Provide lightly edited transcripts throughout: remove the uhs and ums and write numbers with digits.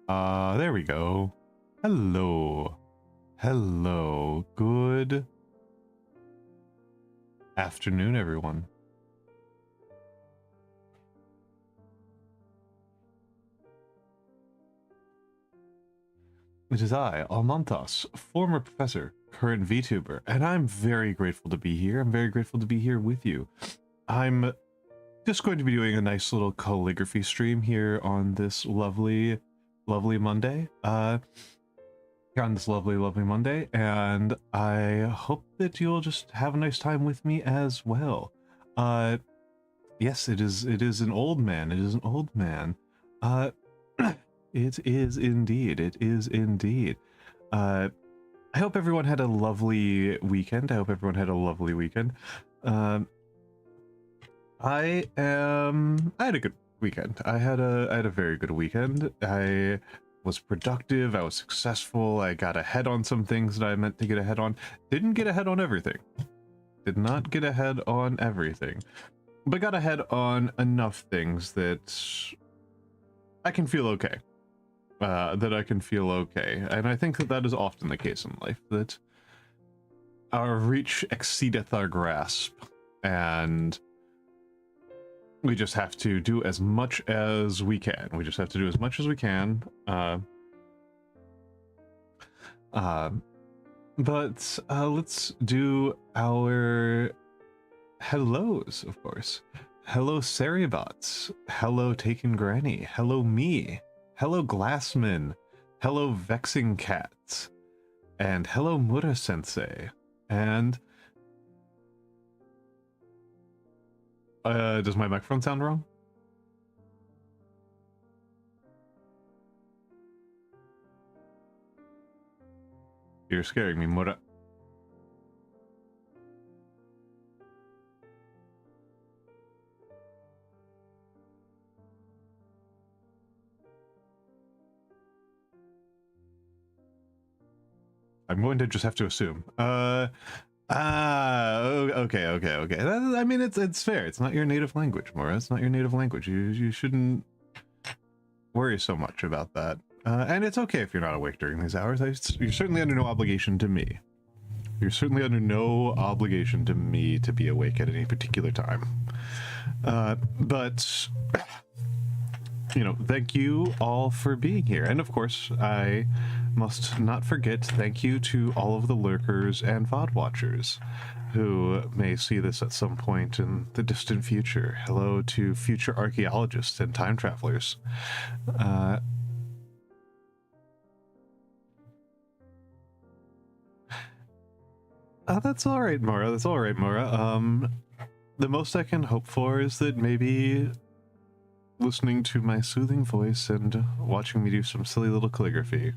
There we go. Hello. Hello. Good afternoon, everyone. It is I, Almantas, former professor, current VTuber, and I'm very grateful to be here. I'm very grateful to be here with you. I'm just going to be doing a nice little calligraphy stream here on this lovely Monday. On this lovely Monday, and I hope that you'll just have a nice time with me as well. Yes, it is an old man. It is an old man. It is indeed. It is indeed. I hope everyone had a lovely weekend. I had a good weekend. I had a very good weekend. I was productive. I was successful. I got ahead on some things that I meant to get ahead on. Didn't get ahead on everything. Did not get ahead on everything, but got ahead on enough things that I can feel okay. And I think that is often the case in life, that our reach exceedeth our grasp, and we just have to do as much as we can. But let's do our hellos, of course. Hello, Saribots. Hello, Taken Granny. Hello, me. Hello, Glassman. Hello, Vexing Cats. And hello, Mura-sensei. And does my microphone sound wrong? You're scaring me, Mura. I'm going to just have to assume. Okay. I mean, it's fair. It's not your native language, Mora. It's not your native language. You shouldn't worry so much about that. And it's okay if you're not awake during these hours. You're certainly under no obligation to me. You're certainly under no obligation to me to be awake at any particular time. But you know, thank you all for being here. And of course, I must not forget, thank you to all of the lurkers and VOD watchers who may see this at some point in the distant future. Hello to future archaeologists and time travelers. That's all right, Mora. That's all right, Mora. The most I can hope for is that maybe listening to my soothing voice and watching me do some silly little calligraphy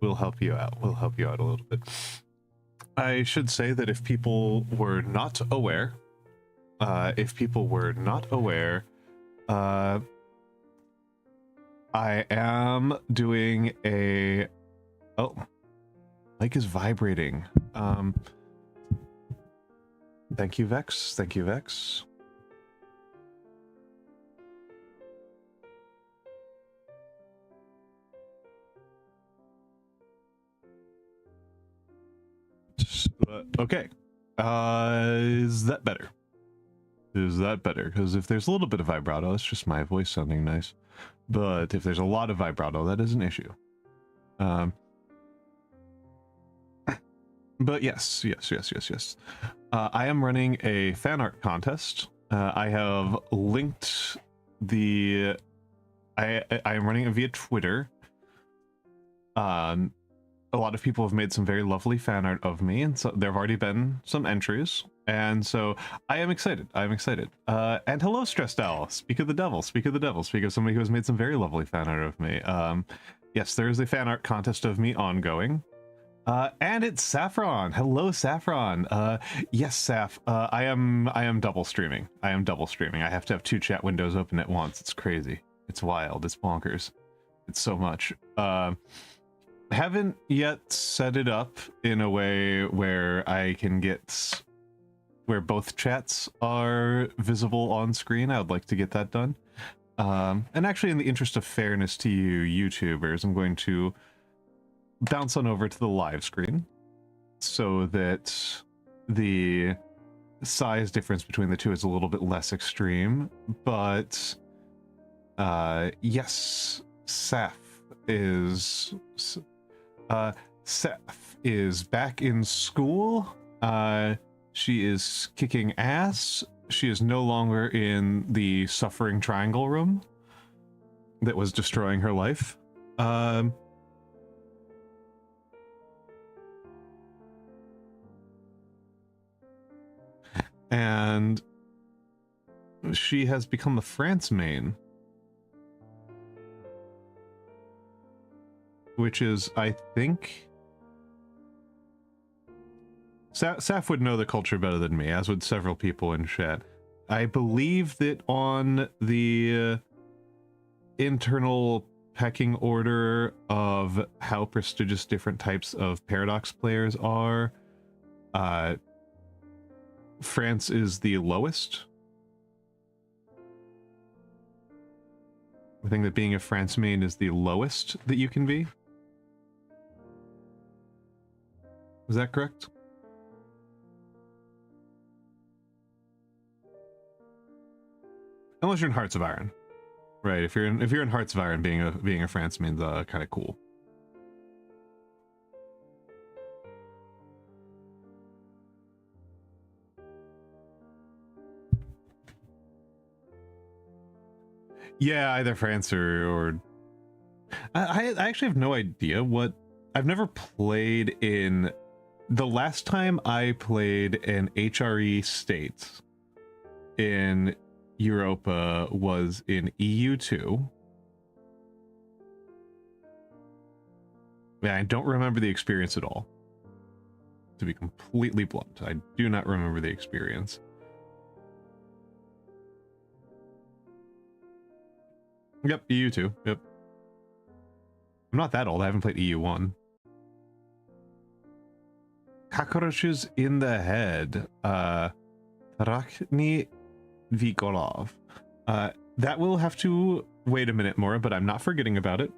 will help you out. Will help you out a little bit. I should say that if people were not aware, I am doing a... Oh, mic is vibrating. Thank you, Vex. Thank you, Vex. Okay. Is that better? Because if there's a little bit of vibrato, it's just my voice sounding nice. But if there's a lot of vibrato, that is an issue. But yes. I am running a fan art contest. I have linked the... I am running it via Twitter. A lot of people have made some very lovely fan art of me, and so there have already been some entries, and so I am excited. And hello, Stressed Owl. Speak of the devil. Speak of somebody who has made some very lovely fan art of me. Yes, there is a fan art contest of me ongoing. And it's Saffron. Hello, Saffron. Yes, Saf. I am double streaming. I have to have two chat windows open at once. It's crazy. It's wild. It's bonkers. It's so much. Haven't yet set it up in a way where I can get where both chats are visible on screen. I would like to get that done. And actually, in the interest of fairness to you YouTubers, I'm going to bounce on over to the live screen so that the size difference between the two is a little bit less extreme. But yes, Seth is back in school. She is kicking ass. She is no longer in the suffering triangle room that was destroying her life. And she has become the France main, which is, I think, Saf would know the culture better than me, as would several people in chat. I believe that on the internal pecking order of how prestigious different types of Paradox players are, France is the lowest. I think that being a France main is the lowest that you can be. Is that correct? Unless you're in Hearts of Iron, right? If you're in Hearts of Iron, being a France main's kind of cool. Yeah, either France or I actually have no idea what. I've never played in. The last time I played an HRE state in Europa was in EU2. Yeah, I don't remember the experience at all. To be completely blunt, I do not remember the experience. Yep, EU2. Yep. I'm not that old. I haven't played EU1. Cockroaches in the head. Tarakni Vigorov. That will have to wait a minute more, but I'm not forgetting about it.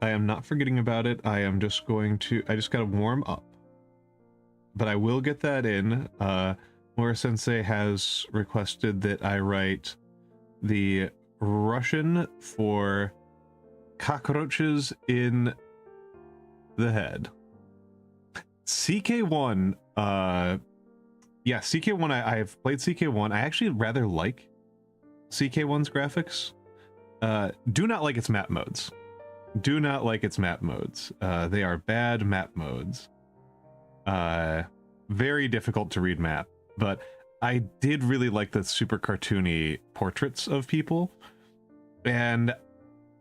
I am not forgetting about it. I am just going to... I just gotta warm up. But I will get that in. Mora Sensei has requested that I write the Russian for cockroaches in the head. CK1, yeah, CK1, I've played CK1. I actually rather like CK1's graphics. Do not like its map modes. Do not like its map modes. They are bad map modes. Very difficult to read map, but I did really like the super cartoony portraits of people, and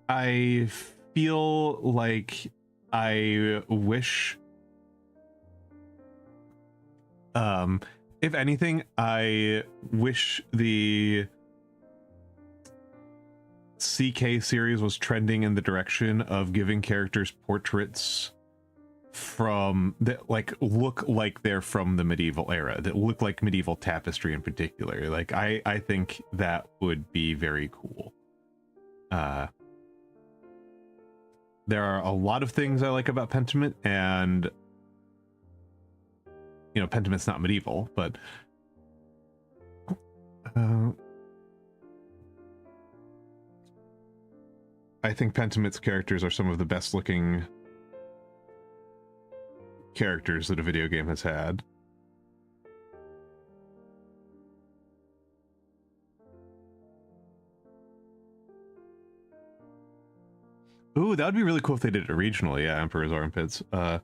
I feel like I wish, if anything, I wish the CK series was trending in the direction of giving characters portraits from that like look like they're from the medieval era, that look like medieval tapestry in particular. Like I think that would be very cool. There are a lot of things I like about Pentiment, and you know, Pentiment's not medieval, but I think Pentiment's characters are some of the best looking characters that a video game has had. Ooh, that would be really cool if they did it regionally. Yeah, Emperor's Armpits. That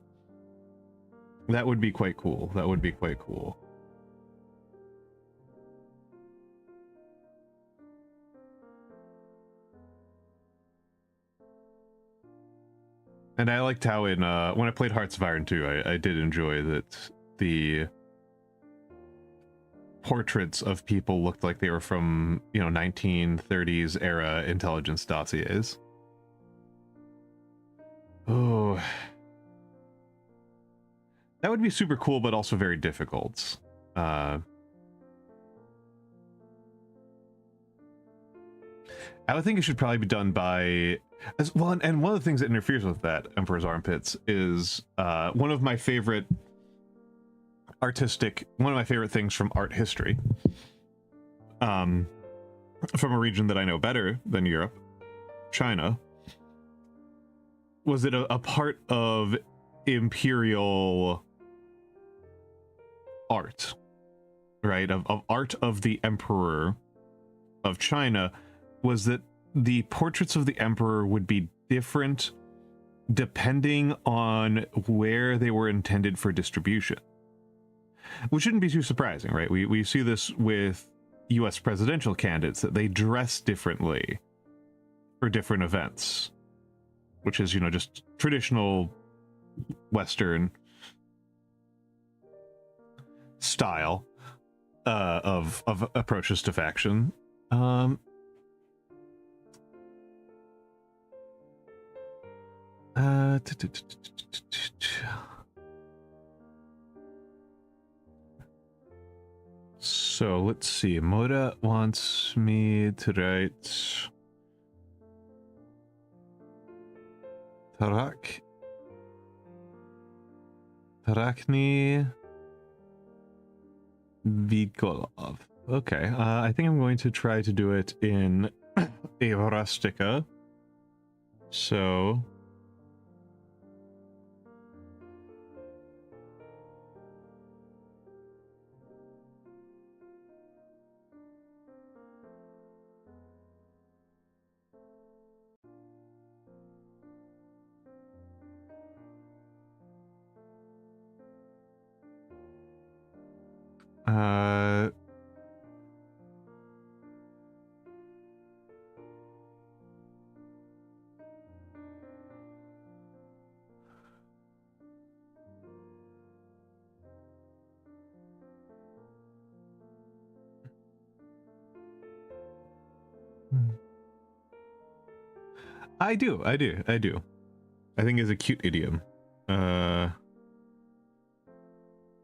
would be quite cool. That would be quite cool. And I liked how in when I played Hearts of Iron 2, I did enjoy that the portraits of people looked like they were from, you know, 1930s era intelligence dossiers. Oh, that would be super cool, but also very difficult. I would think it should probably be done by as well. And one of the things that interferes with that Emperor's Armpits is one of my favorite things from art history. From a region that I know better than Europe, China. Was it a part of imperial art, right? Of art of the Emperor of China, was that the portraits of the Emperor would be different depending on where they were intended for distribution. Which shouldn't be too surprising, right? We see this with US presidential candidates, that they dress differently for different events, which is, you know, just traditional Western style of approaches to faction. So let's see. Moda wants me to write Tarakni Vigolov. Okay, I think I'm going to try to do it in a rustica. So I do. I think it's a cute idiom.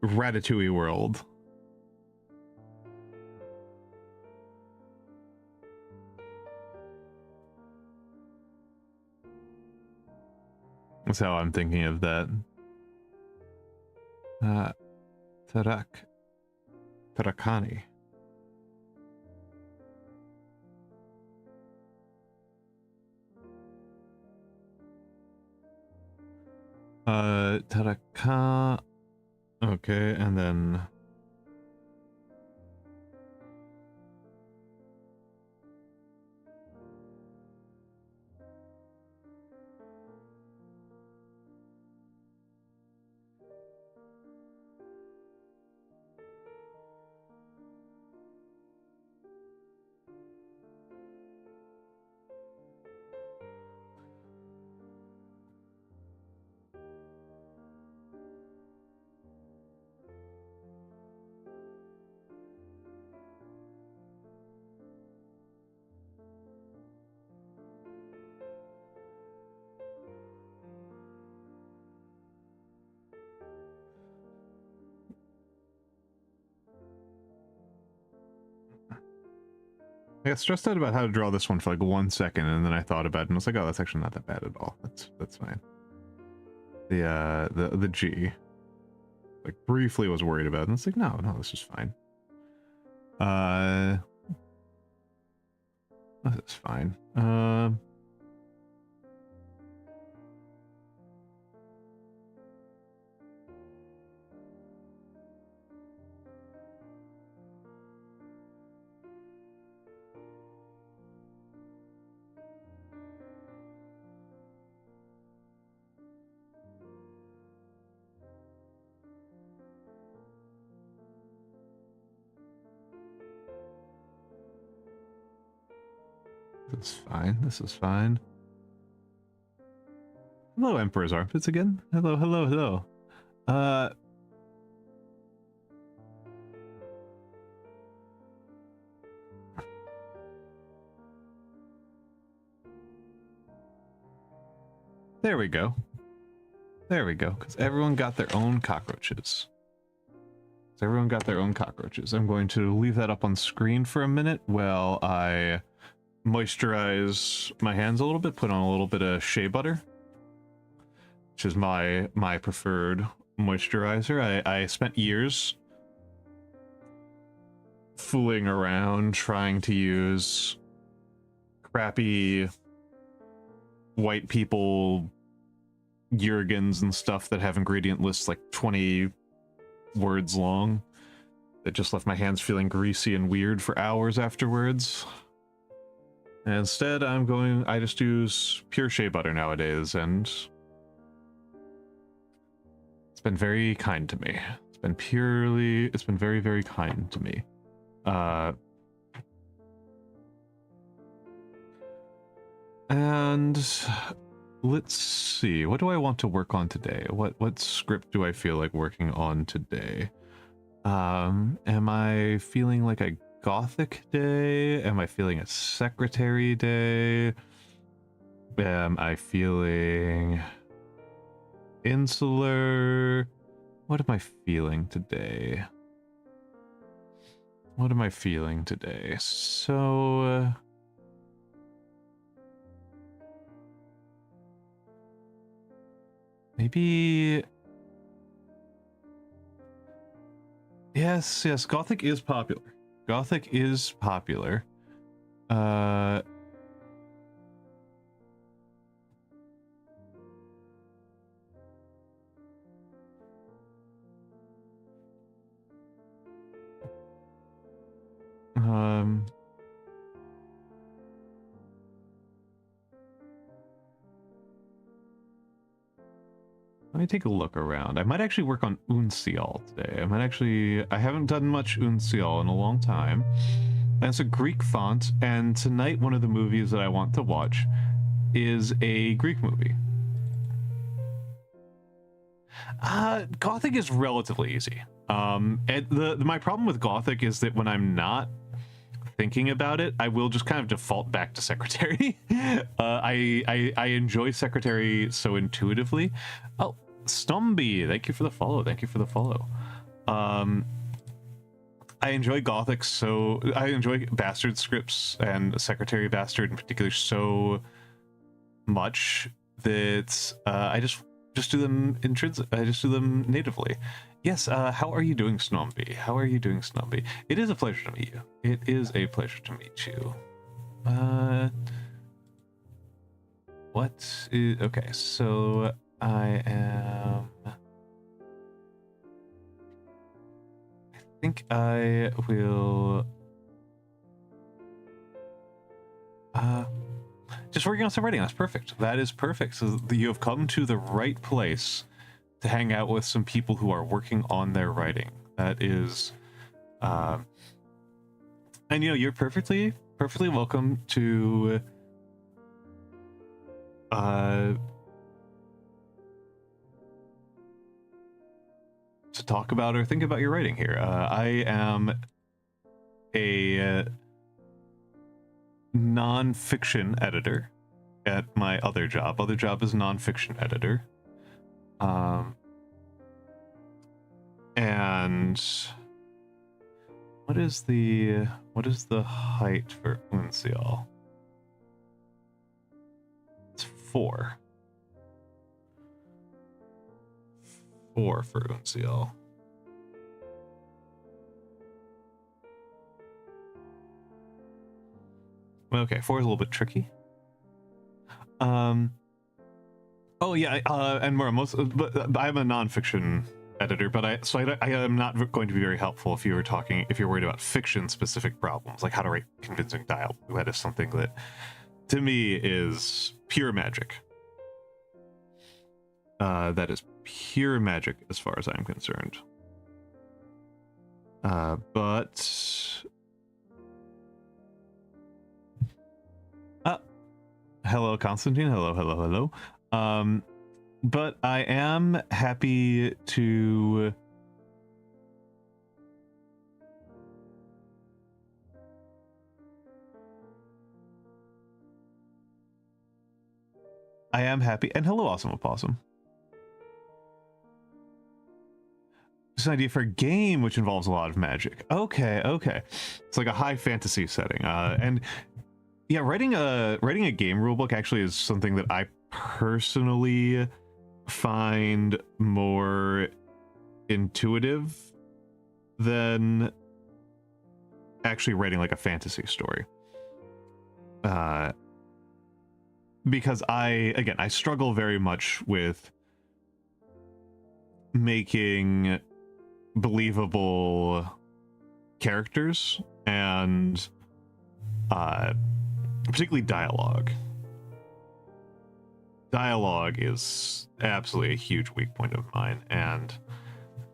Ratatouille world. That's how I'm thinking of that. Tarakani. Taraka. Okay, and then I got stressed out about how to draw this one for like 1 second, and then I thought about it and I was like, oh, that's actually not that bad at all. That's fine. The G, like, briefly was worried about it, and it's like, no, this is fine. This is fine. This is fine. Hello, Emperor's Armpits again. Hello. There we go, because everyone got their own cockroaches. I'm going to leave that up on screen for a minute while I moisturize my hands a little bit, put on a little bit of shea butter, which is my preferred moisturizer. I spent years fooling around trying to use crappy white people Jergens and stuff that have ingredient lists like 20 words long that just left my hands feeling greasy and weird for hours afterwards. And instead I just use pure shea butter nowadays, and it's been very kind to me. It's been very, very kind to me. And let's see, what do I want to work on today? What script do I feel like working on today? Am I feeling like a gothic day? Am I feeling a secretary day? Am I feeling insular? What am I feeling today? What am I feeling today? So maybe yes, Gothic is popular. Gothic is popular. Let me take a look around. I might actually work on Uncial today. I haven't done much Uncial in a long time. And it's a Greek font, and tonight one of the movies that I want to watch is a Greek movie. Gothic is relatively easy. My problem with Gothic is that when I'm not thinking about it, I will just kind of default back to Secretary. I enjoy Secretary so intuitively. Oh, Stumby, thank you for the follow. Thank you for the follow. I enjoy Gothic I enjoy Bastard scripts and Secretary Bastard in particular so much that I just do them I just do them natively. Yes, how are you doing, Snomby? How are you doing, Snomby? It is a pleasure to meet you. It is a pleasure to meet you. Okay, so I think I will just working on some writing. That's perfect. That is perfect. So you have come to the right place to hang out with some people who are working on their writing. That is and you're perfectly welcome to talk about or think about your writing here. I am a non-fiction editor at my other job. Other job is non-fiction editor. And what is the height for Uncial? It's 4. 4 for Uncial. Okay, 4 is a little bit tricky. Oh yeah, and more but I'm a nonfiction editor, but I am not going to be very helpful if you're worried about fiction specific problems, like how to write convincing dialogue. That is something that to me is pure magic. That is pure magic as far as I'm concerned. But hello, Constantine. Hello. But I am happy to and hello, Awesome Opossum. Just an idea for a game which involves a lot of magic. Okay. It's like a high fantasy setting. And Yeah, writing a game rulebook actually is something that I personally find more intuitive than actually writing like a fantasy story. Because I struggle very much with making believable characters and particularly dialogue. Dialogue is absolutely a huge weak point of mine, and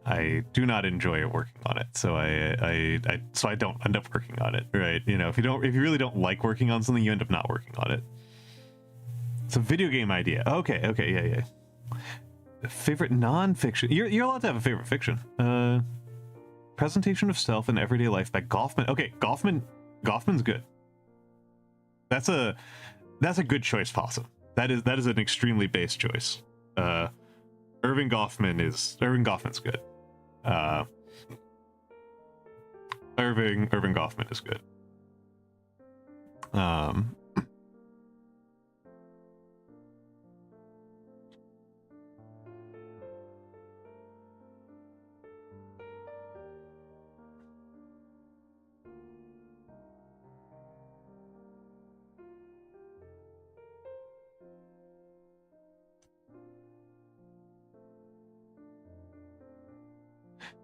I do not enjoy working on it. So I don't end up working on it, right? You know, if you really don't like working on something, you end up not working on it. It's a video game idea. Okay, yeah. Favorite non-fiction. You're allowed to have a favorite fiction. Presentation of Self in Everyday Life by Goffman. Okay, Goffman's good. That's a good choice, Possum. That is an extremely base choice. Irving Goffman's good. Irving Goffman is good.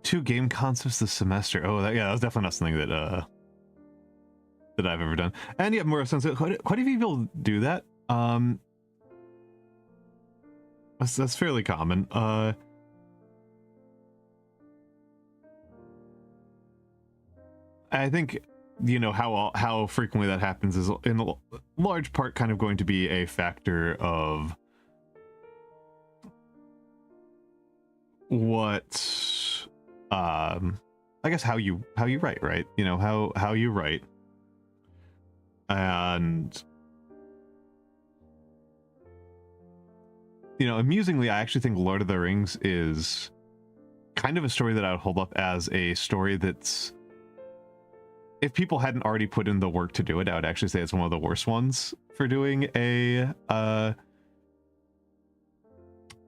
Two game concepts this semester. Oh, that was definitely not something that I've ever done. And yeah, more sense. Quite a few people do that. That's fairly common. I think, you know, how frequently that happens is in a large part kind of going to be a factor of what I guess how you write, right? You know, how you write. And you know, amusingly, I actually think Lord of the Rings is kind of a story that I would hold up as a story that's, if people hadn't already put in the work to do it, I would actually say it's one of the worst ones for doing a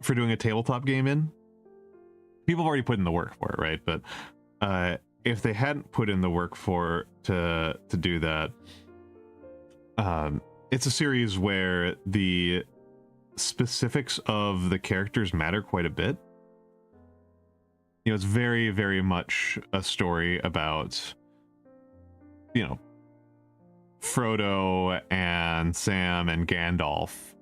tabletop game in. People have already put in the work for it, right? But if they hadn't put in the work to do that, it's a series where the specifics of the characters matter quite a bit. You know, it's very, very much a story about, you know, Frodo and Sam and Gandalf.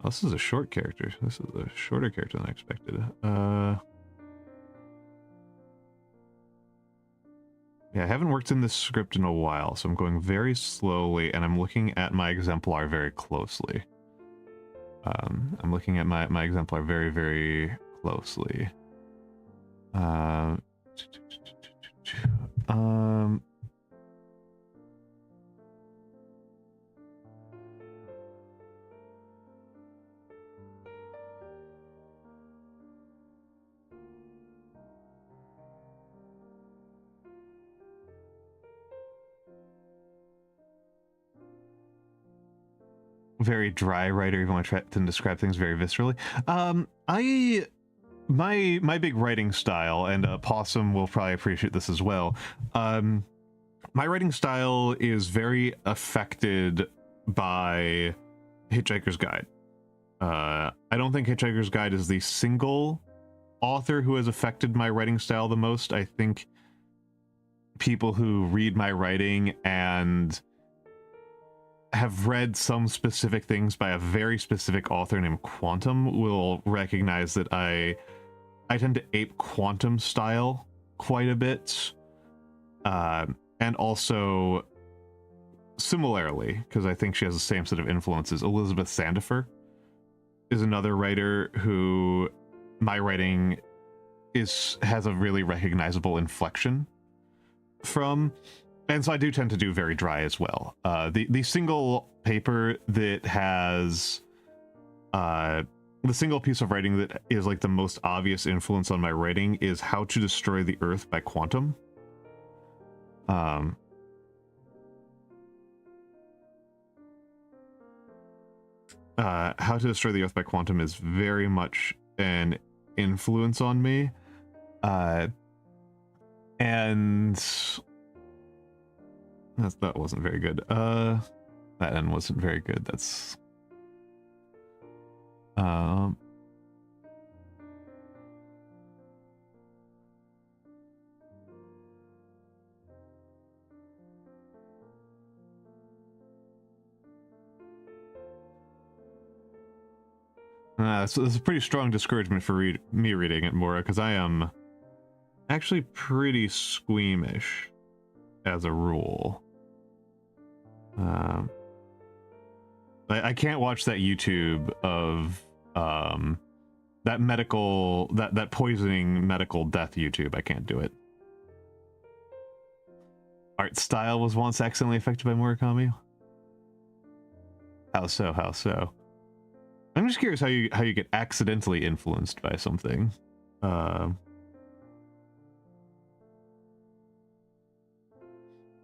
This is a short character. This is a shorter character than I expected. Yeah, I haven't worked in this script in a while, so I'm going very slowly, and I'm looking at my exemplar very closely. I'm looking at my exemplar very, very closely. Very dry writer, even when I try to describe things very viscerally. My big writing style, and Possum will probably appreciate this as well. My writing style is very affected by Hitchhiker's Guide. I don't think Hitchhiker's Guide is the single author who has affected my writing style the most. I think people who read my writing and have read some specific things by a very specific author named Quantum will recognize that I tend to ape Quantum style quite a bit. And also, similarly, because I think she has the same sort of influences, Elizabeth Sandifer is another writer who my writing has a really recognizable inflection from. And so I do tend to do very dry as well. The single paper that has the single piece of writing that is like the most obvious influence on my writing is How to Destroy the Earth by Quantum. Um, How to Destroy the Earth by Quantum is very much an influence on me. And that wasn't very good. That end wasn't very good. That's so this is a pretty strong discouragement for me reading it more, because I am actually pretty squeamish as a rule. I can't watch that YouTube of that poisoning medical death YouTube. I can't do it. Art style was once accidentally affected by Murakami. How so? How so? I'm just curious how you get accidentally influenced by something. But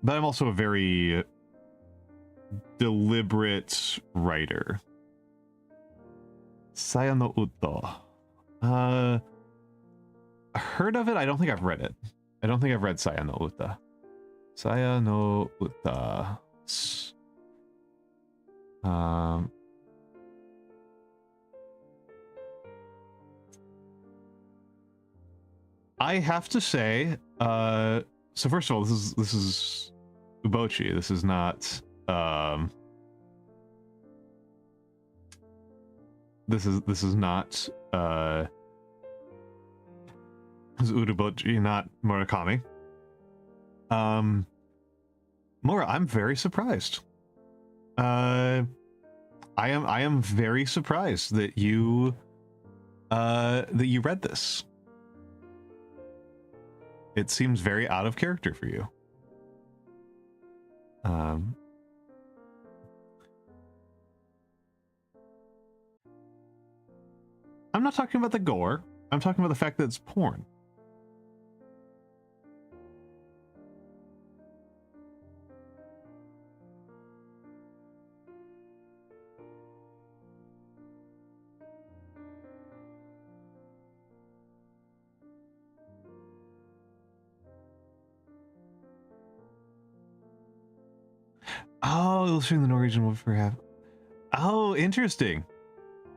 I'm also a very deliberate writer. Saya no Uto. Heard of it? I don't think I've read it. I don't think I've read Saya no Uta. Saya no Uta. I have to say, so first of all, this is Ubochi. This is not this is not this is Urubochi, not Murakami. Mora, I'm very surprised. I am very surprised that you read this. It seems very out of character for you. I'm not talking about the gore. I'm talking about the fact that it's porn. Oh, illustrating the Norwegian wolf for half. Oh, interesting.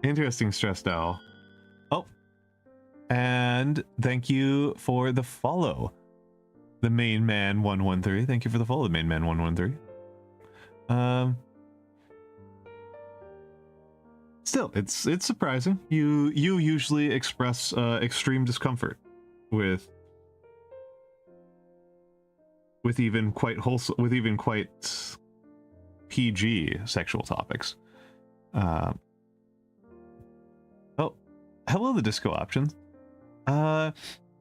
Interesting, Stressed Owl. Oh, and thank you for the follow, the main man 113. Thank you for the follow, the main man 113. Still, it's surprising. You usually express extreme discomfort with even quite wholesome, with even quite PG sexual topics. Oh, hello, the Disco Options.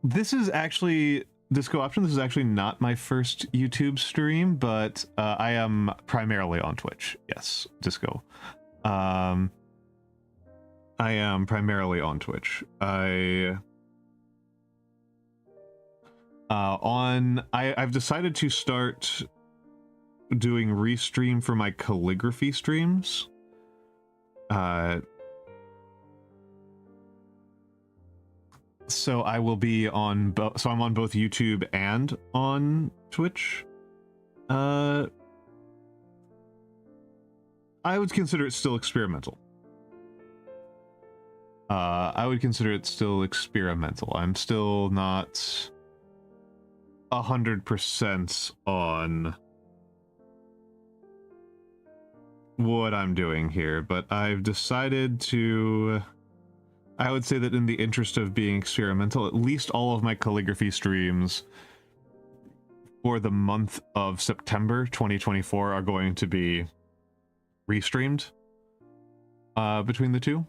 This is actually Disco Option. This is actually not my first YouTube stream, but I am primarily on Twitch. Yes, Disco. I am primarily on Twitch. I've decided to start doing restream for my calligraphy streams. So I will be on both. So I'm on both YouTube and on Twitch. I would consider it still experimental. I'm still not 100% on what I'm doing here, but I've decided to, I would say that in the interest of being experimental, at least all of my calligraphy streams for the month of September 2024 are going to be restreamed between the two.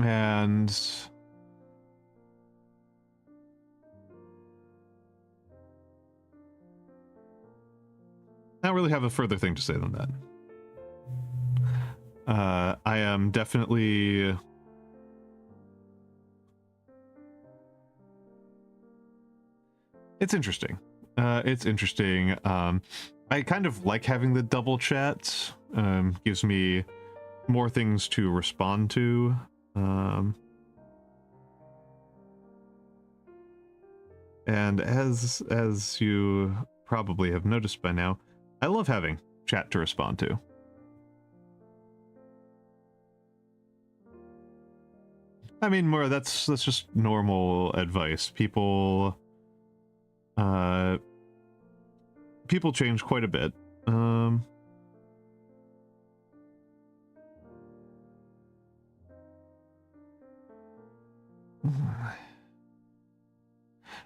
And don't really have a further thing to say than that. I am definitely... It's interesting. It's interesting. I kind of like having the double chat. Gives me more things to respond to. And as you probably have noticed by now, I love having chat to respond to. I mean, more that's just normal advice. People change quite a bit.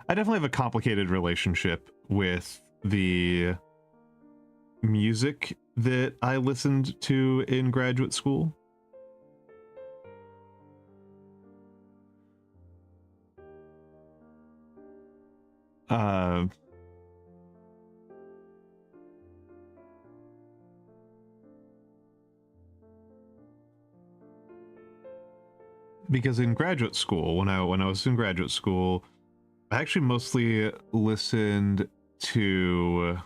I definitely have a complicated relationship with the music that I listened to in graduate school. Because in graduate school, when I was in graduate school, I actually mostly listened to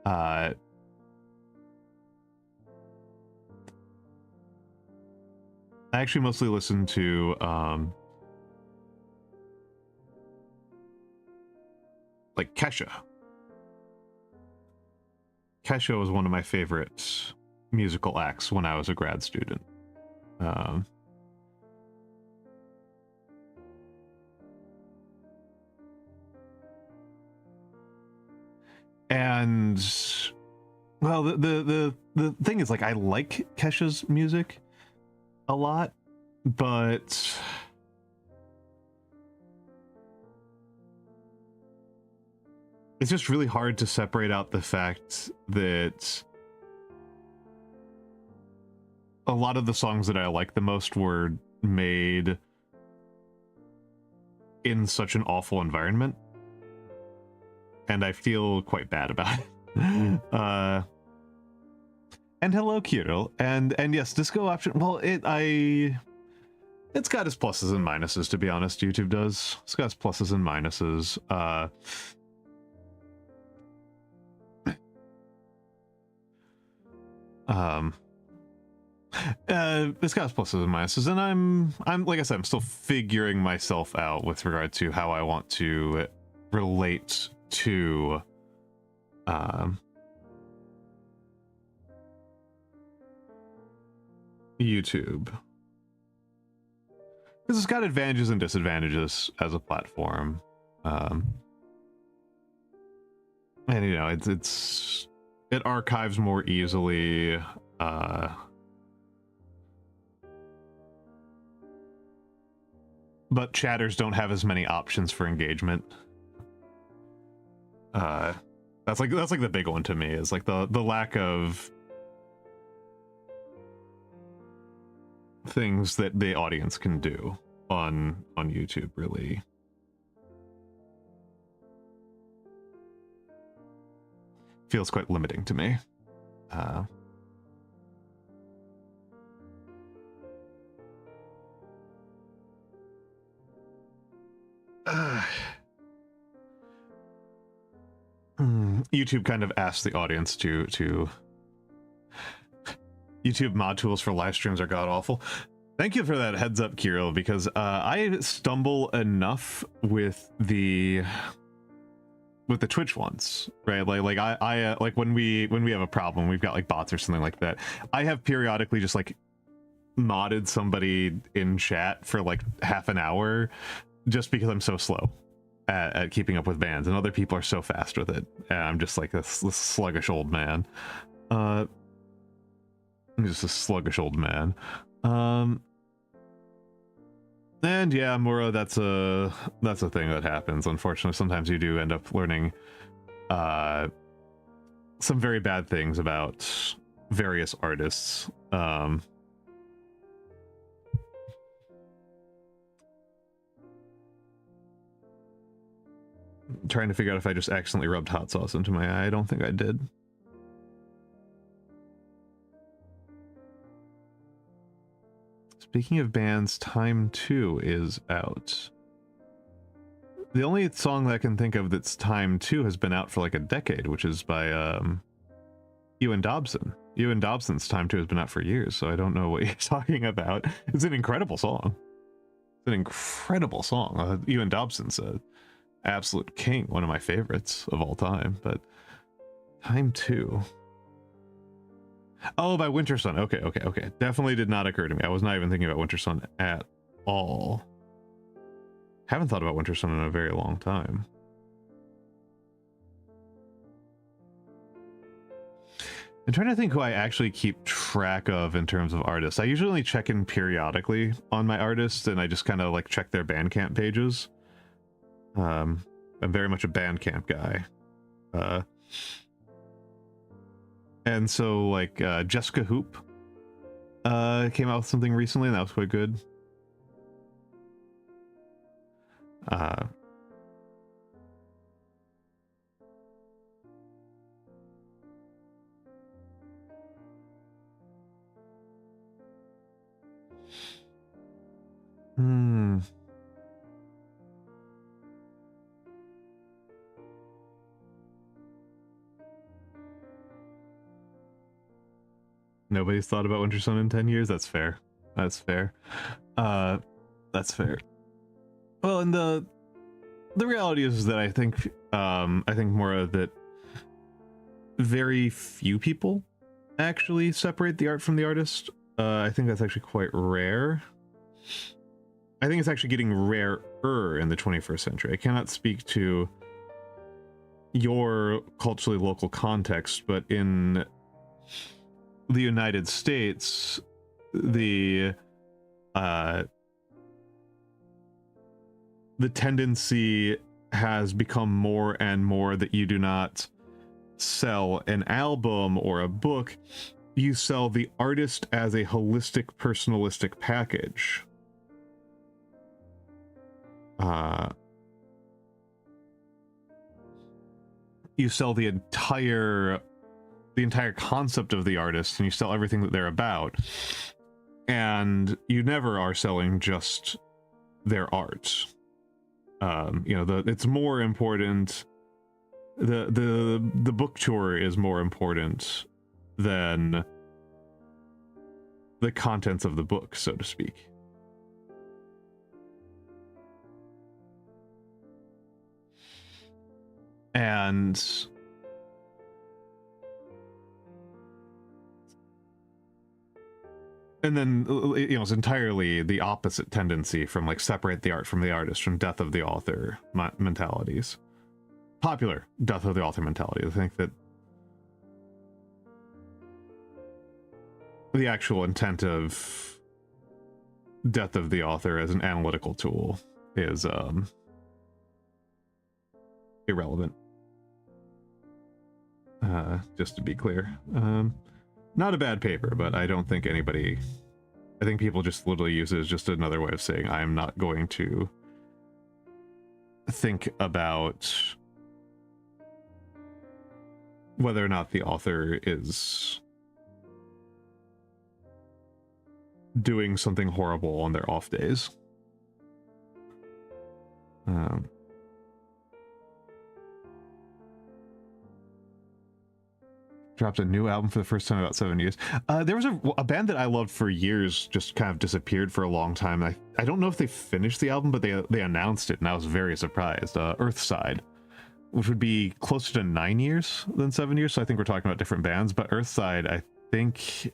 I actually mostly listened to like Kesha. Kesha was one of my favorite musical acts when I was a grad student. And well, the thing is, like, I like Kesha's music a lot, but it's just really hard to separate out the fact that a lot of the songs that I like the most were made in such an awful environment, and I feel quite bad about it. And hello, Kirill, and yes, disco option. Well, it's got its pluses and minuses, to be honest. YouTube does. It's got its pluses and minuses. It's got its pluses and minuses, and I'm like I said, I'm still figuring myself out with regard to how I want to relate to YouTube, because it's got advantages and disadvantages as a platform, and you know, it archives more easily, but chatters don't have as many options for engagement. That's like the big one to me, is like the lack of things that the audience can do on YouTube really feels quite limiting to me. YouTube kind of asks the audience to YouTube mod tools for live streams are god awful. Thank you for that heads up, Kirill, because I stumble enough with the Twitch ones, right? Like I like when we have a problem, we've got like bots or something like that, I have periodically just like modded somebody in chat for like half an hour just because I'm so slow at keeping up with bans, and other people are so fast with it, and I'm just like this sluggish old man. I'm just a sluggish old man. And yeah, Mura, that's a thing that happens. Unfortunately, sometimes you do end up learning some very bad things about various artists. trying to figure out if I just accidentally rubbed hot sauce into my eye. I don't think I did. Speaking of bands, Time 2 is out. The only song that I can think of that's Time 2 has been out for like a decade, which is by Ewan Dobson. Ewan Dobson's Time 2 has been out for years, so I don't know what you're talking about. It's an incredible song. It's an incredible song. Ewan Dobson's a absolute king, one of my favorites of all time, but Time 2. Oh, by Winter Sun. Okay. Definitely did not occur to me. I was not even thinking about Winter Sun at all. Haven't thought about Winter Sun in a very long time. I'm trying to think who I actually keep track of in terms of artists. I usually only check in periodically on my artists, and I just kind of like check their Bandcamp pages. I'm very much a Bandcamp guy. And so like Jessica Hoop came out with something recently, and that was quite good. Nobody's thought about Winter Sun in 10 years? That's fair. That's fair. That's fair. Well, and the reality is that I think more of that very few people actually separate the art from the artist. I think that's actually quite rare. I think it's actually getting rarer in the 21st century. I cannot speak to your culturally local context, but in the United States, the tendency has become more and more that you do not sell an album or a book, you sell the artist as a holistic, personalistic package. You sell the entire concept of the artist, and you sell everything that they're about, and you never are selling just their art. You know, it's more important. The book tour is more important than the contents of the book, so to speak. And then, you know, it's entirely the opposite tendency from like separate the art from the artist, from death of the author mentalities. Popular death of the author mentality. I think that the actual intent of death of the author as an analytical tool is irrelevant. Just to be clear. Not a bad paper, but I don't think anybody... I think people just literally use it as just another way of saying, I'm not going to think about whether or not the author is doing something horrible on their off days. Dropped a new album for the first time in about 7 years. There was a band that I loved for years, just kind of disappeared for a long time. I don't know if they finished the album, but they announced it, and I was very surprised. Earthside, which would be closer to 9 years than 7 years, so I think we're talking about different bands. But Earthside, I think,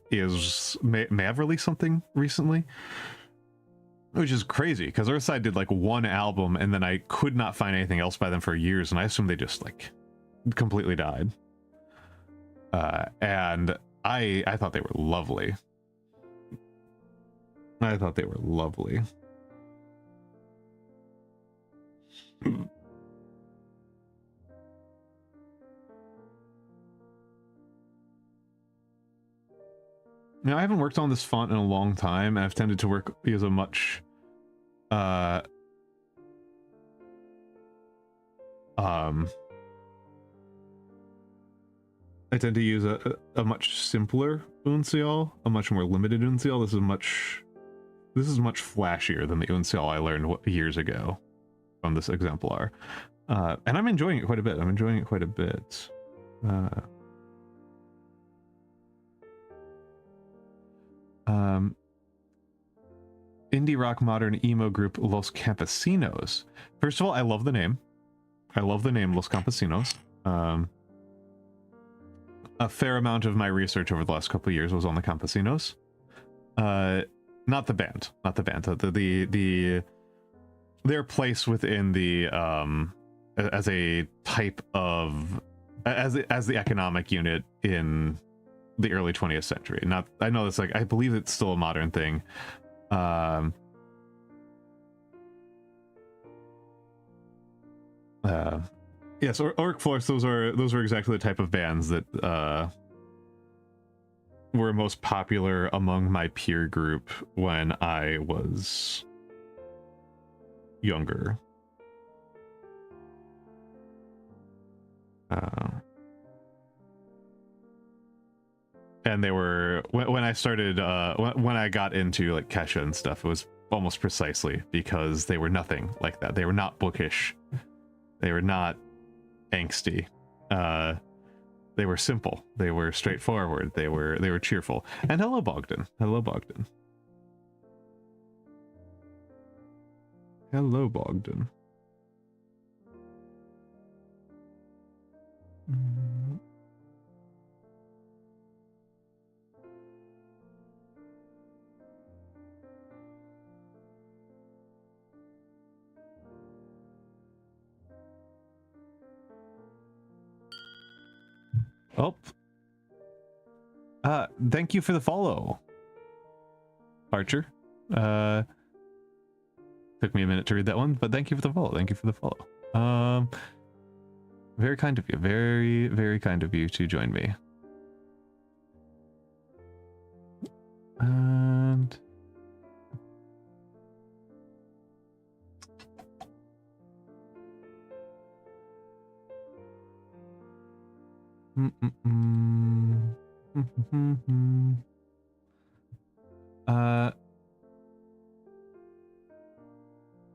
may have released something recently, which is crazy, because Earthside did like one album, and then I could not find anything else by them for years, and I assume they just like completely died. And I thought they were lovely. I thought they were lovely. Now, I haven't worked on this font in a long time, and I've tended to use a much I tend to use a much simpler Uncial, a much more limited Uncial. This is much flashier than the Uncial I learned years ago from this exemplar. And I'm enjoying it quite a bit. Indie rock modern emo group Los Campesinos. First of all, I love the name. Los Campesinos. A fair amount of my research over the last couple of years was on the Campesinos. Not the band. Their place within the as a type of as the economic unit in the early 20th century. Not, I know that's like, I believe it's still a modern thing. Yes, Orc Force, those were exactly the type of bands that were most popular among my peer group when I was younger. And they were, when I started, when I got into like Kesha and stuff, it was almost precisely because they were nothing like that. They were not bookish. They were not angsty. They were simple. They were straightforward. They were cheerful. And hello, Bogdan. Hello, Bogdan. Hello, Bogdan. Oh. Thank you for the follow, Archer. Took me a minute to read that one, but thank you for the follow. Thank you for the follow. Very kind of you. Very, very kind of you to join me. And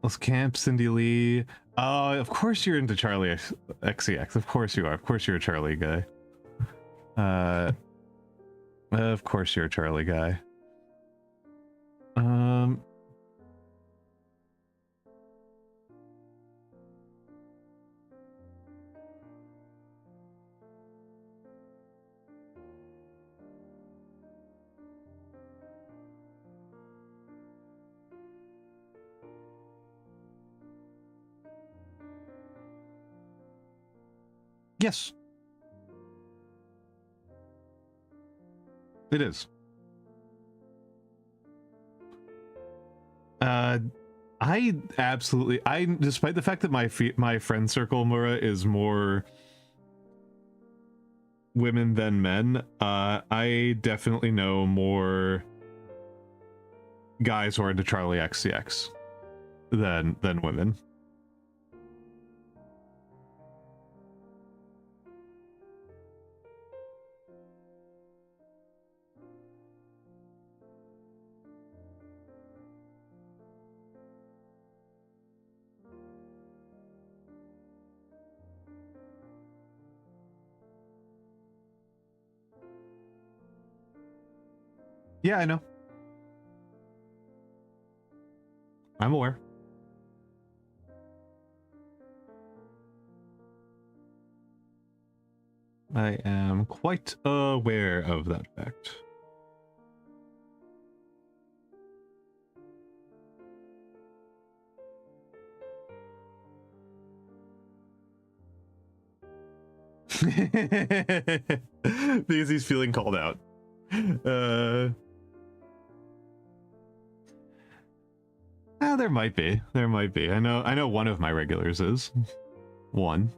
Let's camp Cindy Lee. Of course you're into Charlie XCX. Of course you are. Of course you're a Charlie guy. Of course you're a Charlie guy. Yes. It is. Despite the fact that my friend circle, Mura, is more women than men, I definitely know more guys who are into Charlie XCX than women. Yeah, I know. I'm aware. I am quite aware of that fact. Because he's feeling called out. There might be. There might be. I know one of my regulars is. One.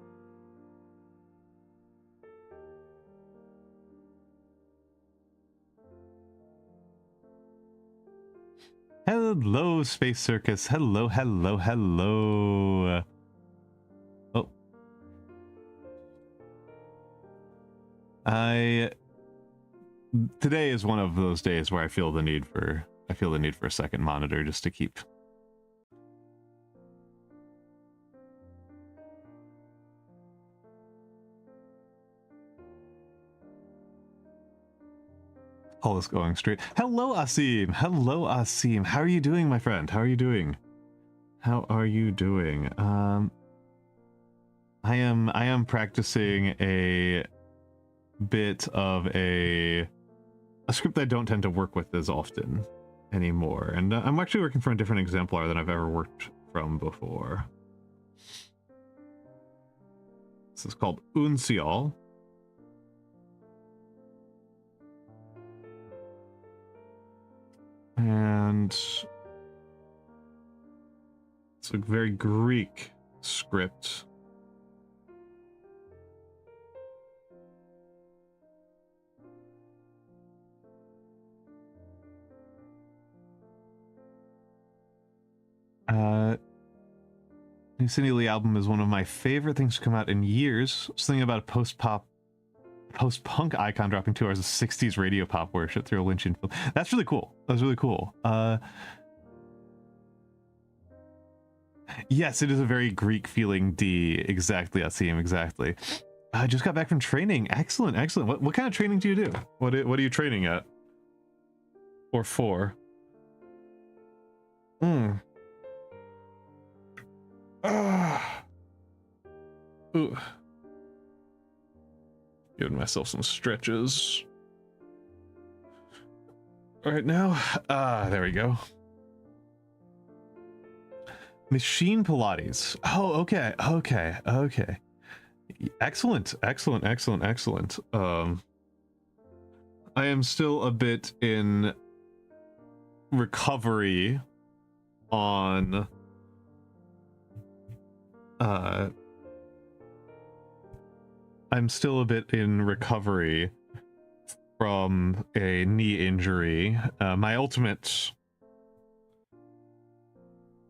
Hello, Space Circus. Hello, hello, hello. Oh, Today is one of those days where I feel the need for a second monitor just to keep. All this going straight. Hello, Asim. Hello, Asim. How are you doing, my friend? How are you doing? How are you doing? I am practicing a bit of a script I don't tend to work with as often anymore, and I'm actually working from a different exemplar than I've ever worked from before. This is called Uncial. And it's a very Greek script. New Cindy Lee album is one of my favorite things to come out in years. I was thinking about a post-punk icon dropping 2 hours of 60s radio pop worship through a Lynchian film. That's really cool. That's really cool. Yes, it is a very Greek feeling D. Exactly, Asim, exactly. I just got back from training. Excellent, excellent. What kind of training do you do? What are you training at? Or for? Ooh. Giving myself some stretches. All right, now, there we go. Machine Pilates. Oh, okay. Excellent. I am still a bit in recovery on I'm still a bit in recovery from a knee injury. My ultimate...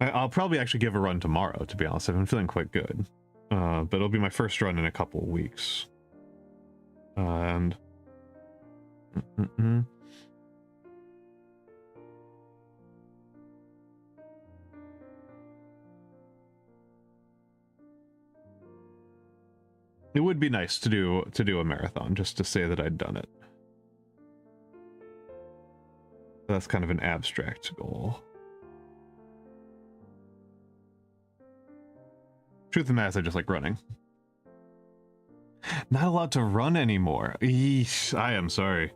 I'll probably actually give a run tomorrow, to be honest. I've been feeling quite good. But it'll be my first run in a couple of weeks. And... It would be nice to do a marathon, just to say that I'd done it. That's kind of an abstract goal. Truth of the matter is, I just like running. Not allowed to run anymore. Eesh, I am sorry.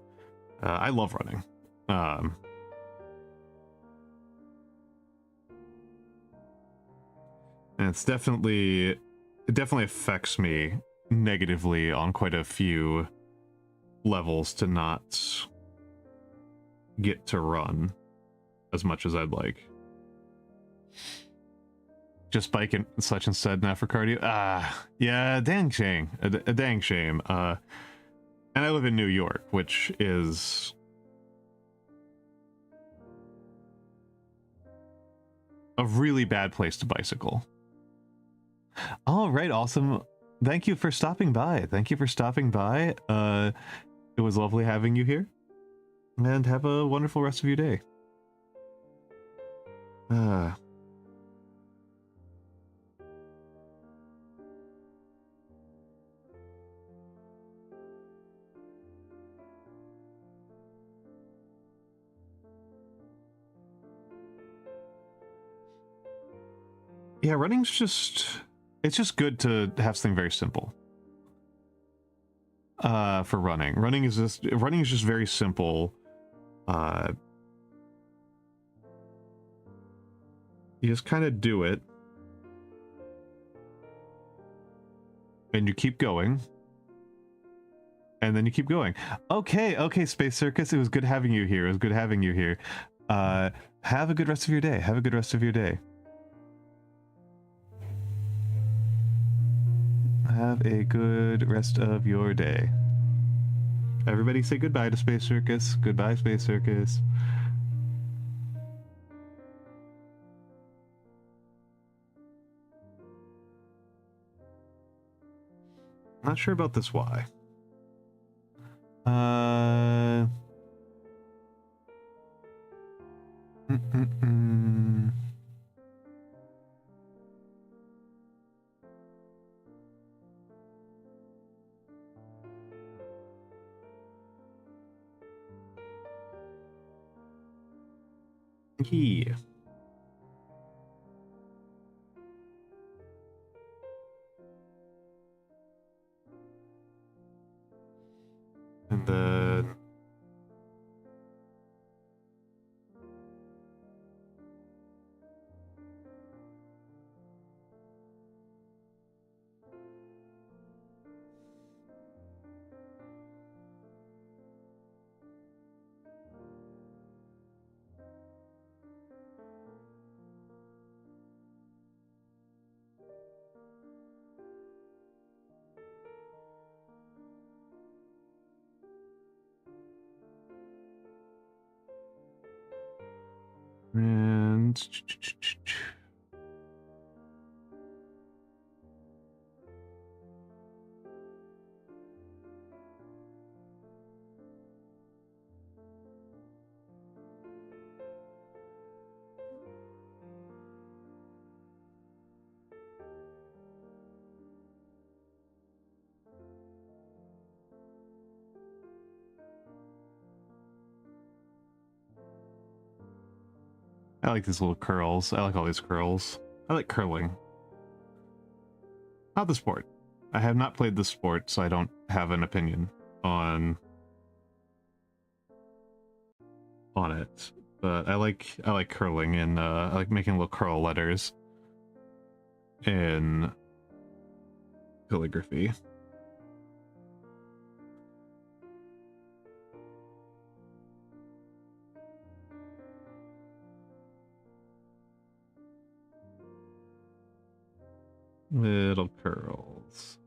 I love running. And it definitely affects me negatively on quite a few levels to not get to run as much as I'd like. Just bike and such instead now for cardio. Yeah, dang shame. A dang shame. And I live in New York, which is a really bad place to bicycle. All right, awesome. Thank you for stopping by. It was lovely having you here. And have a wonderful rest of your day. Yeah, running's just... It's just good to have something very simple. For running. Running is just very simple. You just kind of do it. And you keep going. And then you keep going. Okay, Space Circus. It was good having you here. Have a good rest of your day. Have a good rest of your day. Everybody say goodbye to Space Circus. Goodbye, Space Circus. Not sure about this why. Yeah. And then and I like these little curls. I like all these curls. I like curling. Not the sport. I have not played the sport, so I don't have an opinion on it. But I like curling, and I like making little curl letters in calligraphy. Little curls.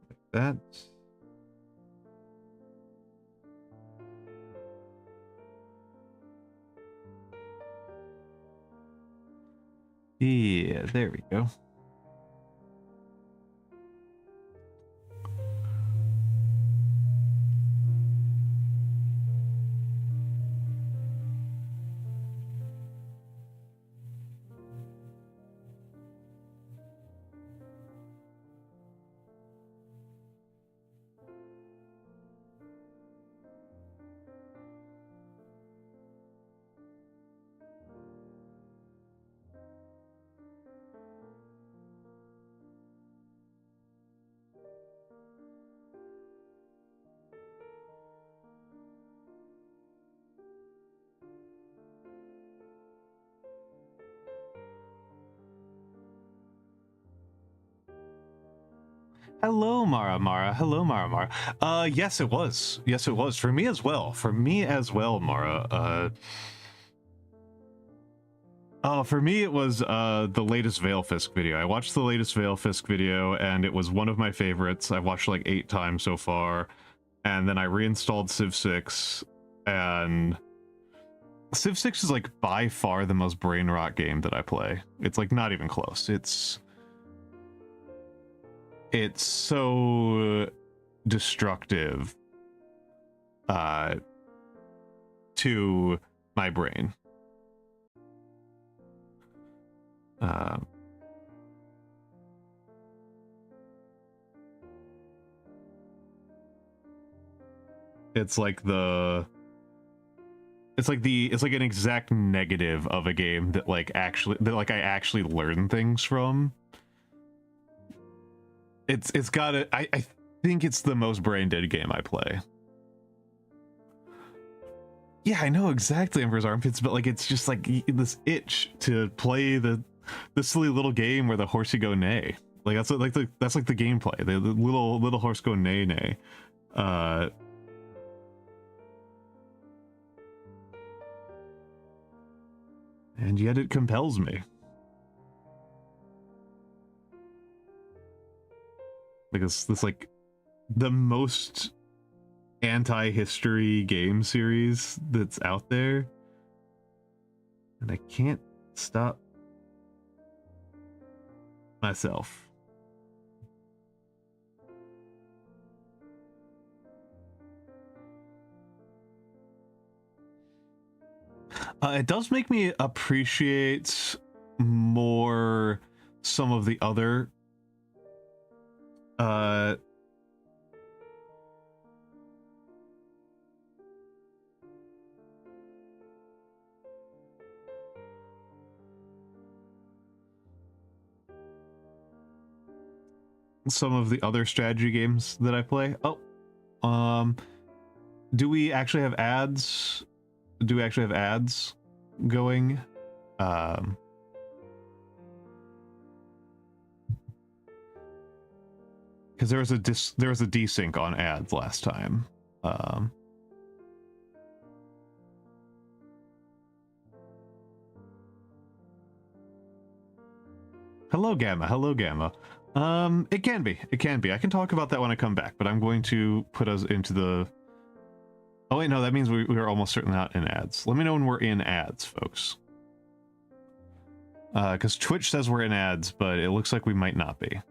Like that. Yeah, there we go. Hello, Mara. Hello, Mara. Yes, it was. Yes, it was. For me as well. Mara. For me, it was the latest Veilfisk video. I watched the latest Veilfisk video, and it was one of my favorites. I've watched like 8 times so far, and then I reinstalled Civ 6, and Civ 6 is like by far the most brain rot game that I play. It's like not even close. It's so destructive to my brain. It's like an exact negative of a game that I actually learn things from. It's got it. I think it's the most brain dead game I play. Yeah, I know exactly Emperor's Armpits, but like it's just like this itch to play the silly little game where the horsey go neigh. Like that's like the gameplay. The little horse go neigh neigh. And yet it compels me. Because this like the most anti-history game series that's out there, And I can't stop myself. It does make me appreciate more some of the other strategy games that I play. Do we actually have ads? Do we actually have ads going? Because there was a desync on ads last time. Hello, Gamma. Hello, Gamma. It can be. It can be. I can talk about that when I come back, but I'm going to put us into the... Oh, wait, no, that means we are almost certainly not in ads. Let me know when we're in ads, folks. Because Twitch says we're in ads, but it looks like we might not be.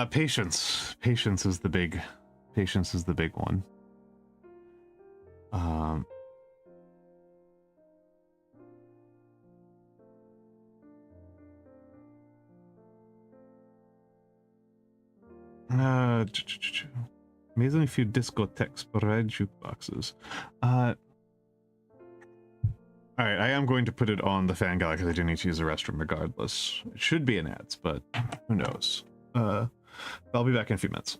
Patience. Patience is the big one. Amazingly few discotheques, but red jukeboxes. All right, I am going to put it on the fan gallery because I do need to use the restroom regardless. It should be in ads, but who knows? I'll be back in a few minutes.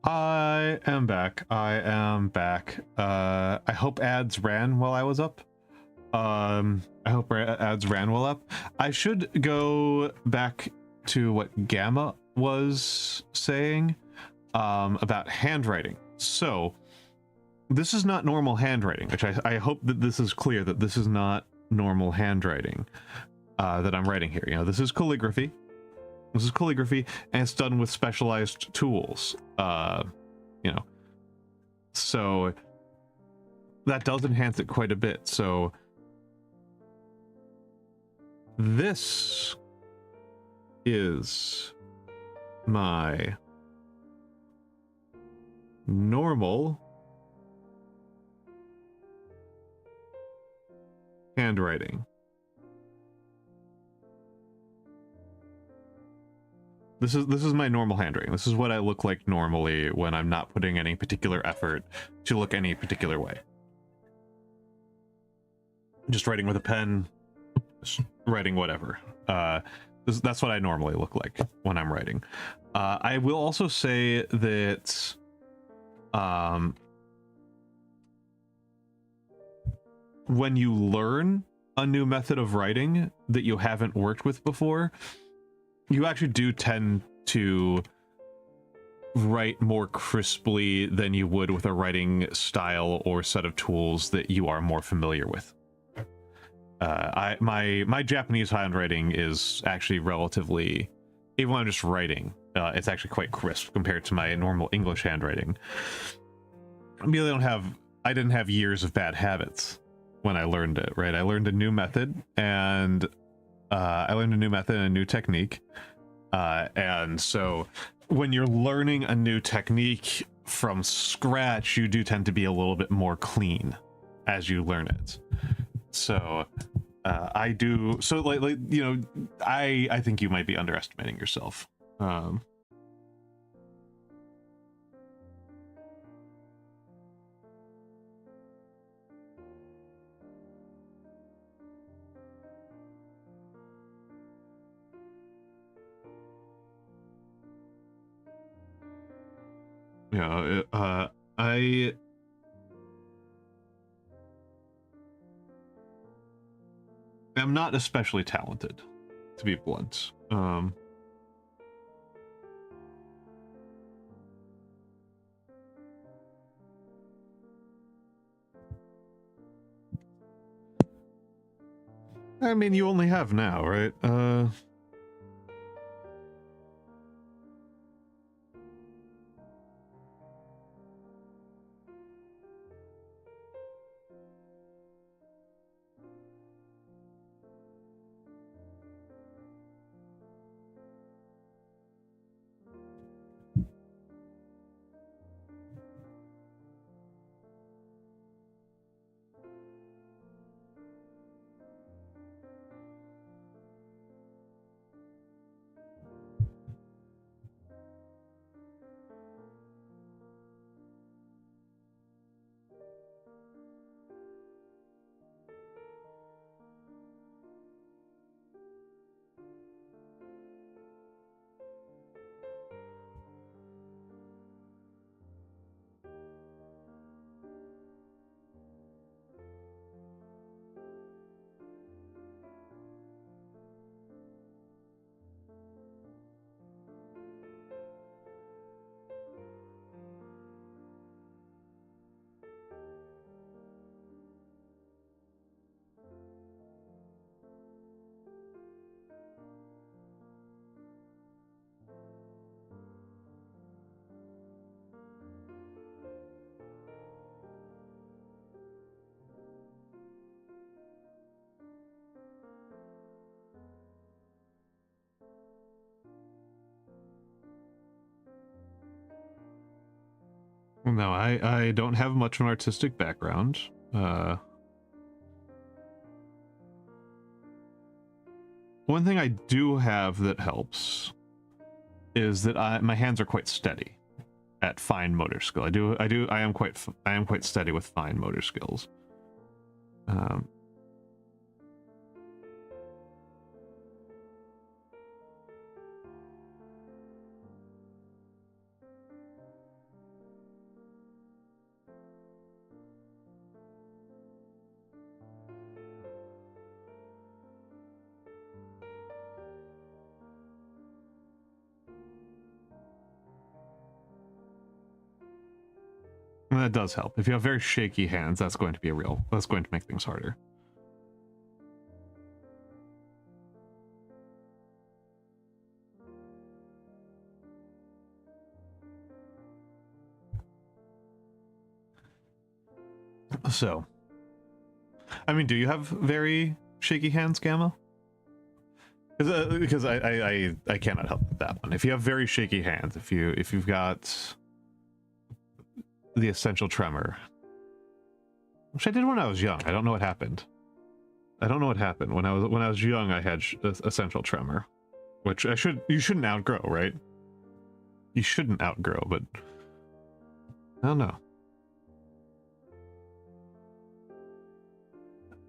I am back. I am back. I hope ads ran while I was up. I hope ads ran well up. I should go back to what Gamma was saying about handwriting. So this is not normal handwriting, which I hope that this is clear, that this is not normal handwriting that I'm writing here. You know, this is calligraphy. This is calligraphy, and it's done with specialized tools. You know, so that does enhance it quite a bit. So this is my normal handwriting. This is my normal handwriting. This is what I look like normally when I'm not putting any particular effort to look any particular way. Just writing with a pen, just writing whatever. That's what I normally look like when I'm writing. I will also say that when you learn a new method of writing that you haven't worked with before, you actually do tend to write more crisply than you would with a writing style or set of tools that you are more familiar with. My Japanese handwriting is actually relatively, even when I'm just writing, it's actually quite crisp compared to my normal English handwriting. I mean, I didn't have years of bad habits when I learned it, right? I learned a new method, and I learned a new method and a new technique. And so when you're learning a new technique from scratch, you do tend to be a little bit more clean as you learn it. So I do, so like you know, I think you might be underestimating yourself. Yeah, I am not especially talented, to be blunt. I mean, you only have now, right? No, I don't have much of an artistic background. One thing I do have that helps is that my hands are quite steady at fine motor skill. I am quite steady with fine motor skills. And that does help. If you have very shaky hands, that's going to make things harder. So, I mean, do you have very shaky hands, Gamma? Because I cannot help with that one. If you have very shaky hands, if you've got the essential tremor, which I did when I was young. I don't know what happened. I don't know what happened when I was young. I had essential tremor, which you shouldn't outgrow, right? You shouldn't outgrow, but I don't know.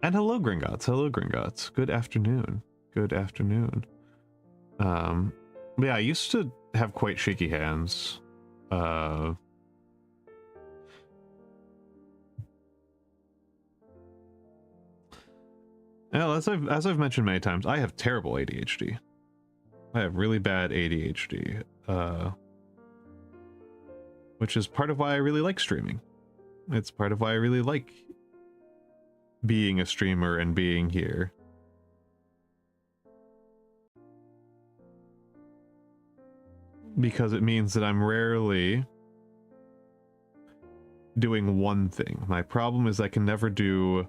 And hello, Gringotts. Hello, Gringotts. Good afternoon. Good afternoon. But yeah, I used to have quite shaky hands. Yeah, as I've mentioned many times, I have terrible ADHD. I have really bad ADHD, which is part of why I really like streaming. It's part of why I really like being a streamer and being here. Because it means that I'm rarely doing one thing. My problem is I can never do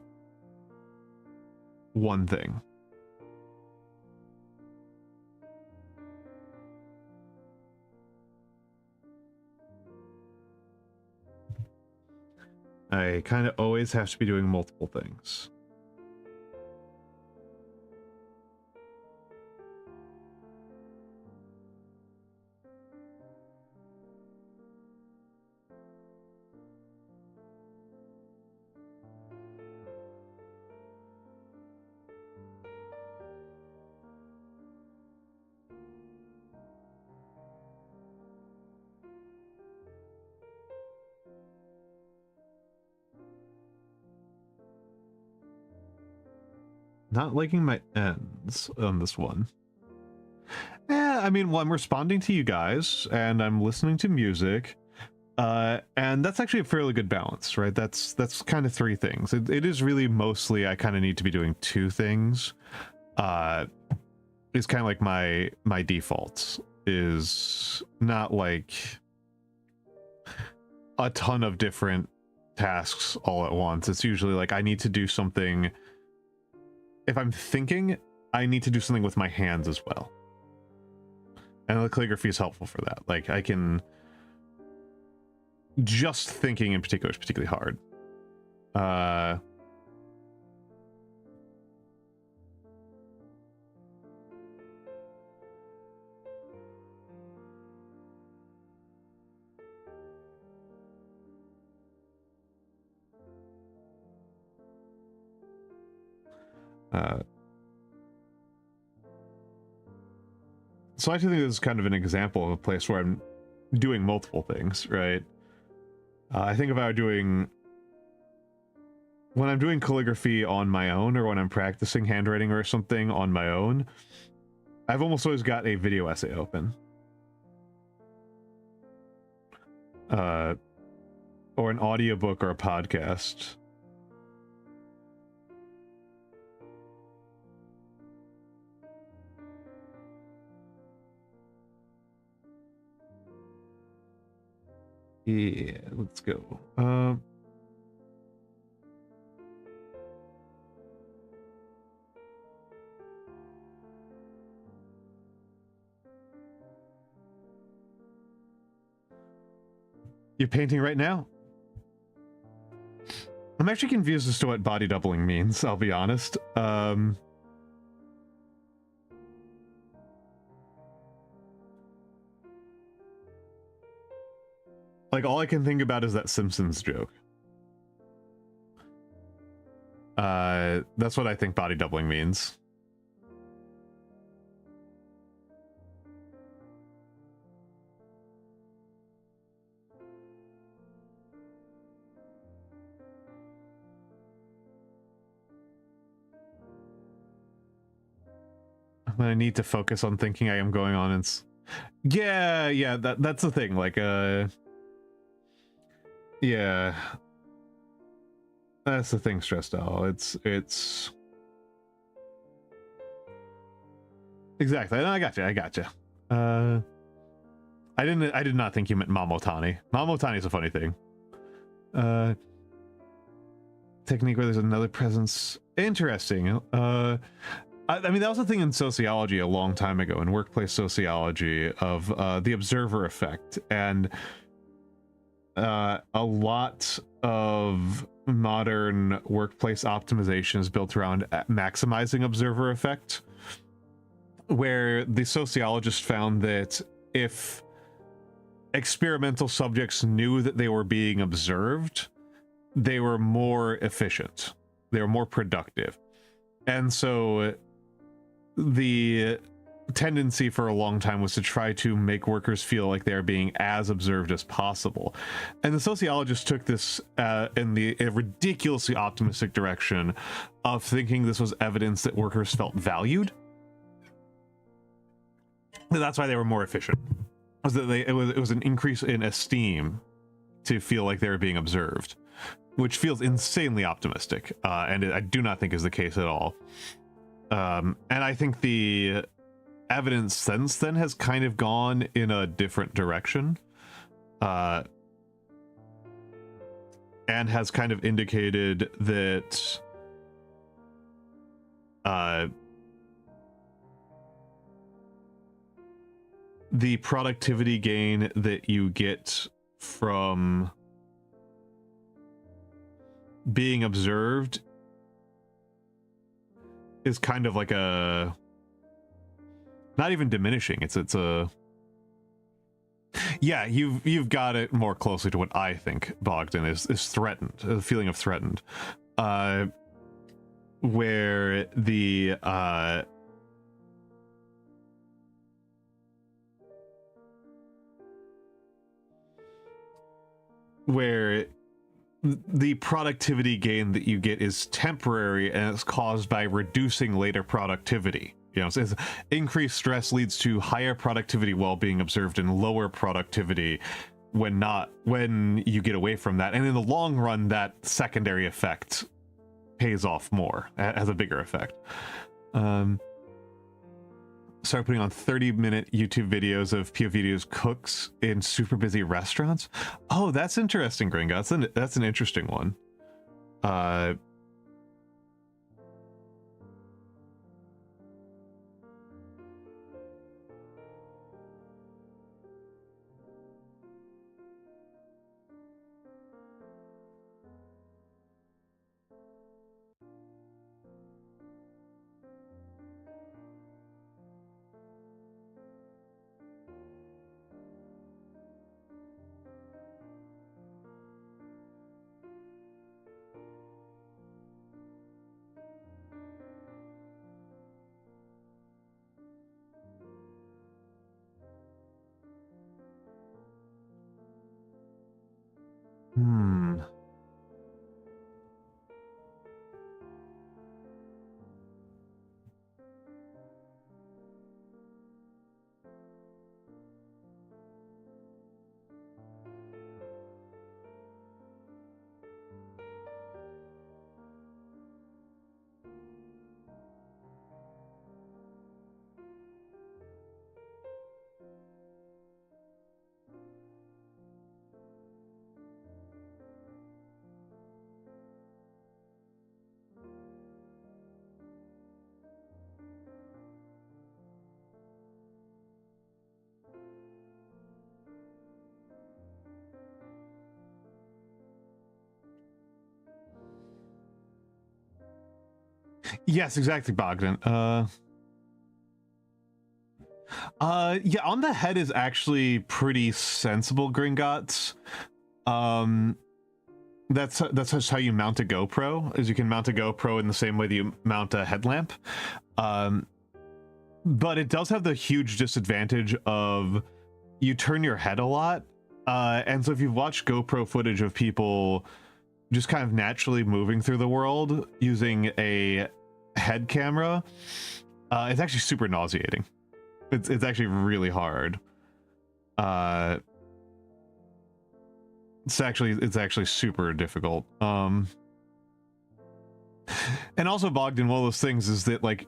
one thing. I kind of always have to be doing multiple things. Not liking my ends on this one. I mean, well, I'm responding to you guys, and I'm listening to music, and that's actually a fairly good balance, right? That's kind of three things. It is really mostly I kind of need to be doing two things. It's kind of like my default is not like a ton of different tasks all at once. It's usually like I need to do something. If I'm thinking, I need to do something with my hands as well. And the calligraphy is helpful for that. Like, I can... Just thinking in particular is particularly hard. So I actually think this is kind of an example of a place where I'm doing multiple things, right? I think if I were doing... When I'm doing calligraphy on my own, or when I'm practicing handwriting or something on my own, I've almost always got a video essay open. Or an audiobook or a podcast. Yeah, let's go. You're painting right now? I'm actually confused as to what body doubling means, I'll be honest. Like, all I can think about is that Simpsons joke. That's what I think body doubling means. When I need to focus on thinking, I am going on and... Yeah, that's the thing. Like, Yeah, that's the thing, Stressed Out. It's exactly. No, I got you. I got you. I did not think you meant Mamotani. Mamotani is a funny thing. Technique where there's another presence. Interesting. I mean, that was a thing in sociology a long time ago, in workplace sociology, of the observer effect, and a lot of modern workplace optimization is built around maximizing observer effect, where the sociologists found that if experimental subjects knew that they were being observed, they were more efficient, they were more productive. And so the tendency for a long time was to try to make workers feel like they're being as observed as possible. And the sociologists took this in a ridiculously optimistic direction of thinking this was evidence that workers felt valued. And that's why they were more efficient. Was that it was an increase in esteem to feel like they were being observed, which feels insanely optimistic, and I do not think is the case at all. And I think the evidence since then has kind of gone in a different direction, and has kind of indicated that the productivity gain that you get from being observed is kind of like a, not even diminishing, it's a, yeah, you've got it more closely to what I think Bogdan is threatened, a feeling of threatened, where the where the productivity gain that you get is temporary, and it's caused by reducing later productivity. You know, so increased stress leads to higher productivity while being observed, and lower productivity when you get away from that. And in the long run, that secondary effect pays off more, has a bigger effect. Start putting on 30-minute YouTube videos of POV's cooks in super busy restaurants. Oh, that's interesting, Gringo. That's an interesting one. Yes, exactly, Bogdan. Yeah, on the head is actually pretty sensible, Gringotts. That's just how you mount a GoPro, is you can mount a GoPro in the same way that you mount a headlamp. But it does have the huge disadvantage of you turn your head a lot. And so if you've watched GoPro footage of people just kind of naturally moving through the world using a head camera, it's actually super nauseating. It's actually really hard. It's actually super difficult. And also, Bogdan, one of those things is that, like,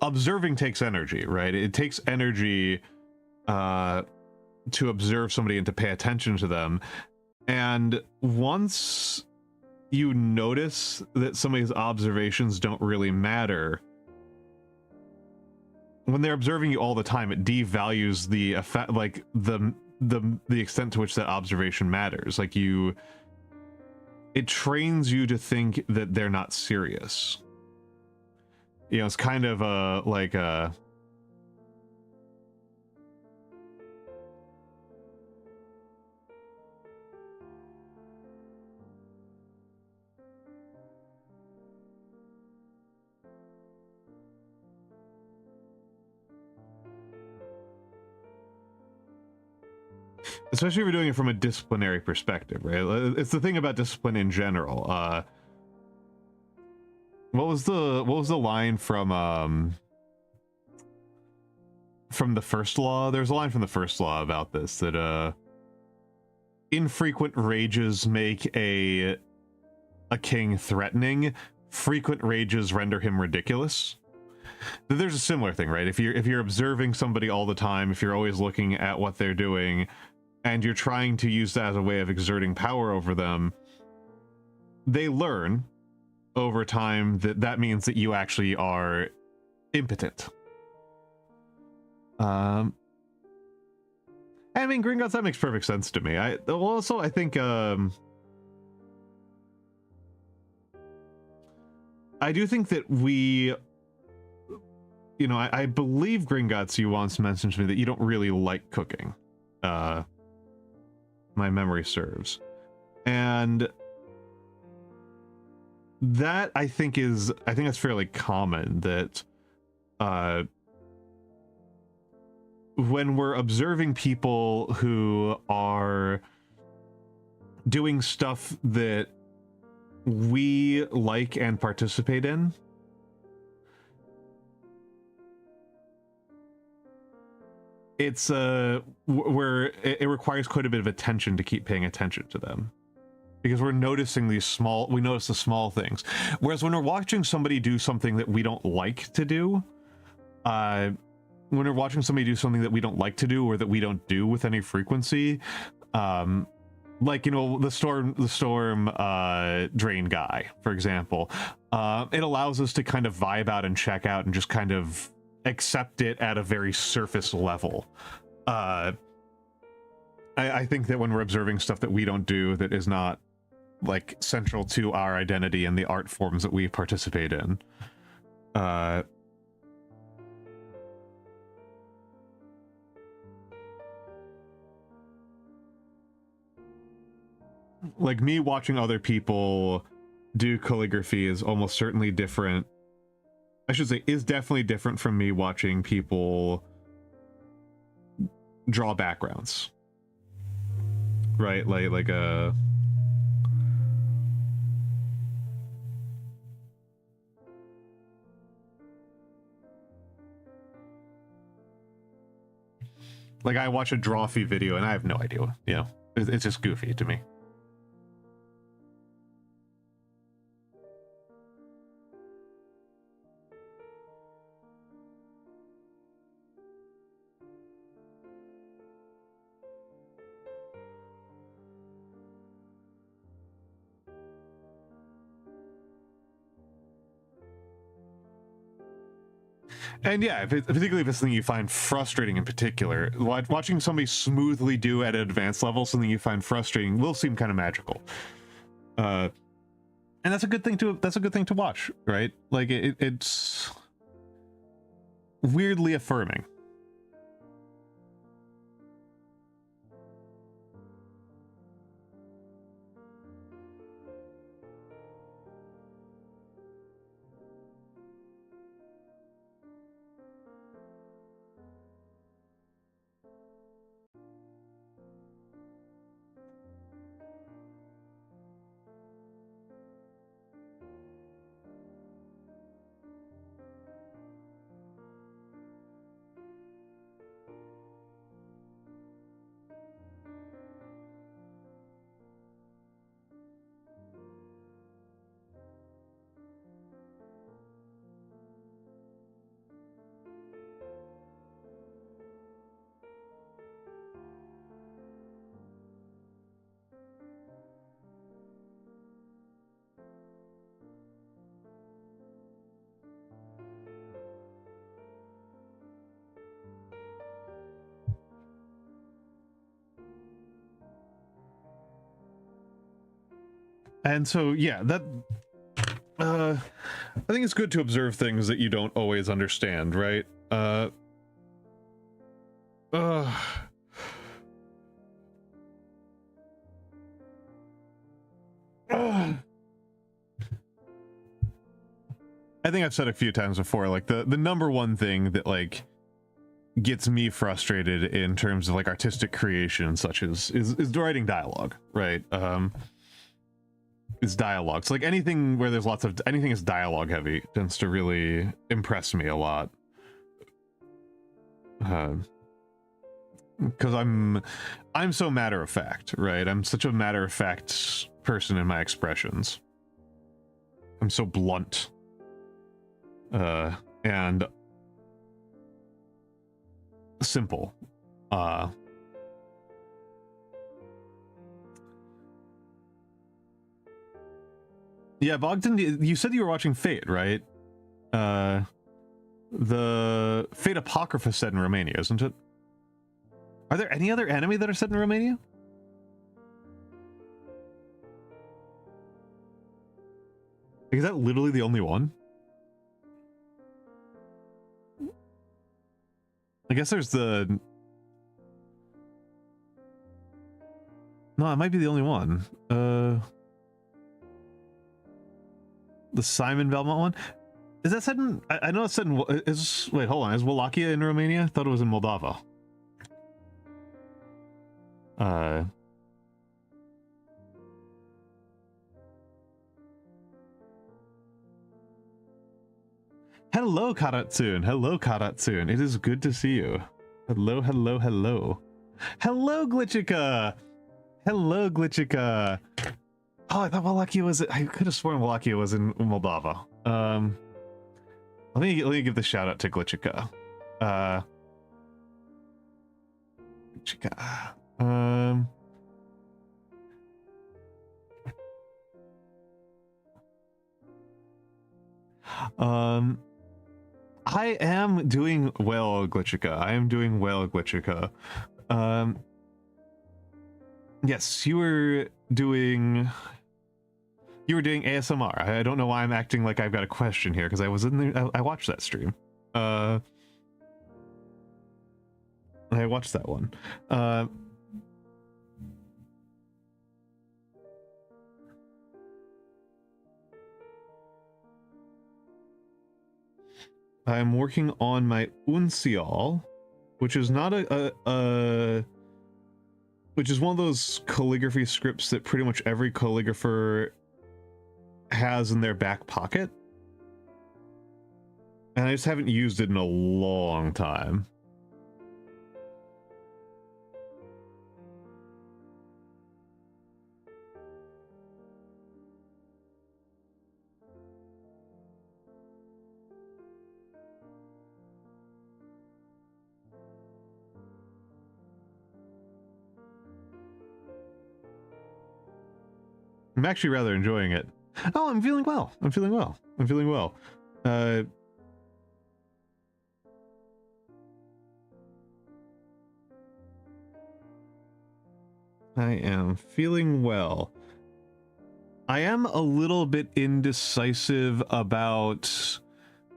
observing takes energy, right? It takes energy to observe somebody and to pay attention to them. And once you notice that somebody's observations don't really matter, when they're observing you all the time, it devalues the effect, like the extent to which that observation matters. Like, it trains you to think that they're not serious. You know, it's kind of like a especially if you're doing it from a disciplinary perspective, right? It's the thing about discipline in general. What was the line from the first law? There's a line from the first law about this, that infrequent rages make a king threatening, frequent rages render him ridiculous. There's a similar thing, right? If you're observing somebody all the time, if you're always looking at what they're doing, and you're trying to use that as a way of exerting power over them, they learn over time that means that you actually are impotent. I mean, Gringotts, that makes perfect sense to me. I think I do think that we, you know, I believe, Gringotts, you once mentioned to me that you don't really like cooking. My memory serves. And that, I think that's fairly common, that when we're observing people who are doing stuff that we like and participate in, it's where it requires quite a bit of attention to keep paying attention to them, because we notice the small things. Whereas when we're watching somebody do something that we don't like to do, when we're watching somebody do something that we don't like to do, or that we don't do with any frequency, like, you know, the storm drain guy, for example, it allows us to kind of vibe out and check out and just kind of accept it at a very surface level. I think that when we're observing stuff that we don't do, that is not like central to our identity and the art forms that we participate in, like, me watching other people do calligraphy is almost certainly different. I should say, is definitely different from me watching people draw backgrounds. Right? Like a... Like, I watch a Drawfee video and I have no idea, you know, it's just goofy to me. And yeah, particularly if it's something you find frustrating in particular, watching somebody smoothly do at an advanced level something you find frustrating will seem kind of magical. And that's a good thing to watch, right? Like, it's weirdly affirming. And so, yeah, that I think it's good to observe things that you don't always understand, right? Uh, I think I've said a few times before, like the number one thing that like gets me frustrated in terms of like artistic creation and such is writing dialogue, right? Is dialogue. So like anything where there's lots of anything is dialogue heavy tends to really impress me a lot. Because I'm so matter of fact, right? I'm such a matter of fact person in my expressions. I'm so blunt. And simple. Yeah, Bogdan, you said you were watching Fate, right? The Fate Apocrypha set in Romania, isn't it? Are there any other anime that are set in Romania? Is that literally the only one? I guess there's the... No, it might be the only one. The Simon Belmont one? Is that set in... I know it's set in... Wait, hold on. Is Wallachia in Romania? I thought it was in Moldova. Hello, Karatsune. Hello, Karatsune. It is good to see you. Hello, hello, hello. Hello, Glitchica. Hello, Glitchica. Oh, I thought Wallachia was... I could have sworn Wallachia was in Moldova. Let me give the shout out to Glitchica. Glitchica. I am doing well, Glitchica. I am doing well, Glitchica. Yes, you were doing ASMR. I don't know why I'm acting like I've got a question here, because I was in there. I watched that stream. I watched that one. I'm working on my Uncial, which is not which is one of those calligraphy scripts that pretty much every calligrapher has in their back pocket. And I just haven't used it in a long time. I'm actually rather enjoying it. Oh, I'm feeling well. I'm feeling well. I'm feeling well. I am feeling well. I am a little bit indecisive about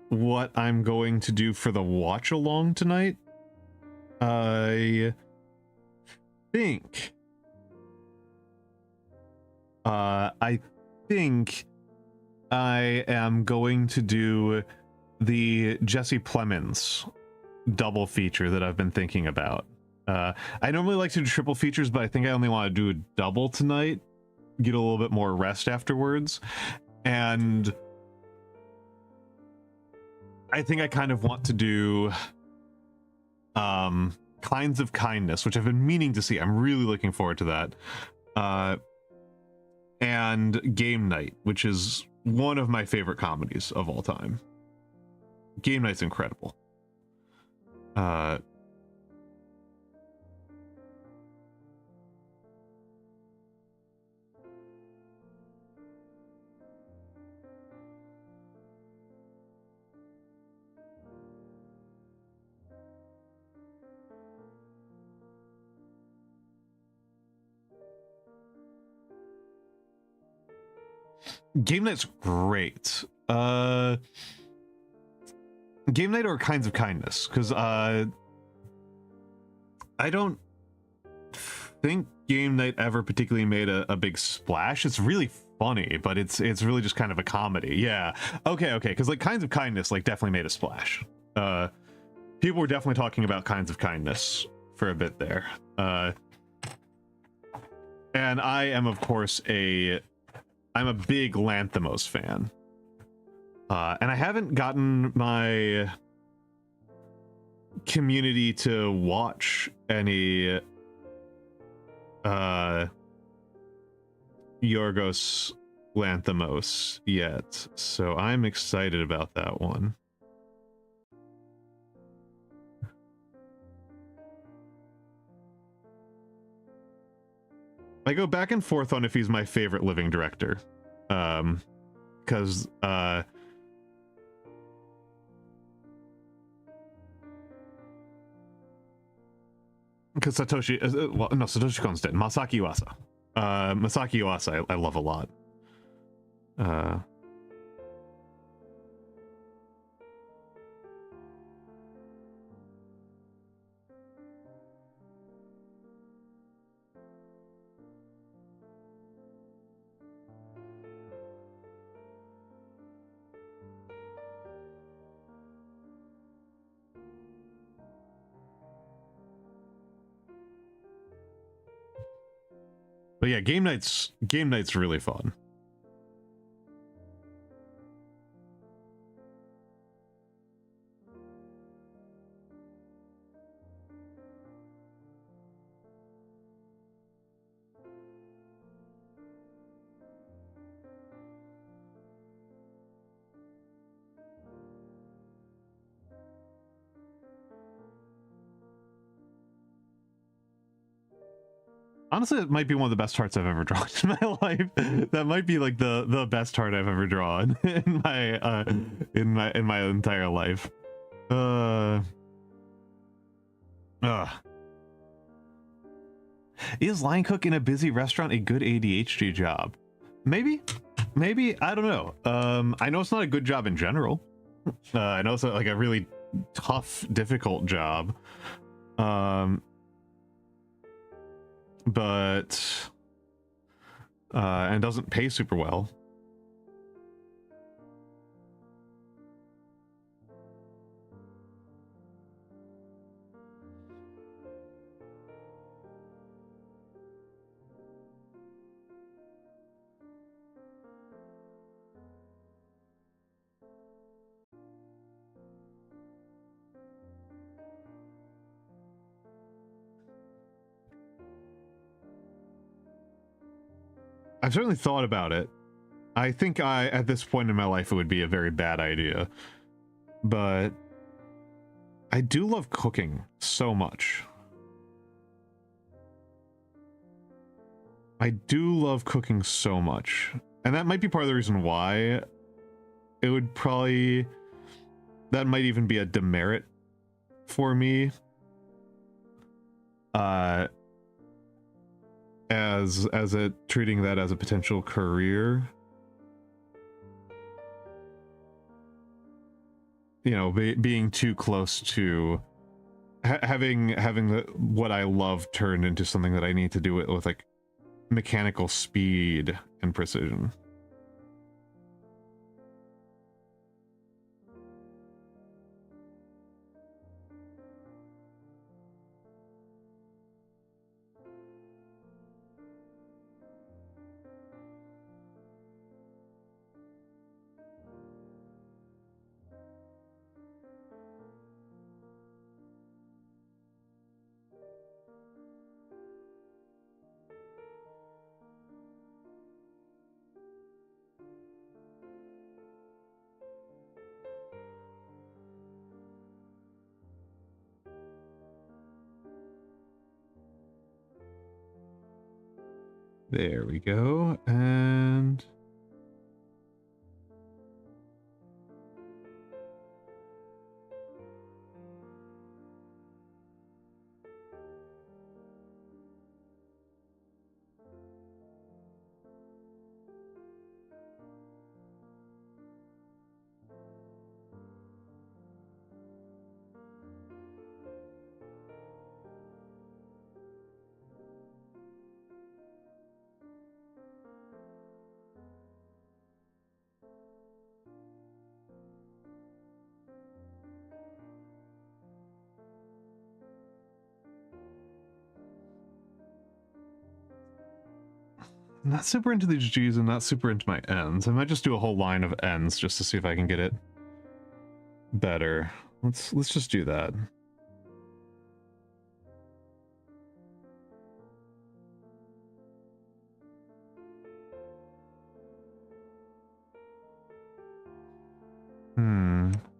what I'm going to do for the watch along tonight. I think I am going to do the Jesse Plemons double feature that I've been thinking about. I normally like to do triple features, but I think I only want to do a double tonight, get a little bit more rest afterwards. And I think I kind of want to do Kinds of Kindness, which I've been meaning to see. I'm really looking forward to that. And Game Night, which is one of my favorite comedies of all time. Game Night's incredible. Game night's great. Game night or Kinds of Kindness, because I don't think game night ever particularly made a big splash. It's really funny, but it's really just kind of a comedy. Yeah. Okay, because like Kinds of Kindness like definitely made a splash. People were definitely talking about Kinds of Kindness for a bit there. And I am of course I'm a big Lanthimos fan. And I haven't gotten my community to watch any Yorgos Lanthimos yet, so I'm excited about that one. I go back and forth on if he's my favorite living director, because Satoshi, well, no, Satoshi Kon's dead. Masaki Yuasa. Masaki Yuasa, I love a lot. But yeah, game night's really fun. Honestly, it might be one of the best hearts I've ever drawn in my life. That might be like the best heart I've ever drawn in my entire life. Is line cook in a busy restaurant a good ADHD job? Maybe, I don't know. I know it's not a good job in general. I know it's like a really tough, difficult job. But and doesn't pay super well. I've certainly thought about it. I think at this point in my life, it would be a very bad idea. But I do love cooking so much. I do love cooking so much. And that might be part of the reason why it would probably... That might even be a demerit for me. As treating that as a potential career. You know, being too close to having what I love turned into something that I need to do it with like mechanical speed and precision. There we go, and... not super into these G's and not super into my N's. I might just do a whole line of N's just to see if I can get it better. Let's just do that.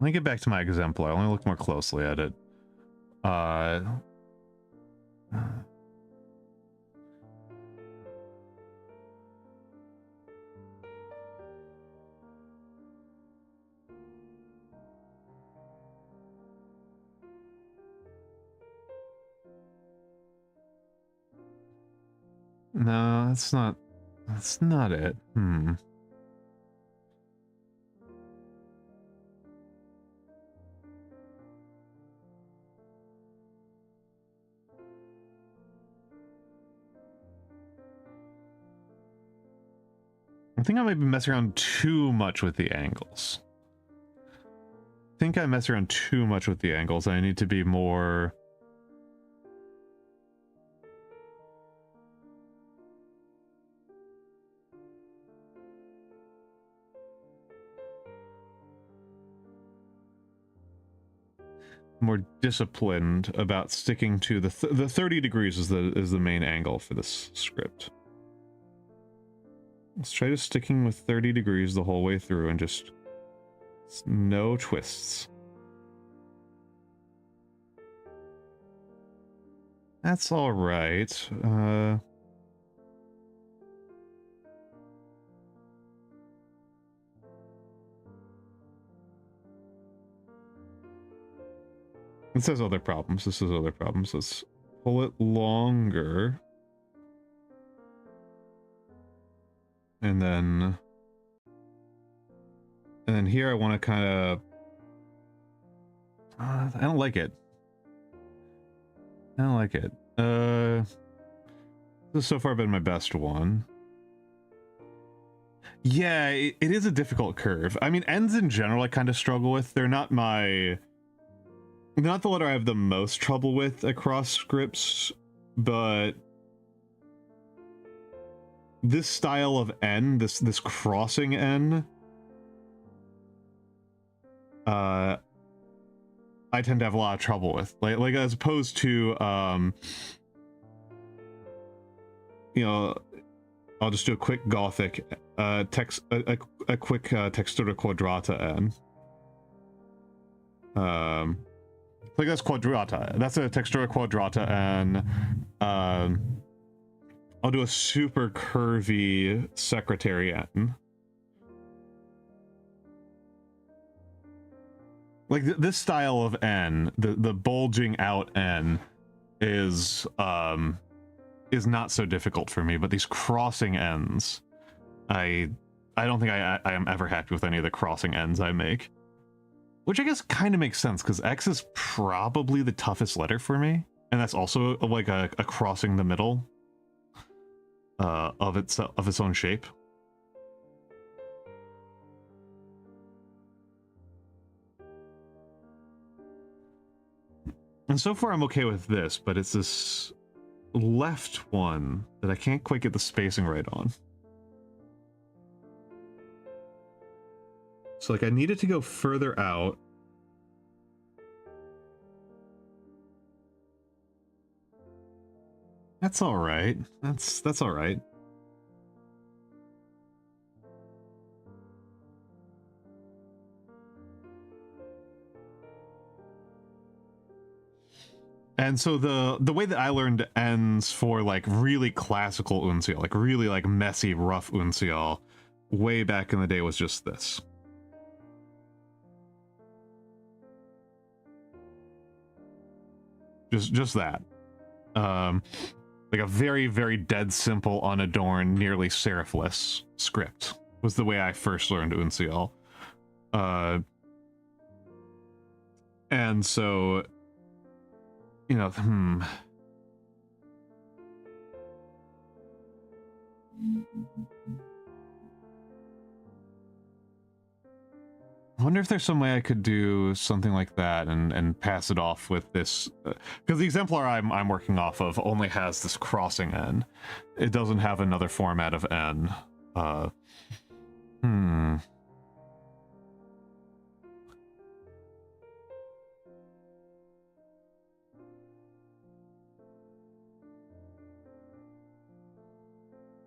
Let me get back to my exemplar. Let me look more closely at it. No, that's not it. I think I might be messing around too much with the angles. I think I mess around too much with the angles. I need to be more... more disciplined about sticking to the 30 degrees is the main angle for this script. Let's try to sticking with 30 degrees the whole way through and just no twists. That's all right. This has other problems. This has other problems. Let's pull it longer. And then here I want to kind of... I don't like it. I don't like it. This has so far been my best one. Yeah, it is a difficult curve. I mean, ends in general I kind of struggle with. They're not the letter I have the most trouble with across scripts, but this style of N, this crossing N, I tend to have a lot of trouble with. Like as opposed to, you know, I'll just do a quick Gothic a quick textura quadrata N. Like that's quadrata. That's a textura quadrata, and I'll do a super curvy secretary N. Like this style of N, the bulging out N, is not so difficult for me. But these crossing N's, I don't think I am ever happy with any of the crossing N's I make. Which I guess kind of makes sense, because X is probably the toughest letter for me. And that's also like a crossing the middle of its own shape. And so far I'm okay with this, but it's this left one that I can't quite get the spacing right on. So like I need it to go further out. That's all right. That's all right. And so the way that I learned ends for like really classical uncial, like really like messy, rough uncial, way back in the day was just this. Just that. Like a very, very dead simple, unadorned, nearly serifless script was the way I first learned uncial. And so, you know, wonder if there's some way I could do something like that and pass it off with this, because the exemplar I'm working off of only has this crossing N. It doesn't have another format of N. I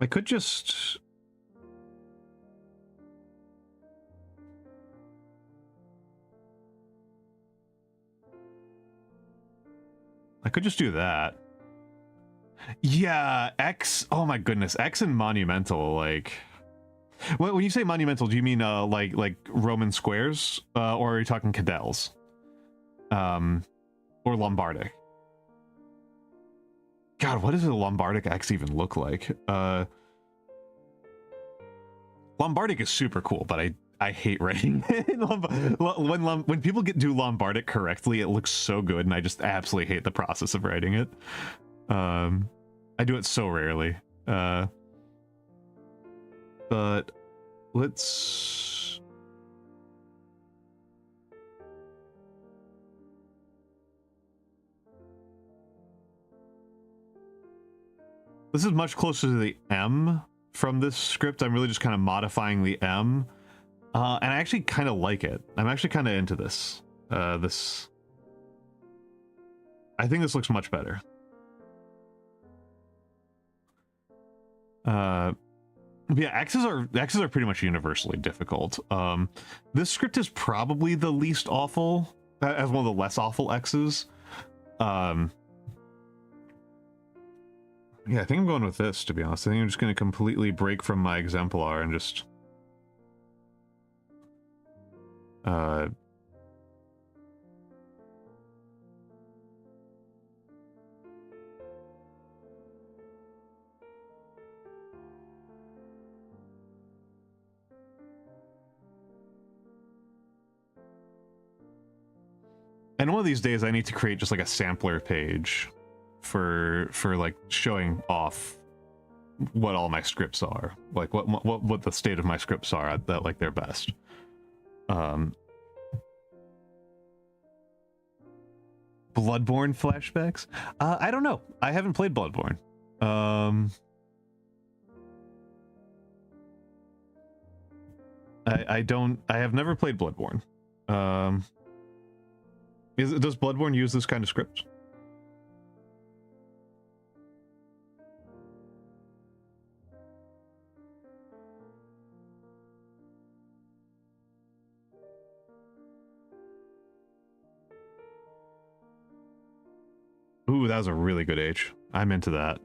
could just... do that. Yeah, X. Oh my goodness, X and monumental. Like, when you say monumental, do you mean like Roman squares, or are you talking cadelles, or Lombardic? God, what does a Lombardic X even look like? Lombardic is super cool, but I hate writing it. When people do Lombardic correctly, it looks so good, and I just absolutely hate the process of writing it. I do it so rarely. But let's... This is much closer to the M from this script. I'm really just kind of modifying the M. And I actually kind of like it. I'm actually kind of into this. I think this looks much better. Yeah, X's are pretty much universally difficult. This script is probably the least awful, as one of the less awful X's. Yeah, I think I'm going with this, to be honest. I think I'm just going to completely break from my exemplar and just... And one of these days I need to create just like a sampler page for like showing off what all my scripts are, like what the state of my scripts are at that, like, their best. Bloodborne flashbacks? I don't know. I haven't played Bloodborne. I have never played Bloodborne. Does Bloodborne use this kind of script? Ooh, that was a really good H. I'm into that.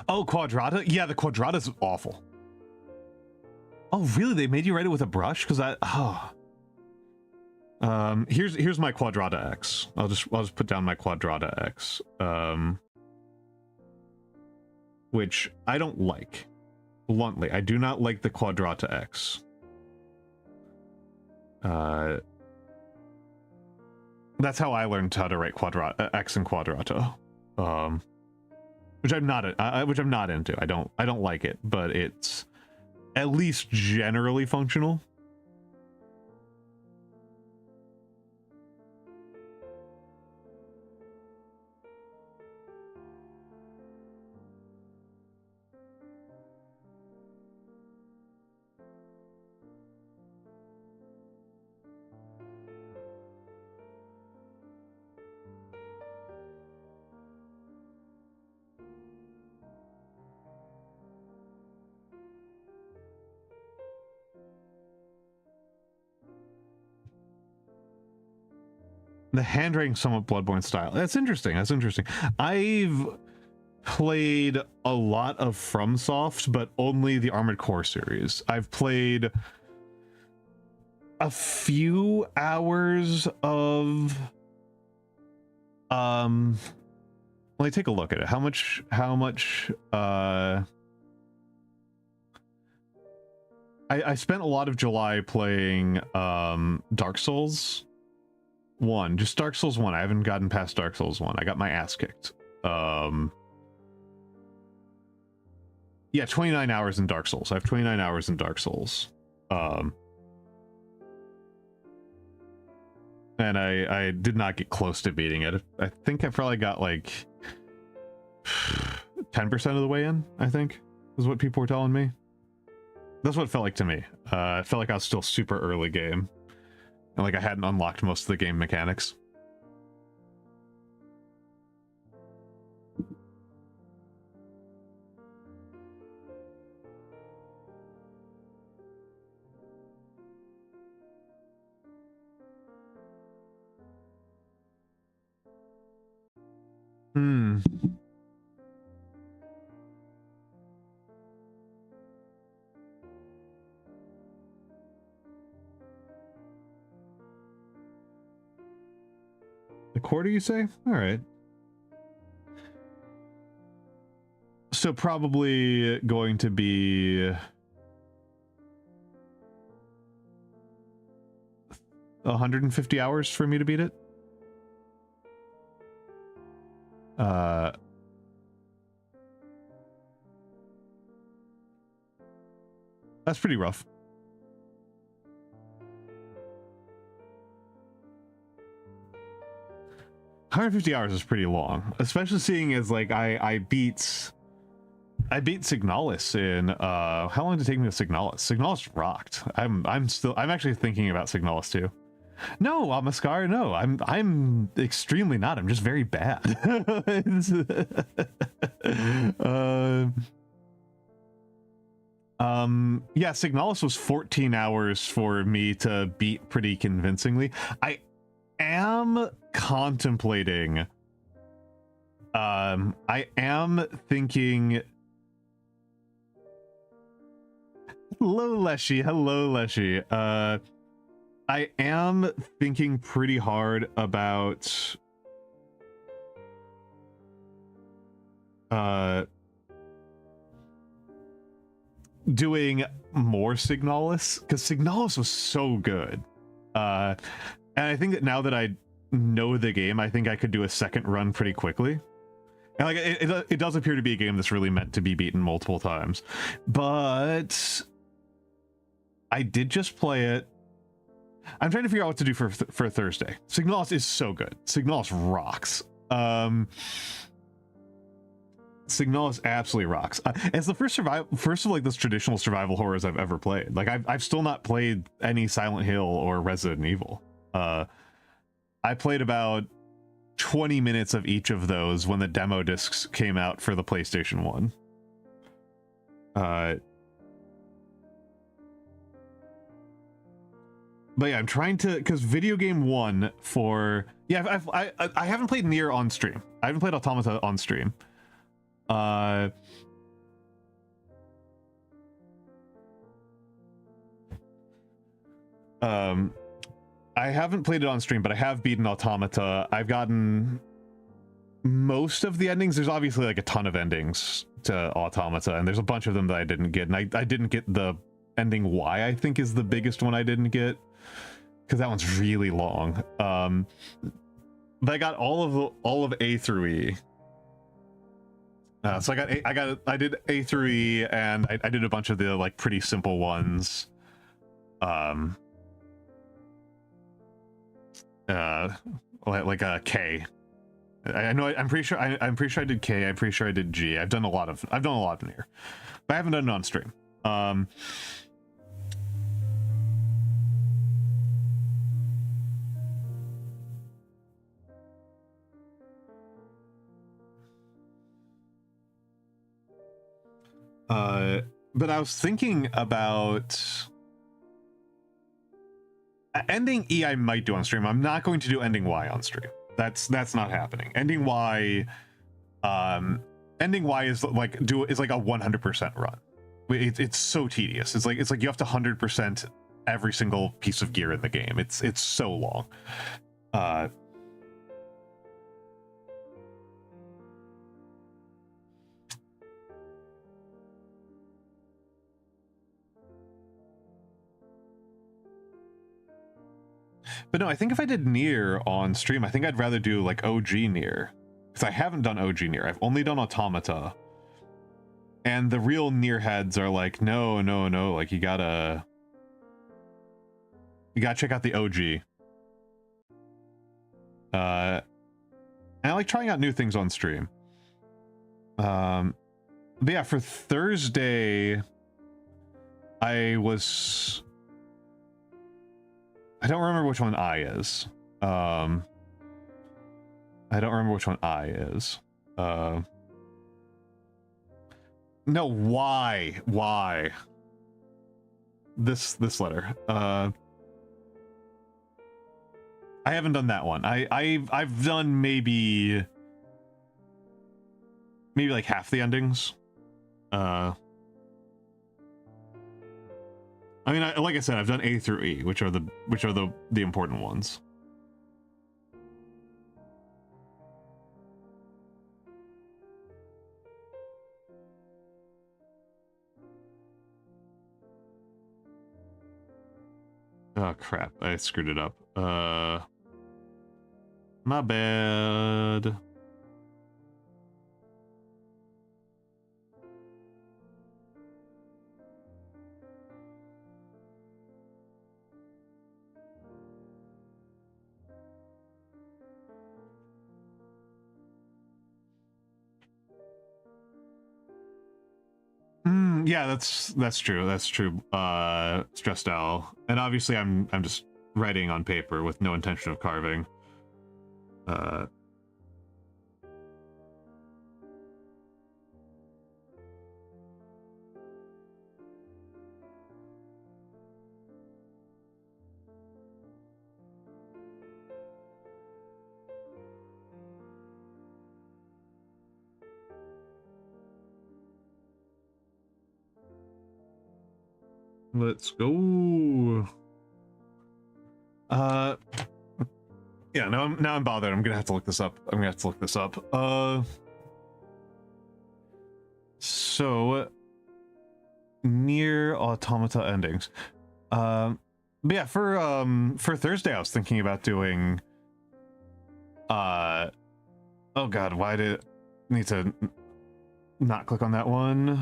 Oh, Quadrata? Yeah, the Quadrata's awful. Oh, really? They made you write it with a brush? Because here's my Quadrata X. I'll just put down my Quadrata X. Which I don't like. Bluntly, I do not like the Quadrata X. That's how I learned how to write X in Quadrata. Which I'm not into. I don't like it, but it's at least generally functional. The handwriting somewhat Bloodborne style. That's interesting. That's interesting. I've played a lot of FromSoft, but only the Armored Core series. I've played a few hours of let me take a look at it. How much I spent a lot of July playing Dark Souls 1, just Dark Souls 1. I haven't gotten past Dark Souls 1. I got my ass kicked. Yeah, 29 hours in Dark Souls. I have 29 hours in Dark Souls. And I did not get close to beating it. I think I probably got like 10% of the way in, I think, is what people were telling me. That's what it felt like to me. It felt like I was still super early game. And like I hadn't unlocked most of the game mechanics. A quarter, you say? All right. So probably going to be 150 hours for me to beat it. That's pretty rough. $150 is pretty long, especially seeing as like I beat Signalis in how long did it take me to Signalis? Signalis rocked. I'm actually thinking about Signalis too. No, Amaskar, no. I'm extremely not. I'm just very bad. Yeah, Signalis was 14 hours for me to beat pretty convincingly. I am contemplating I am thinking hello Leshy. I am thinking pretty hard about doing more Signalis, because Signalis was so good. And I think that now that I know the game, I think I could do a second run pretty quickly. And like it does appear to be a game that's really meant to be beaten multiple times. But I did just play it. I'm trying to figure out what to do for Thursday. Signalis is so good. Signalis rocks. Signalis absolutely rocks. It's the first of like those traditional survival horrors I've ever played. Like I've still not played any Silent Hill or Resident Evil. I played about 20 minutes of each of those when the demo discs came out for the PlayStation 1. But yeah, I'm trying to, because video game 1 for, yeah, I haven't played Nier on stream. I haven't played Automata on stream. I haven't played it on stream, but I have beaten Automata. I've gotten most of the endings. There's obviously like a ton of endings to Automata, and there's a bunch of them that I didn't get, and I didn't get the ending Y, I think is the biggest one I didn't get, because that one's really long. But I got all of A through E. So I did A through E, and I did a bunch of the like pretty simple ones. Like a K. I know I'm pretty sure I did K. I'm pretty sure I did G. I've done a lot of Nier, but I haven't done it on stream. But I was thinking about ending E. I might do on stream. I'm not going to do ending Y on stream. That's not happening. Ending Y is like a 100% run. It's so tedious. It's like you have to 100% every single piece of gear in the game. It's so long. But no, I think if I did Nier on stream, I think I'd rather do like OG Nier, because I haven't done OG Nier. I've only done Automata, and the real Nier heads are like, no, like you gotta check out the OG. And I like trying out new things on stream. But yeah, for Thursday, I don't remember which one I is. I don't remember which one I is. No, why? This letter. I haven't done that one. I've done maybe like half the endings. I mean, like I said, I've done A through E, which are the important ones. Oh crap, I screwed it up. My bad. Yeah, that's true. That's true. Stressed out. And obviously I'm just writing on paper with no intention of carving. Let's go. Yeah, now I'm bothered. I'm gonna have to look this up. So Nier Automata endings. But yeah, for Thursday I was thinking about doing oh god, why did I need to not click on that one?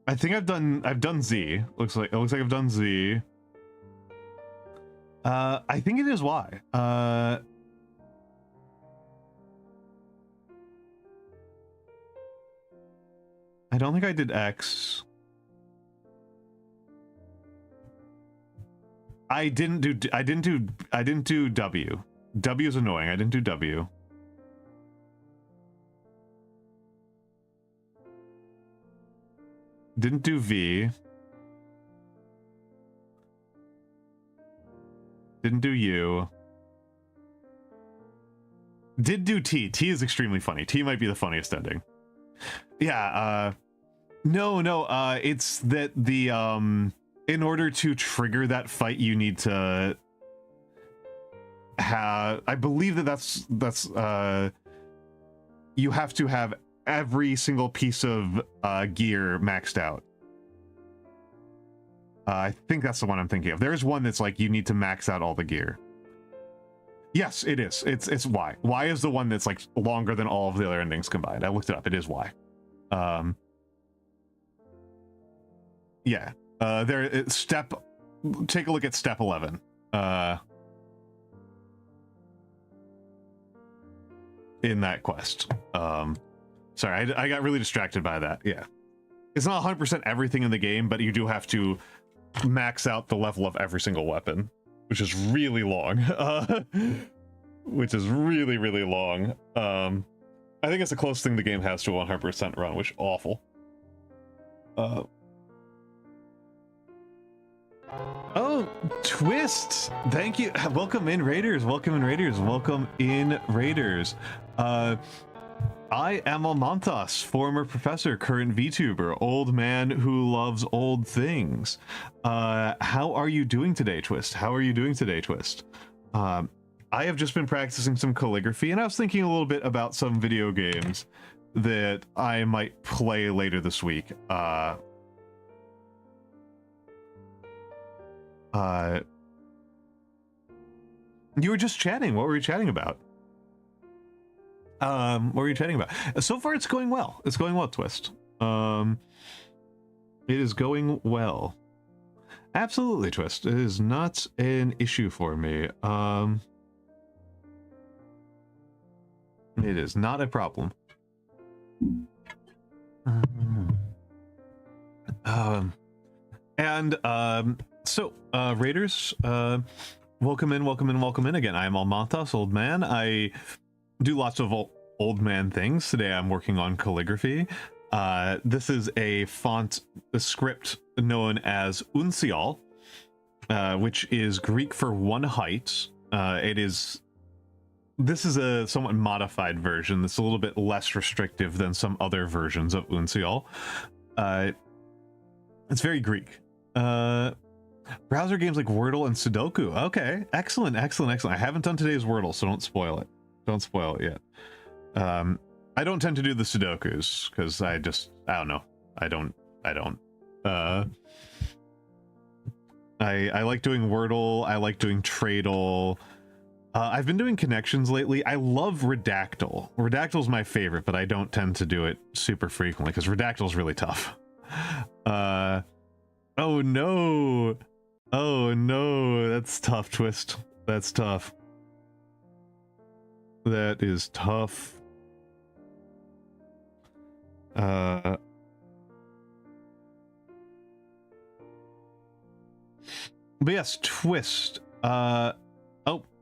I think I've done Z. Looks like I've done Z. I think it is Y. I don't think I did X. I didn't do W. W is annoying. I didn't do W. Didn't do V. Didn't do U. Did do T. T is extremely funny. T might be the funniest ending. Yeah, no, it's that the, in order to trigger that fight, you need to have, I believe that's, you have to have every single piece of gear maxed out. I think that's the one I'm thinking of. There's one that's like you need to max out all the gear. Yes, it is. It's Y. Y is the one that's like longer than all of the other endings combined. I looked it up. It is Y. Yeah. Take a look at step 11. In that quest. Sorry, I got really distracted by that. Yeah. It's not 100% everything in the game, but you do have to max out the level of every single weapon. which is really long. Which is really, really long. I think it's the closest thing the game has to 100% run, which is awful. Oh, Twist! Thank you. Welcome in, Raiders. Welcome in, Raiders. Welcome in, Raiders. I am Almantas, former professor, current VTuber, old man who loves old things. How are you doing today, Twist? How are you doing today, Twist? I have just been practicing some calligraphy, and I was thinking a little bit about some video games that I might play later this week. You were just chatting. What were you chatting about? What were you chatting about? So far, it's going well. It's going well, Twist. It is going well. Absolutely, Twist. It is not an issue for me. It is not a problem. So, Raiders, welcome in, welcome in, welcome in again. I am Almantas, old man. I do lots of old man things. Today I'm working on calligraphy. This is a script known as Uncial, which is Greek for one height. This is a somewhat modified version that's a little bit less restrictive than some other versions of Uncial. It's very Greek. Browser games like Wordle and Sudoku. Okay, excellent, excellent, excellent. I haven't done today's Wordle, so don't spoil it. Don't spoil it yet. I don't tend to do the Sudokus because I don't know. I like doing Wordle. I like doing Tradle. I've been doing connections lately. I love Redactyl. Redactyl's my favorite, but I don't tend to do it super frequently because Redactyl's really tough. Oh no. Oh no, that's tough, Twist. That's tough. That is tough. But yes, Twist. Oh,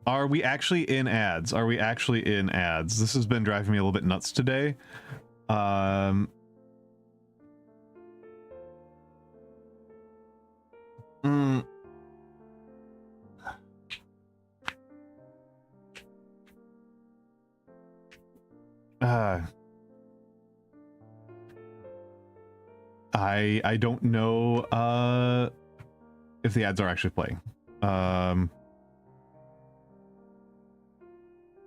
are we actually in ads? Are we actually in ads? This has been driving me a little bit nuts today. I don't know if the ads are actually playing.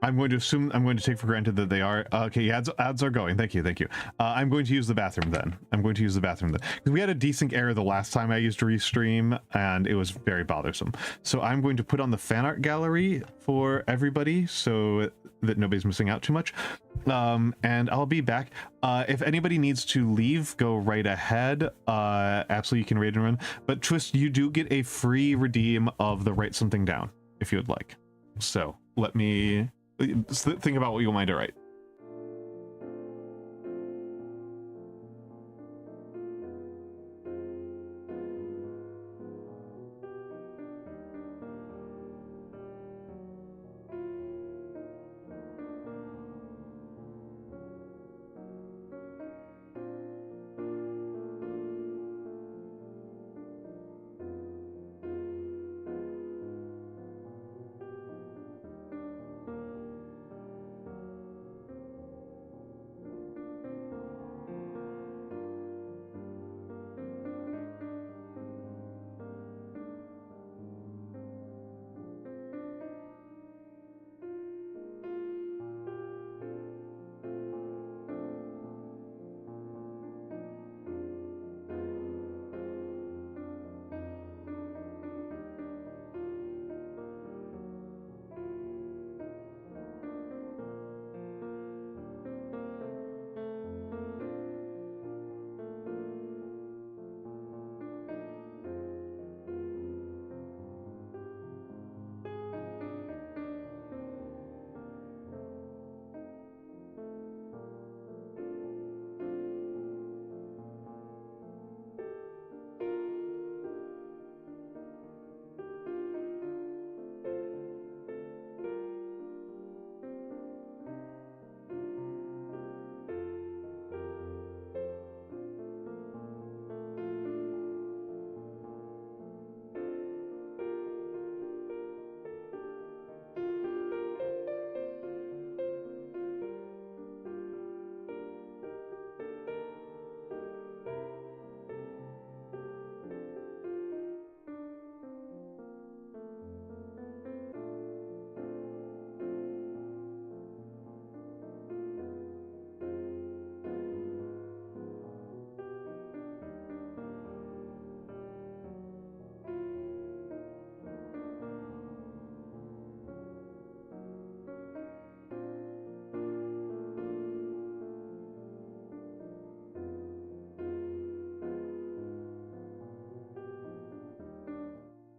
I'm going to assume, I'm going to take for granted that they are. Okay, ads are going. Thank you, thank you. I'm going to use the bathroom then. Because we had a desync error the last time I used to restream, and it was very bothersome. So I'm going to put on the fan art gallery for everybody so that nobody's missing out too much. And I'll be back. If anybody needs to leave, go right ahead. Absolutely, you can raid and run. But Twist, you do get a free redeem of the write something down if you would like. So let me think about what you want me to write.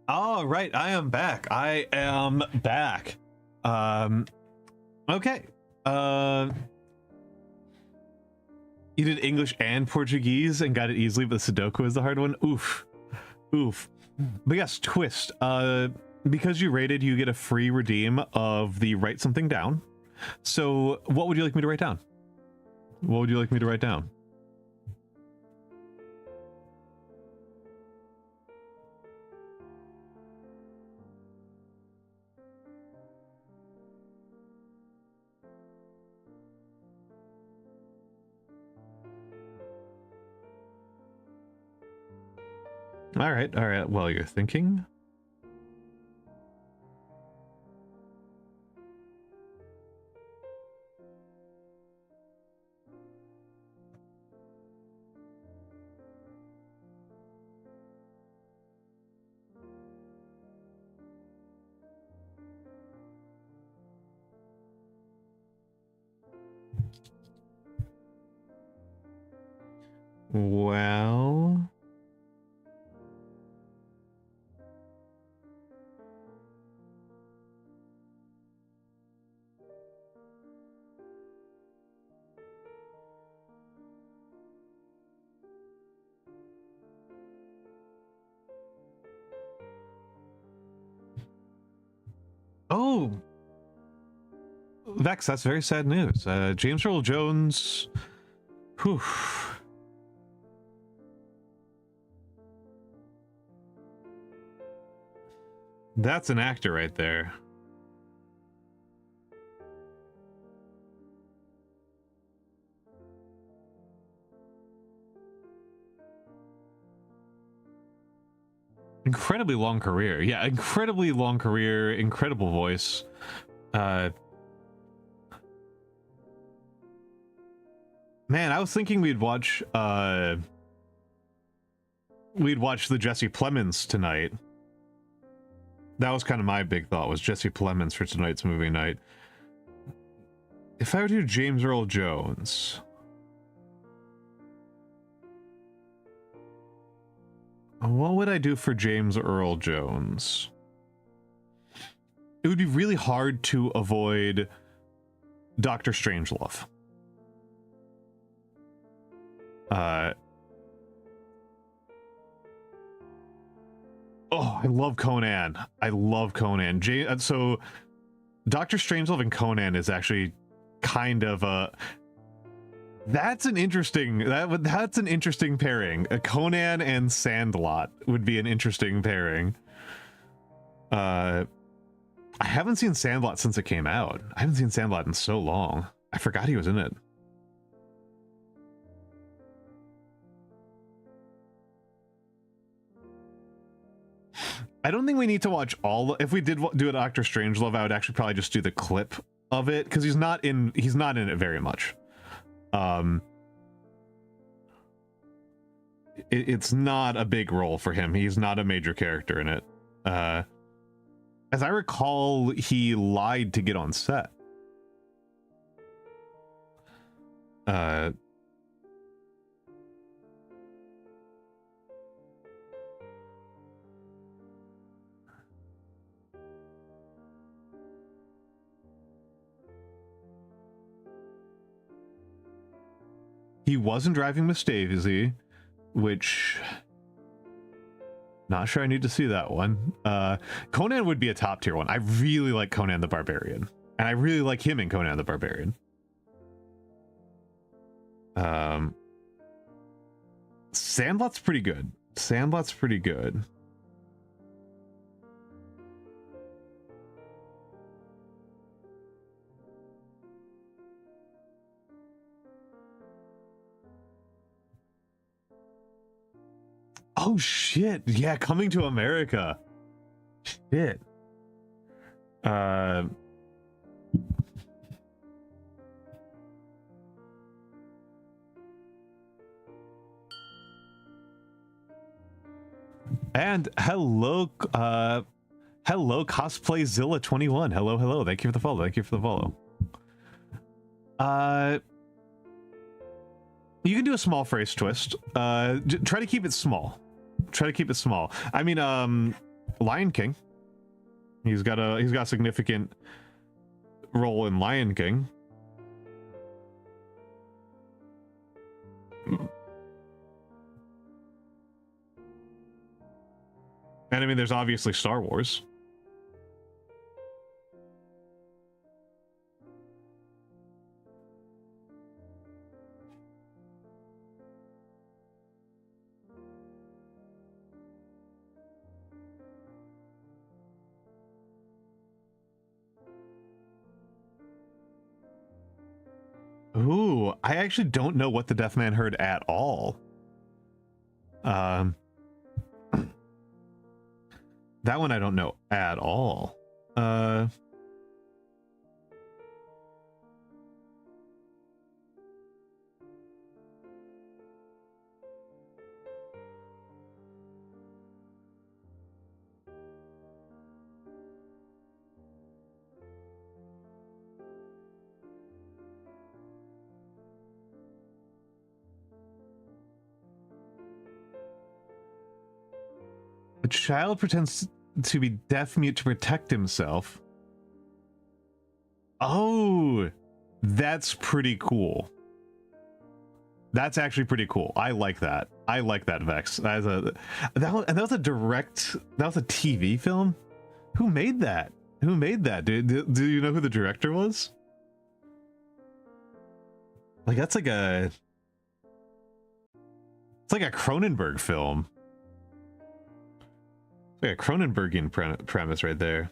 All right, I am back. I am back. Okay. You did English and Portuguese and got it easily, but Sudoku is the hard one. Oof. Oof. But yes, twist. Because you rated, you get a free redeem of the write something down. So what would you like me to write down? What would you like me to write down? All right. Well, you're thinking. Well, oh, Vex, that's very sad news. James Earl Jones. Whew. That's an actor right there. Incredibly long career. Yeah, incredibly long career, incredible voice. Man, I was thinking we'd watch the Jesse Plemons tonight. That was kind of my big thought, was Jesse Plemons for tonight's movie night. If I were to do James Earl Jones, what would I do for James Earl Jones? It would be really hard to avoid Dr. Strangelove. Oh, I love Conan. I love Conan. So Dr. Strangelove and Conan is actually kind of a... That's an interesting pairing. Conan and Sandlot would be an interesting pairing. I haven't seen Sandlot since it came out. I haven't seen Sandlot in so long. I forgot he was in it. I don't think we need to watch all. If we did do a Doctor Strangelove, I would actually probably just do the clip of it, because he's not in it very much. It's not a big role for him. He's not a major character in it. As I recall, he lied to get on set. He wasn't driving Miss Daisy, which... Not sure I need to see that one. Conan would be a top tier one. I really like Conan the Barbarian. And I really like him in Conan the Barbarian. Sandlot's pretty good. Sandlot's pretty good. Oh shit, yeah, Coming to America. Shit. And hello, hello, CosplayZilla21. Hello. Thank you for the follow. Thank you for the follow. You can do a small phrase twist. Try to keep it small. Try to keep it small. I mean, Lion King. He's got a significant role in Lion King. And I mean, there's obviously Star Wars. Ooh, I actually don't know what the Deathman heard at all. That one I don't know at all. A child pretends to be deaf mute to protect himself. Oh, that's pretty cool. That's actually pretty cool. I like that. I like that, Vex. That was a TV film. Who made that? Who made that? Do you know who the director was? Like it's like a Cronenberg film. It's like a Cronenbergian premise right there.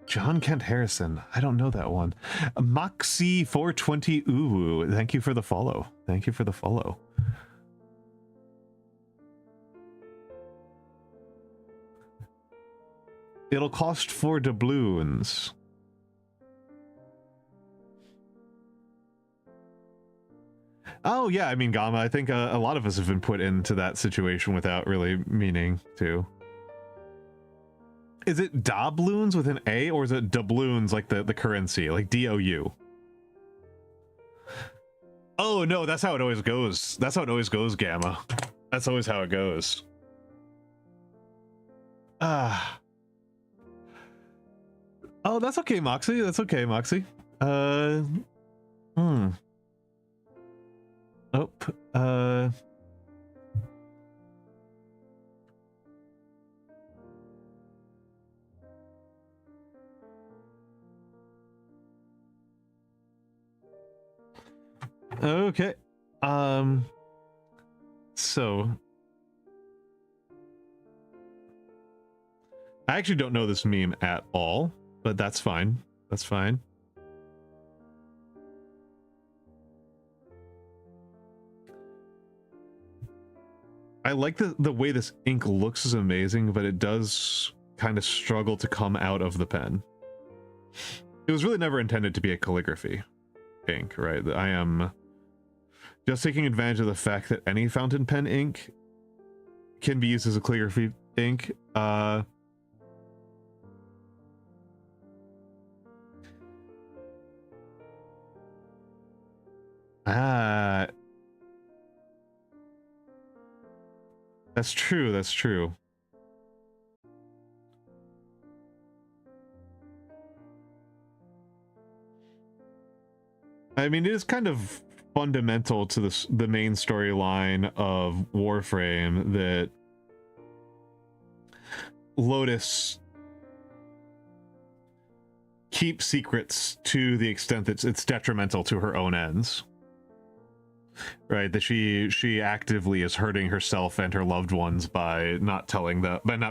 John Kent Harrison. I don't know that one. Moxie 420 Uwu. Thank you for the follow. Thank you for the follow. It'll cost 4 doubloons. Oh yeah, I mean, Gamma, I think a lot of us have been put into that situation without really meaning to. Is it doubloons with an A, or is it doubloons like the currency, like DOU? Oh no, that's how it always goes. That's how it always goes, Gamma. That's always how it goes. Ah. Oh, that's okay, Moxie. That's okay, Moxie. Oh. Okay. So I actually don't know this meme at all, but that's fine. That's fine. I like the way this ink looks is amazing, but it does kind of struggle to come out of the pen. It was really never intended to be a calligraphy ink, right? I am just taking advantage of the fact that any fountain pen ink can be used as a calligraphy ink. That's true, that's true. I mean, it is kind of fundamental to the main storyline of Warframe that Lotus keeps secrets to the extent that it's detrimental to her own ends. Right, that she actively is hurting herself and her loved ones by not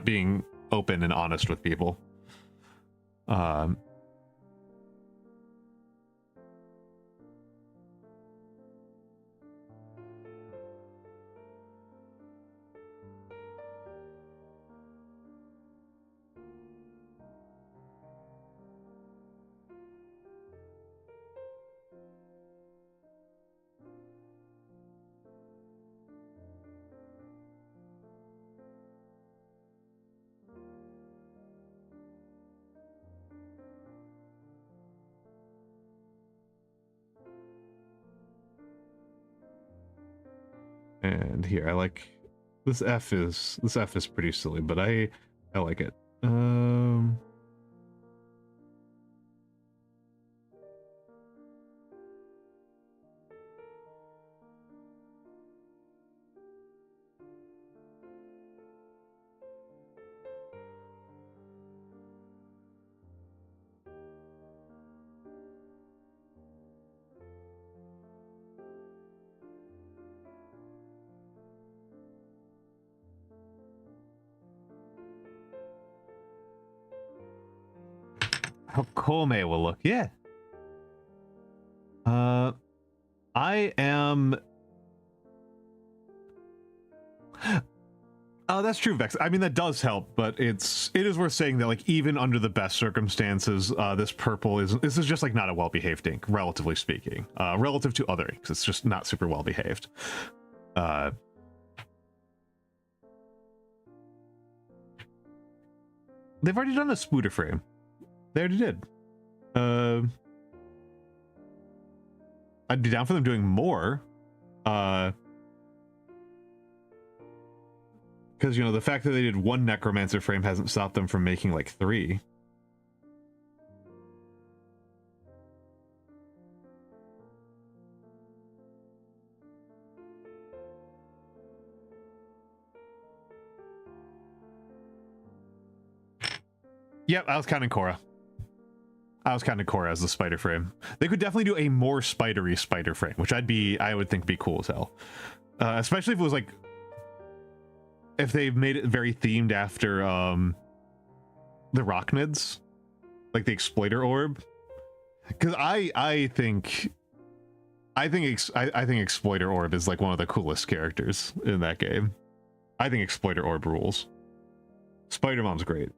being open and honest with people. And here, I like this F is pretty silly, but I like it. How Kome will look, yeah. I am. Oh, that's true, Vex. I mean, that does help, but it is worth saying that, like, even under the best circumstances, this purple is just like not a well-behaved ink, relatively speaking. Relative to other inks, it's just not super well-behaved. They've already done a spooder frame. They already did. I'd be down for them doing more. Because, you know, the fact that they did one Necromancer frame hasn't stopped them from making, like, 3. Yep, I was counting Korra. I was counting Korra as the spider frame. They could definitely do a more spidery spider frame, which I would think be cool as hell. Especially if it was, like, if they made it very themed after the Rocknids, like the Exploiter Orb, because I think Exploiter Orb is like one of the coolest characters in that game. I think Exploiter Orb rules. Spider Mom's great.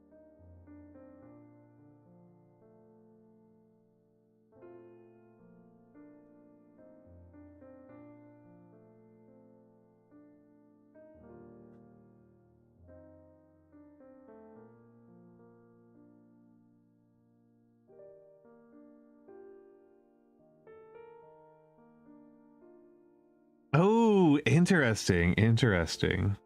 Oh, interesting, interesting.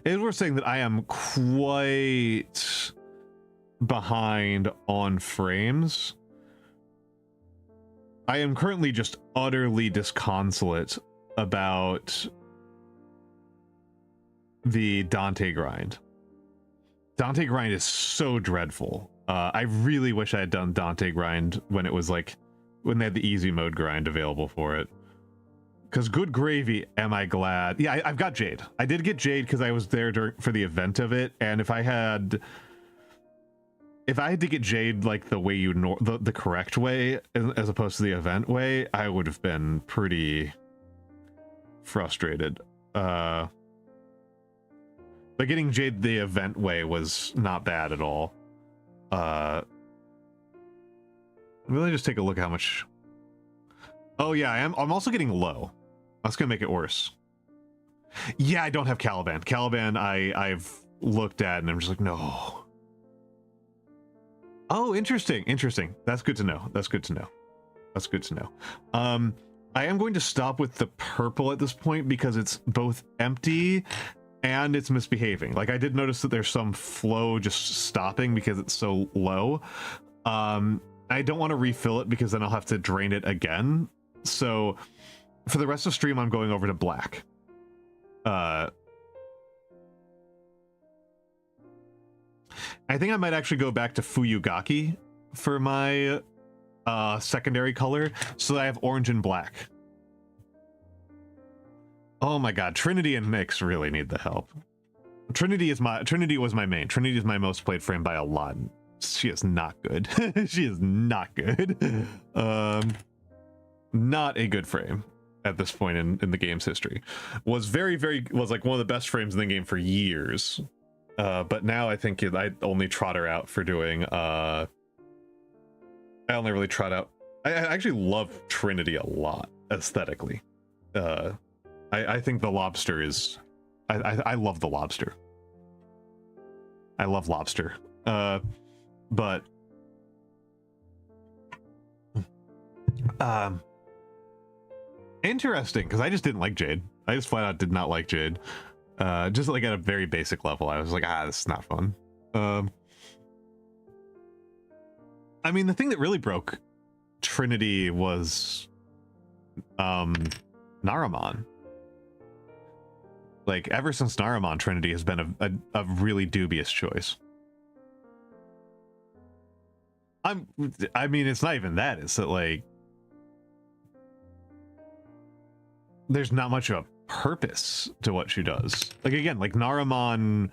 It was saying that I am quite behind on frames. I am currently just utterly disconsolate about the Dante grind. Dante grind is so dreadful. I really wish I had done Dante grind when it was like, when they had the easy mode grind available for it. Because good gravy, am I glad. Yeah, I've got Jade. I did get Jade because I was there for the event of it, and if I had to get Jade like the way the correct way, as opposed to the event way, I would have been pretty frustrated. But getting Jade the event way was not bad at all. Really just take a look at how much. Oh yeah, I'm also getting low. That's gonna make it worse. Yeah, I don't have Caliban. Caliban I've looked at and I'm just like, no. Oh, interesting. That's good to know. That's good to know. I am going to stop with the purple at this point because it's both empty and it's misbehaving. Like, I did notice that there's some flow just stopping because it's so low. I don't want to refill it because then I'll have to drain it again. So for the rest of the stream, I'm going over to black. I think I might actually go back to Fuyugaki for my secondary color, so that I have orange and black. Oh my god, Trinity and Mix really need the help. Trinity was my main. Trinity is my most played frame by a lot. She is not good. She is not good. Not a good frame at this point in the game's history. Was like one of the best frames in the game for years. But now I think I only trot her out for doing I only really trot out. I actually love Trinity a lot aesthetically. I think the lobster is I love the lobster. I love lobster. But Um, Interesting, because I just didn't like Jade. I just flat out did not like Jade. Just like at a very basic level, I was like, this is not fun. I mean, the thing that really broke Trinity was Naramon. Like, ever since Naramon, Trinity has been a really dubious choice. I mean, it's not even that. It's that, like, there's not much of a purpose to what she does. Like, again, like, Naramon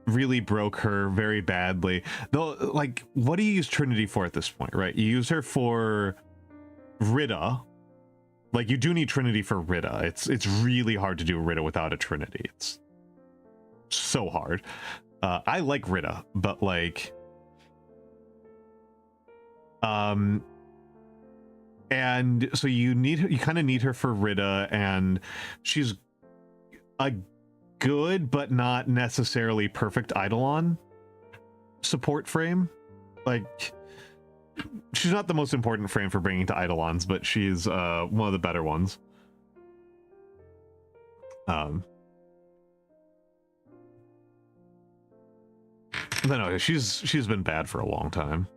really broke her very badly. Though, like, what do you use Trinity for at this point, right? You use her for Rita. Like, you do need Trinity for Rita. It's really hard to do Rita without a Trinity. It's so hard. I like Rita, but like, and so you kind of need her for Rita, and she's a good but not necessarily perfect Eidolon support frame. Like, she's not the most important frame for bringing to Eidolons, but she's one of the better ones. No, she's been bad for a long time.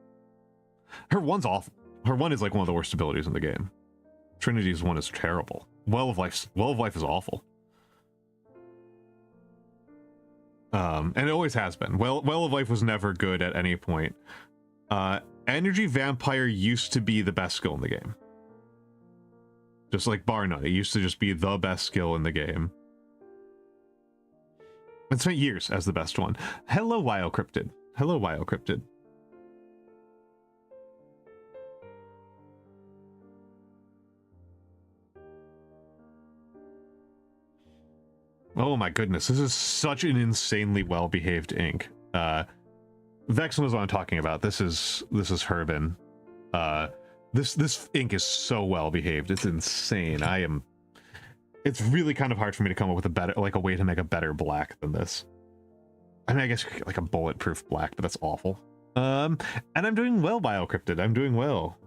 Her one's awful. Her one is like one of the worst abilities in the game. Trinity's one is terrible. Well of Life is awful. And it always has been. Well of Life was never good at any point. Energy Vampire used to be the best skill in the game. Just like bar none, it used to just be the best skill in the game. It spent years as the best one. Hello, Cryptid. Hello, Cryptid. Oh my goodness, this is such an insanely well-behaved ink. Vex knows what I'm talking about. This is Herbin. This ink is so well-behaved. It's insane. It's really kind of hard for me to come up with a way to make a better black than this. I mean, I guess like a bulletproof black, but that's awful. And I'm doing well, Biocryptid. I'm doing well.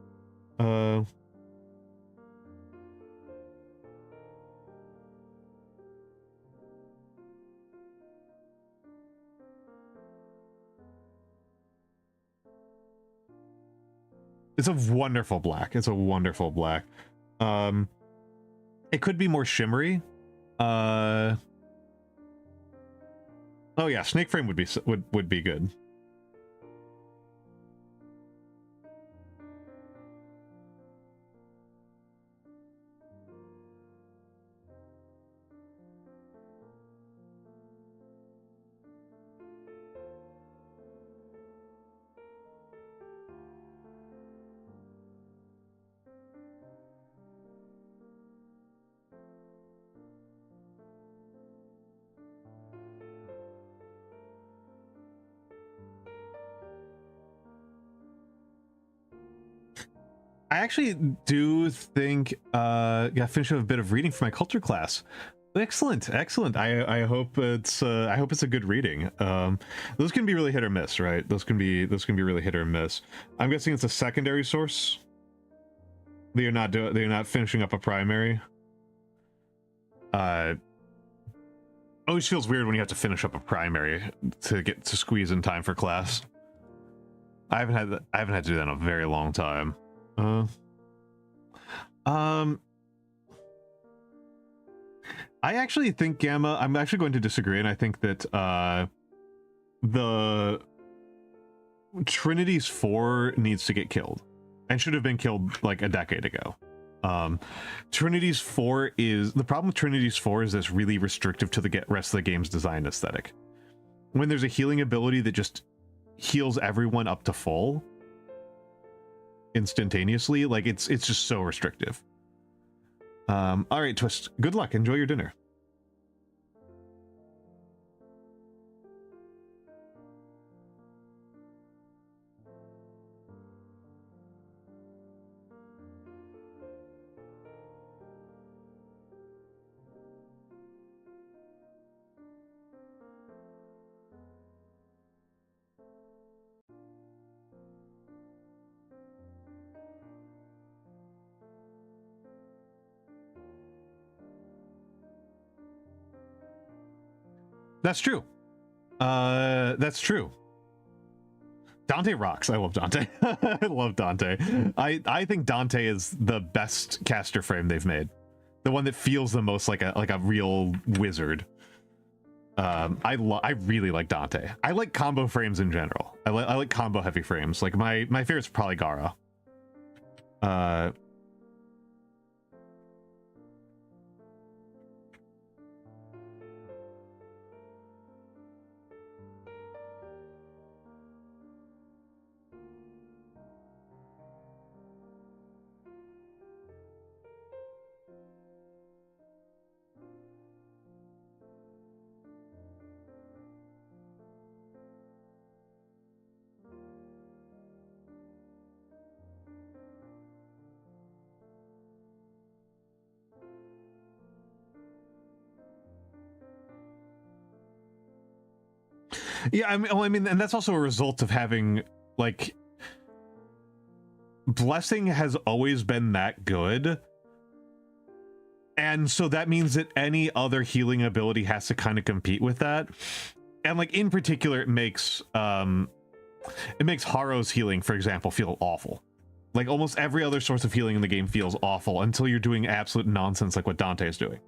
It's a wonderful black. It's a wonderful black. It could be more shimmery. Oh yeah, snake frame would be good. I actually do think finish up a bit of reading for my culture class. Excellent. I hope it's a good reading. Those can be really hit or miss, right? Those can be really hit or miss. I'm guessing it's a secondary source that you're not finishing up a primary. Always feels weird when you have to finish up a primary to get to squeeze in time for class. I haven't had to do that in a very long time. I actually think Gamma, I'm actually going to disagree, and I think that the Trinity's 4 needs to get killed and should have been killed like a decade ago. Trinity's 4 is the problem with Trinity's 4 is it's really restrictive to the rest of the game's design aesthetic. When there's a healing ability that just heals everyone up to full instantaneously, like it's just so restrictive. All right, Twist, good luck, enjoy your dinner. That's true. That's true. Dante rocks. I love Dante. I love Dante. I think Dante is the best caster frame they've made. The one that feels the most like a real wizard. I really like Dante. I like combo frames in general. I like combo heavy frames. Like my favorite's probably Gara. Yeah, I mean, and that's also a result of having, like, Blessing has always been that good, and so that means that any other healing ability has to kind of compete with that. And like in particular, it makes Haro's healing, for example, feel awful. Like almost every other source of healing in the game feels awful until you're doing absolute nonsense like what Dante is doing.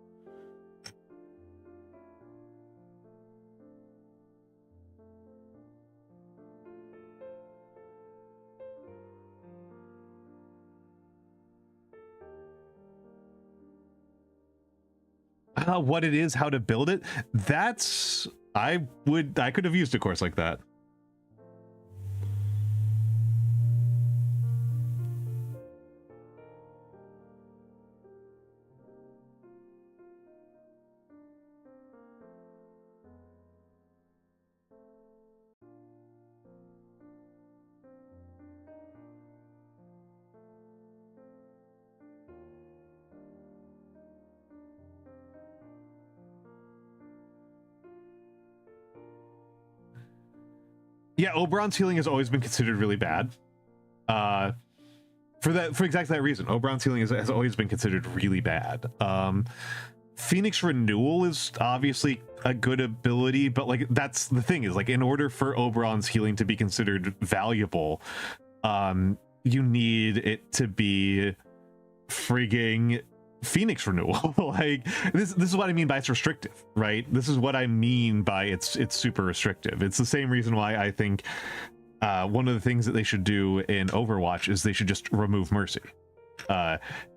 What it is, how to build it, that's I could have used a course like that. Yeah, Oberon's healing has always been considered really bad. For exactly that reason, Oberon's healing has always been considered really bad. Phoenix Renewal is obviously a good ability, but like that's the thing is like in order for Oberon's healing to be considered valuable, you need it to be frigging Phoenix Renewal. Like this is what I mean by it's restrictive, right? This is what I mean by it's super restrictive. It's the same reason why I think one of the things that they should do in Overwatch is they should just remove Mercy.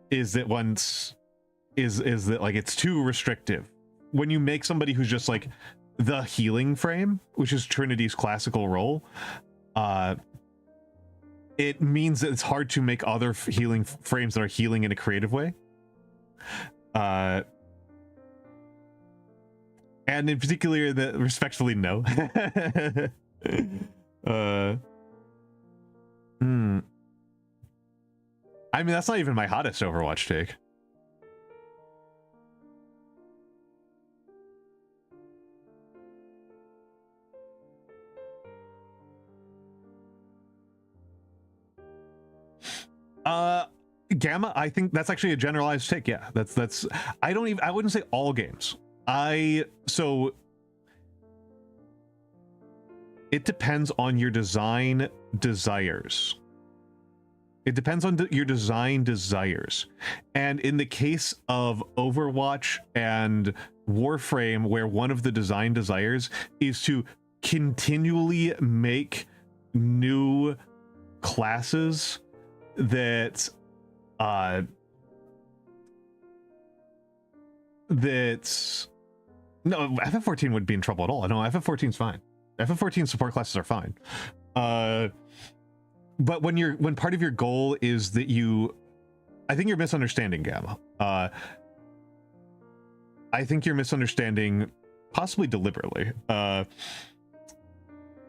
Is that like it's too restrictive. When you make somebody who's just like the healing frame, which is Trinity's classical role, it means that it's hard to make other healing frames that are healing in a creative way. And in particular, respectfully, no. I mean, that's not even my hottest Overwatch take. Gamma, I think that's actually a generalized take. Yeah, that's I wouldn't say all games. So it depends on your design desires. It depends on your design desires. And in the case of Overwatch and Warframe, where one of the design desires is to continually make new classes that no, FF14 wouldn't be in trouble at all. No, FF14's fine. FF14 support classes are fine. But when part of your goal is that I think you're misunderstanding Gamma. I think you're misunderstanding, possibly deliberately,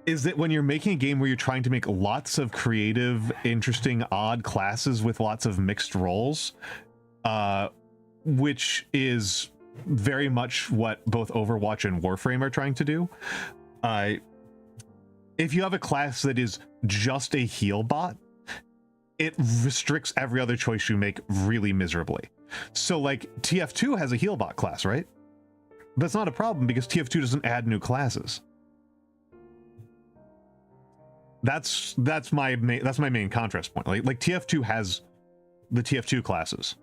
is that when you're making a game where you're trying to make lots of creative, interesting, odd classes with lots of mixed roles, which is very much what both Overwatch and Warframe are trying to do. If you have a class that is just a heal bot, it restricts every other choice you make really miserably. So like TF2 has a heal bot class, right? That's not a problem because TF2 doesn't add new classes. That's my main contrast point. Like TF2 has the TF2 classes.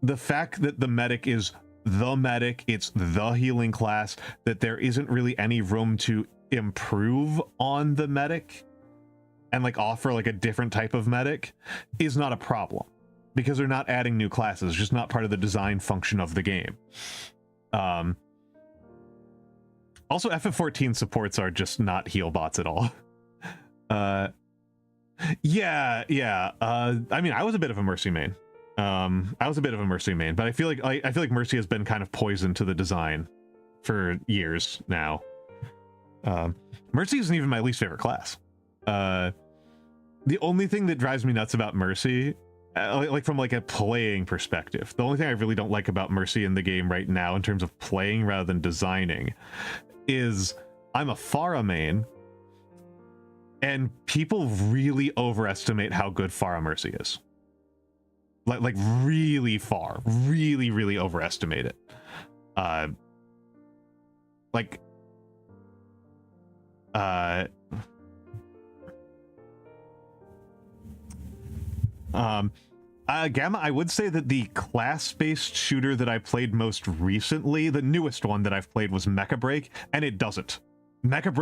The fact that the medic is the medic, it's the healing class, that there isn't really any room to improve on the medic and like offer like a different type of medic is not a problem because they're not adding new classes. It's just not part of the design function of the game. Also, FF14 supports are just not heal bots at all. I mean, I was a bit of a Mercy main. But I feel like Mercy has been kind of poisoned to the design for years now. Mercy isn't even my least favorite class. The only thing that drives me nuts about Mercy, like from like a playing perspective, the only thing I really don't like about Mercy in the game right now in terms of playing rather than designing is I'm a Pharah main, and people really overestimate how good Pharah Mercy is. Like really overestimate it. Gamma, I would say that the class-based shooter that I played most recently, the newest one that I've played, was Mecha Break, and it doesn't. Mecha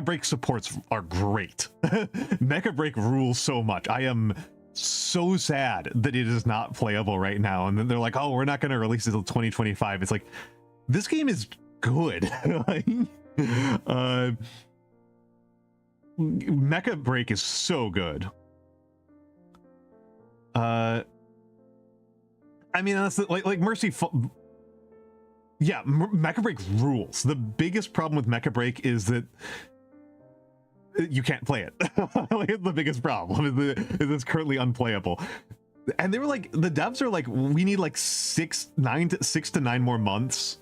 Break supports are great. Mecha Break rules so much. I am so sad that it is not playable right now, and then they're like, oh, we're not going to release it until 2025. It's like, this game is good. Mecha Break is so good. I mean, that's like Mercy. Yeah, Mecha Break rules. The biggest problem with Mecha Break is that you can't play it. Like, the biggest problem is it's currently unplayable. And they were like, the devs are like, we need like 6 to 9 more months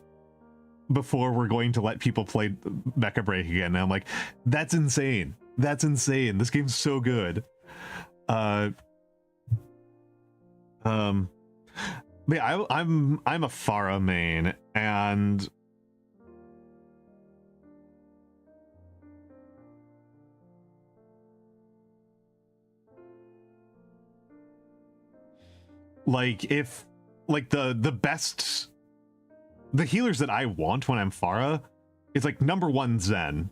before we're going to let people play Mecha Break again. And I'm like, that's insane. That's insane. This game's so good. But yeah, I'm a Pharah main, and like if like the healers that I want when I'm Pharah is like number 1 Zen.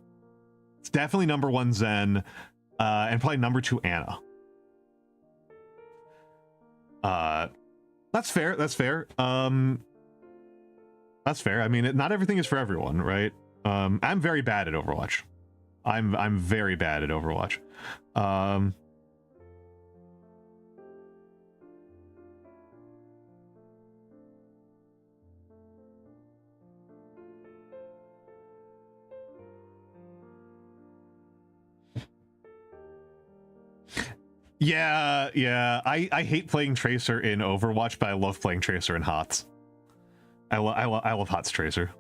It's definitely number 1 Zen, and probably number 2 Ana. That's fair. That's fair. That's fair. I mean, not everything is for everyone, right? I'm very bad at Overwatch. I'm very bad at Overwatch. Yeah. I hate playing Tracer in Overwatch, but I love playing Tracer in HOTS. I love HOTS Tracer.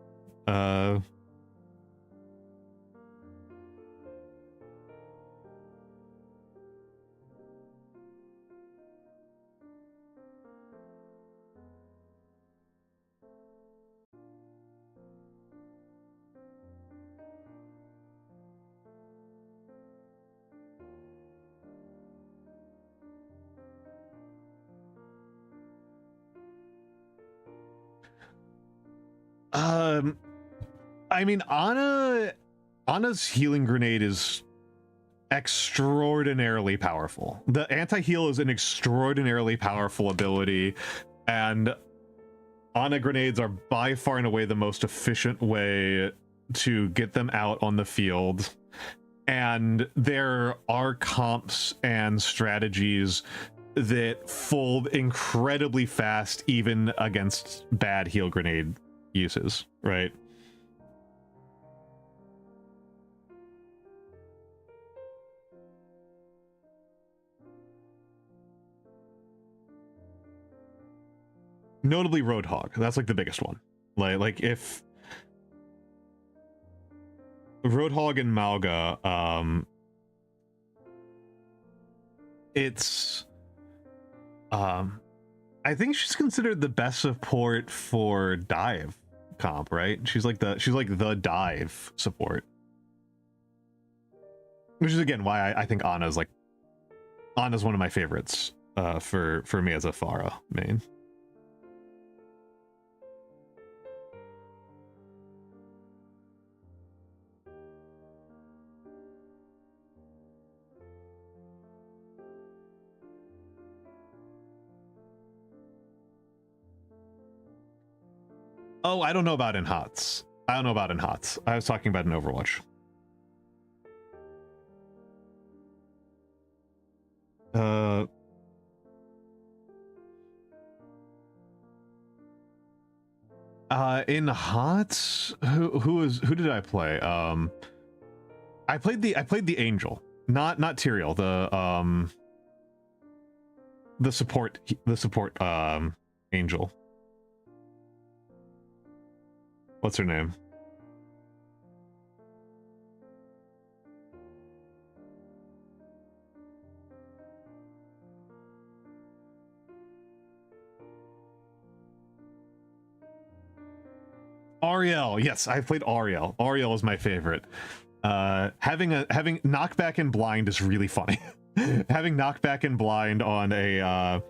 I mean, Ana's healing grenade is extraordinarily powerful. The anti-heal is an extraordinarily powerful ability, and Ana grenades are by far and away the most efficient way to get them out on the field. And there are comps and strategies that fold incredibly fast, even against bad heal grenade uses, right? Notably Roadhog. That's like the biggest one. Like if Roadhog and Malga, it's I think she's considered the best support for dive comp, right? She's like the dive support, which is again why I think Anna's one of my favorites for me as a Pharah main. Oh, I don't know about in HOTS. I don't know about in HOTS. I was talking about in Overwatch. In HOTS, who did I play? I played the Angel, not Tyrael, the support Angel. What's her name? Ariel. Yes, I played Ariel. Ariel is my favorite. Having knockback and blind is really funny. Having knockback and blind on a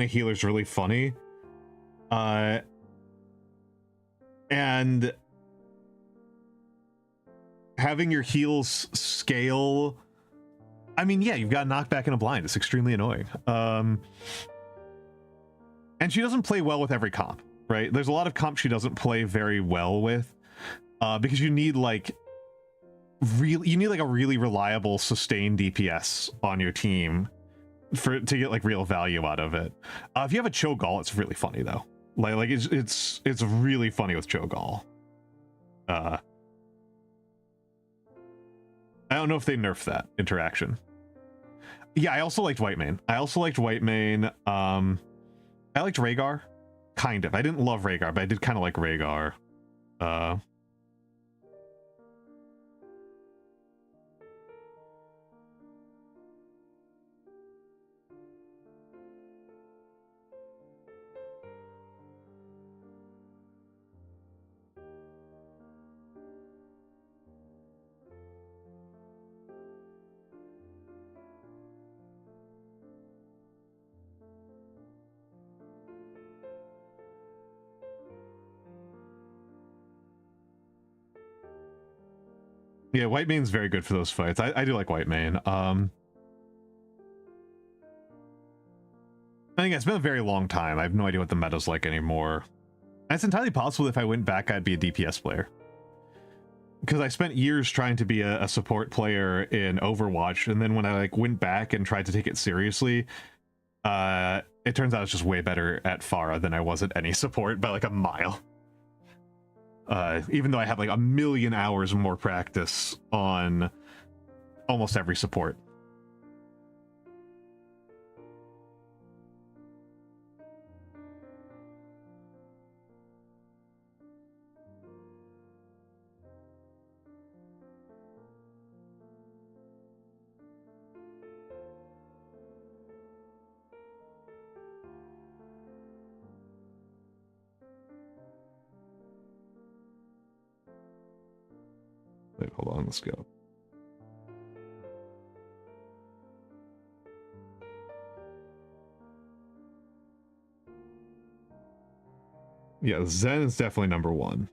healer is really funny. And having your heals scale, I mean, yeah, you've got knockback and a blind. It's extremely annoying. And she doesn't play well with every comp, right? There's a lot of comps she doesn't play very well with, because you need like a really reliable sustained DPS on your team to get like real value out of it. If you have a Cho'Gall, it's really funny though. Like it's really funny with Cho'Gall. I don't know if they nerfed that interaction. Yeah, I also liked Whitemane. I liked Rhaegar, kind of. I didn't love Rhaegar, but I did kind of like Rhaegar. Yeah, Whitemane's very good for those fights. I do like Whitemane. I think it's been a very long time. I have no idea what the meta's like anymore. And it's entirely possible if I went back, I'd be a DPS player. Because I spent years trying to be a support player in Overwatch, and then when I went back and tried to take it seriously, it turns out I was just way better at Pharah than I was at any support by like a mile. Even though I have like a million hours more practice on almost every support. Wait, hold on, let's go. Yeah, Zen is definitely number one.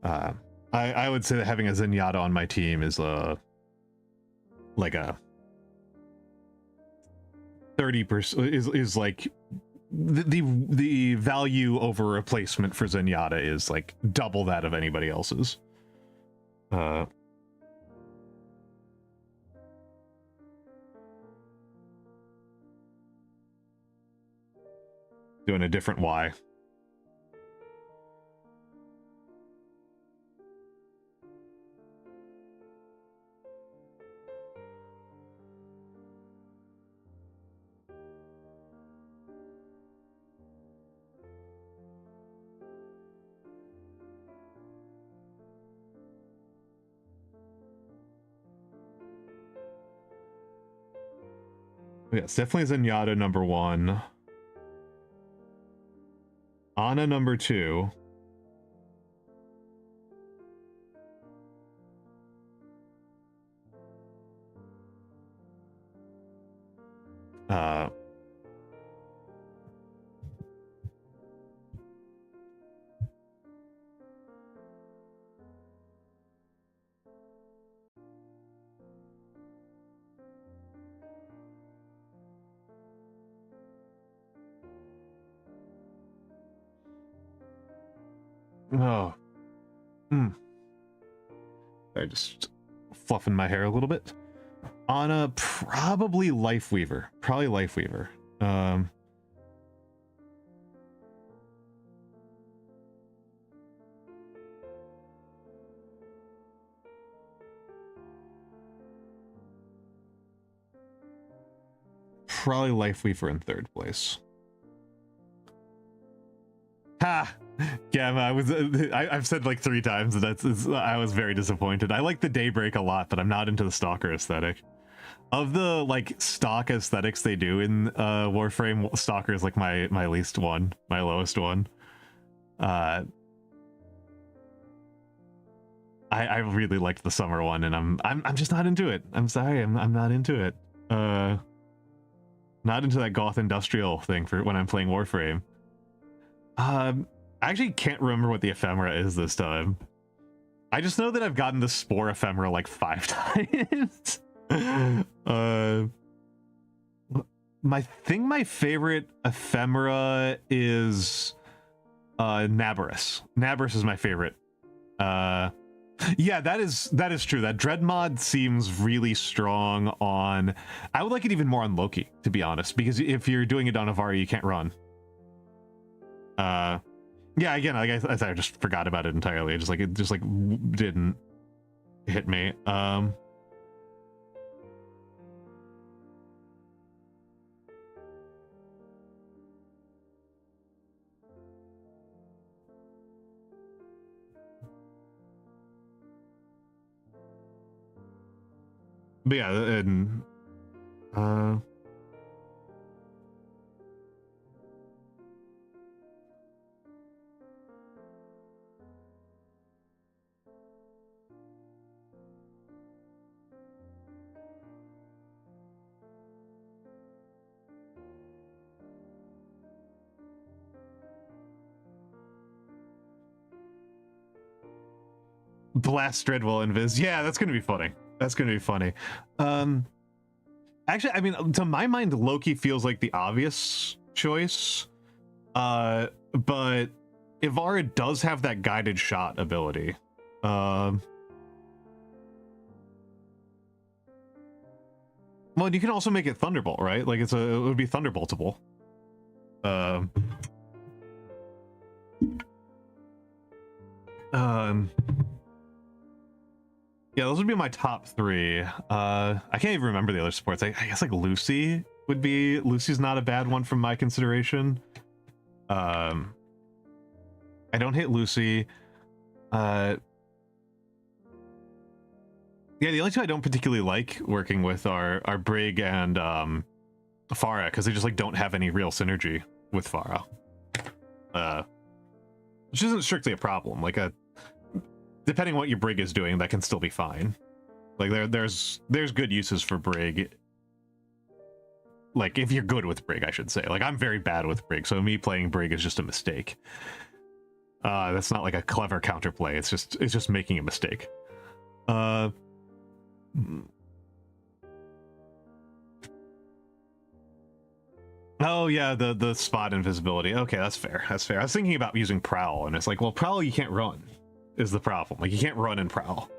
I would say that having a Zenyatta on my team is like a 30% is like the value over replacement for Zenyatta is like double that of anybody else's. Doing a different Y. Yes, definitely Zenyatta number 1. Ana number 2. Oh. I just fluffing my hair a little bit. Ana, probably Lifeweaver. Probably Lifeweaver. Probably Lifeweaver in 3rd place. Ha! Yeah, I've said like 3 times that I was very disappointed. I like the Daybreak a lot, but I'm not into the Stalker aesthetic. Of the like stock aesthetics they do in Warframe, Stalker is like my least one, my lowest one. I really liked the summer one, and I'm just not into it. I'm sorry, I'm not into it. Not into that goth industrial thing for when I'm playing Warframe. I actually can't remember what the ephemera is this time. I just know that I've gotten the Spore ephemera like 5 times. My favorite ephemera is Nabarus. Nabarus is my favorite. Yeah, that is true. That Dread mod seems really strong on... I would like it even more on Loki, to be honest, because if you're doing it on Avari, you can't run. Yeah, again, like I just forgot about it entirely. It just like didn't hit me. But yeah, and Blast Dreadwell Invis. Yeah, that's gonna be funny. That's gonna be funny. Actually, I mean, to my mind, Loki feels like the obvious choice. But Ivara does have that guided shot ability. Well, you can also make it Thunderbolt, right? Like it would be Thunderboltable. Yeah, those would be my top 3. I can't even remember the other supports. I guess like Lucy would be... Lucy's not a bad one from my consideration. I don't hate Lucy. Yeah, the only 2 I don't particularly like working with are Brig and Farah, because they just like don't have any real synergy with Farah. Which isn't strictly a problem. Like depending on what your Brig is doing, that can still be fine. Like there's good uses for Brig. Like if you're good with Brig, I should say. Like I'm very bad with Brig, so me playing Brig is just a mistake. That's not like a clever counterplay. It's just making a mistake. Oh yeah, the spot invisibility. Okay, that's fair. That's fair. I was thinking about using Prowl, and it's like, well, Prowl you can't run, is the problem. Like you can't run in Prowl.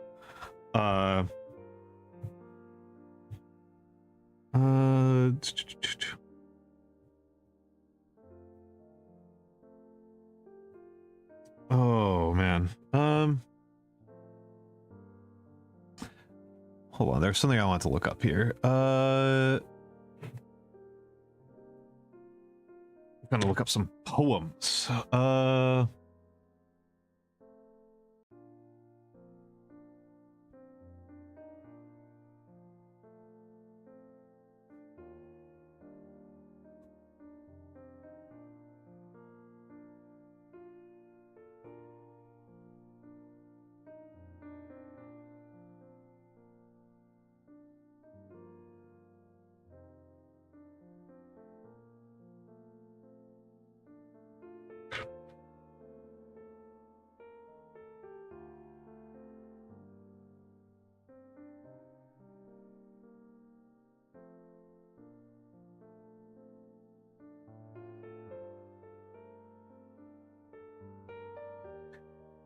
Oh man. Hold on, there's something I want to look up here. I'm gonna look up some poems.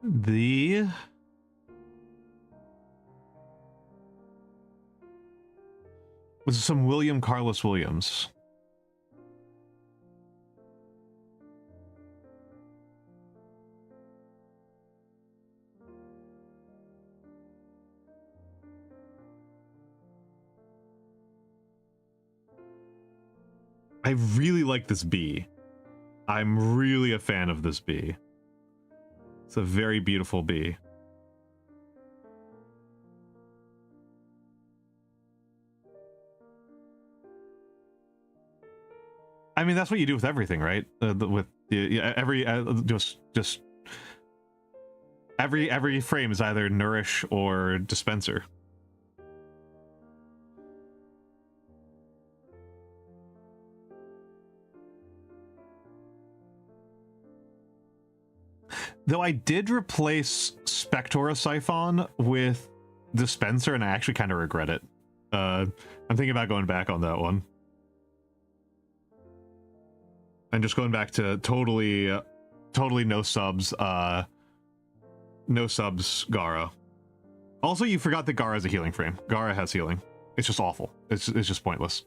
The was some William Carlos Williams. I really like this bee. I'm really a fan of this bee. It's a very beautiful bee. I mean, that's what you do with everything, right? With every just every frame is either nourish or dispenser. Though I did replace Spectorosiphon with dispenser, and I actually kind of regret it. I'm thinking about going back on that one. And just going back to totally no subs, Gara. Also, you forgot that Gara has a healing frame. Gara has healing. It's just awful. It's just pointless.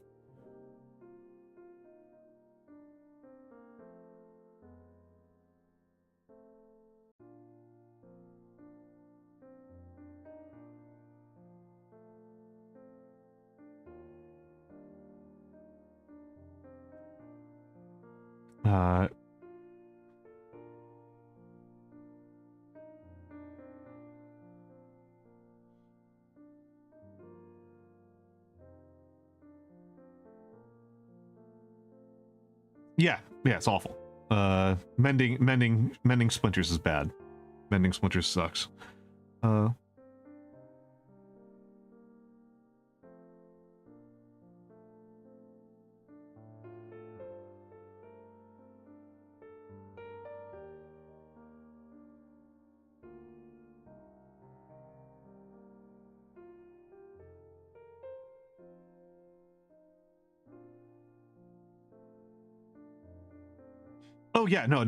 Yeah, it's awful. Mending splinters is bad. Mending splinters sucks. Oh yeah, no.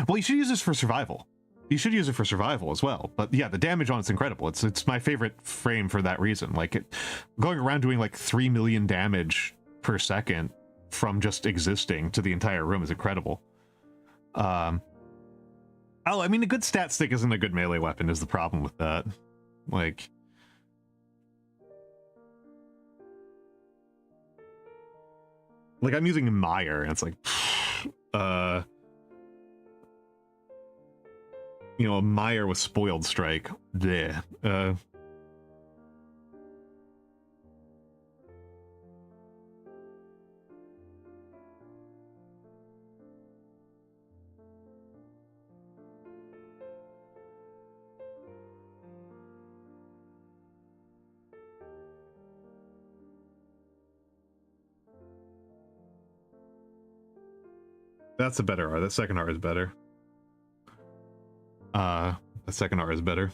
Well, you should use this for survival. You should use it for survival as well. But yeah, the damage on it's incredible. It's my favorite frame for that reason. Like going around doing like 3 million damage per second from just existing to the entire room is incredible. Oh, I mean, a good stat stick isn't a good melee weapon is the problem with that. Like I'm using Mire, and it's like, you know, a Mire with Spoiled Strike. Bleh. That's a better R. That second R is better. The second R is better.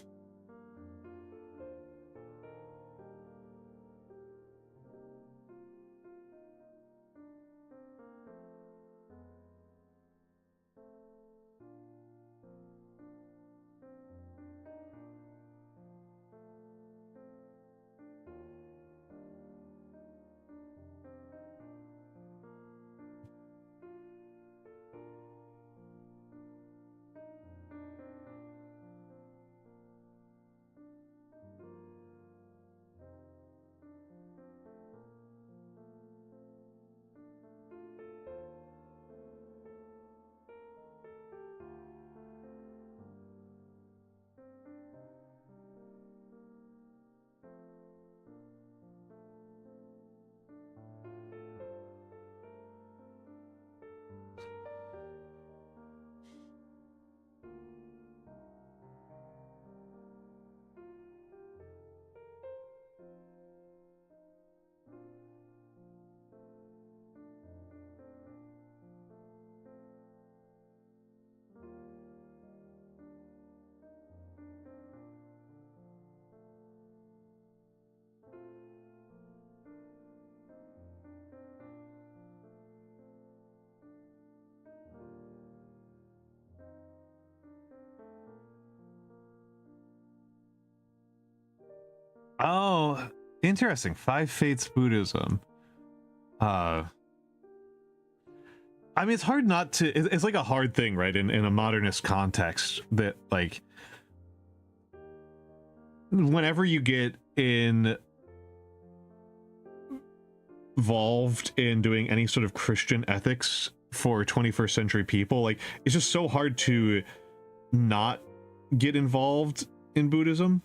Oh, interesting. Five Fates Buddhism. I mean, it's hard not to. It's like a hard thing, right? In a modernist context, that like whenever you get involved in doing any sort of Christian ethics for 21st century people, like it's just so hard to not get involved in Buddhism.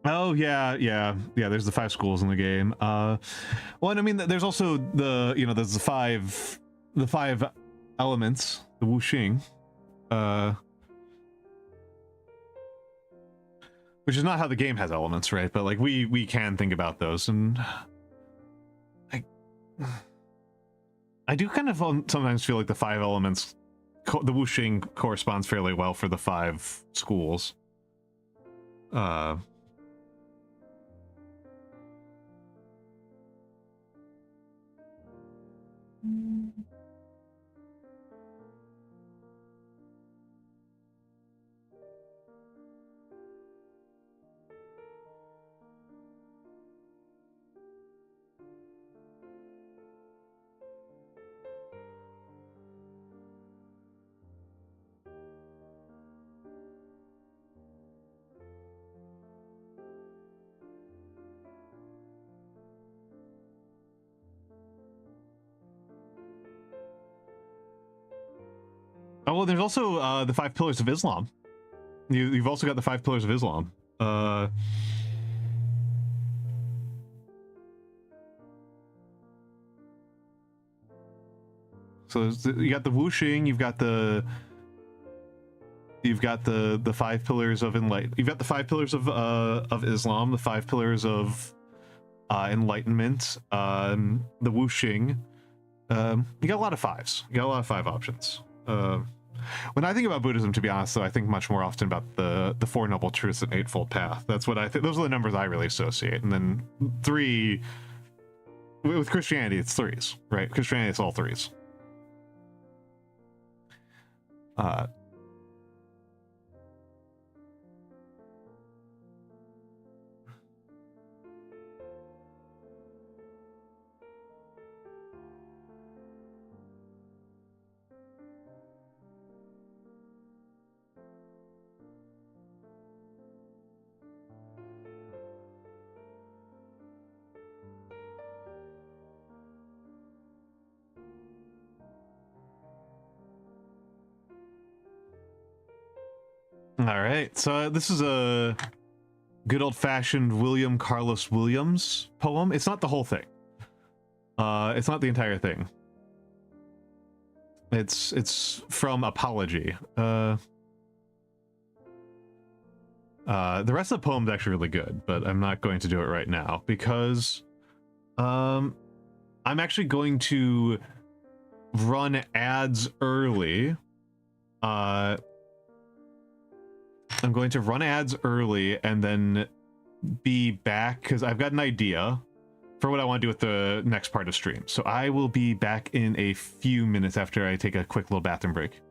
Oh yeah. There's the 5 schools in the game. Well, and I mean, there's also there's the five elements, the wuxing, which is not how the game has elements, right? But like we can think about those, and I do kind of sometimes feel like the 5 elements, the wuxing corresponds fairly well for the 5 schools. Oh, well, there's also the 5 pillars of Islam. You've also got the 5 pillars of Islam. So you got the wuxing, you've got the 5 pillars of enlightenment. You've got the 5 pillars of Islam, the 5 pillars of enlightenment, the wuxing. You got a lot of 5s. You got a lot of 5 options. When I think about Buddhism, to be honest, though, I think much more often about the 4 noble truths and Eightfold Path. That's what I think. Those are the numbers I really associate. And then 3 with Christianity, it's 3s, right? Christianity, it's all 3s. All right, so this is a good old-fashioned William Carlos Williams poem. It's not the whole thing. It's not the entire thing. It's from Apology. The rest of the poem is actually really good, but I'm not going to do it right now because I'm actually going to run ads early. I'm going to run ads early and then be back because I've got an idea for what I want to do with the next part of stream. So I will be back in a few minutes after I take a quick little bathroom break.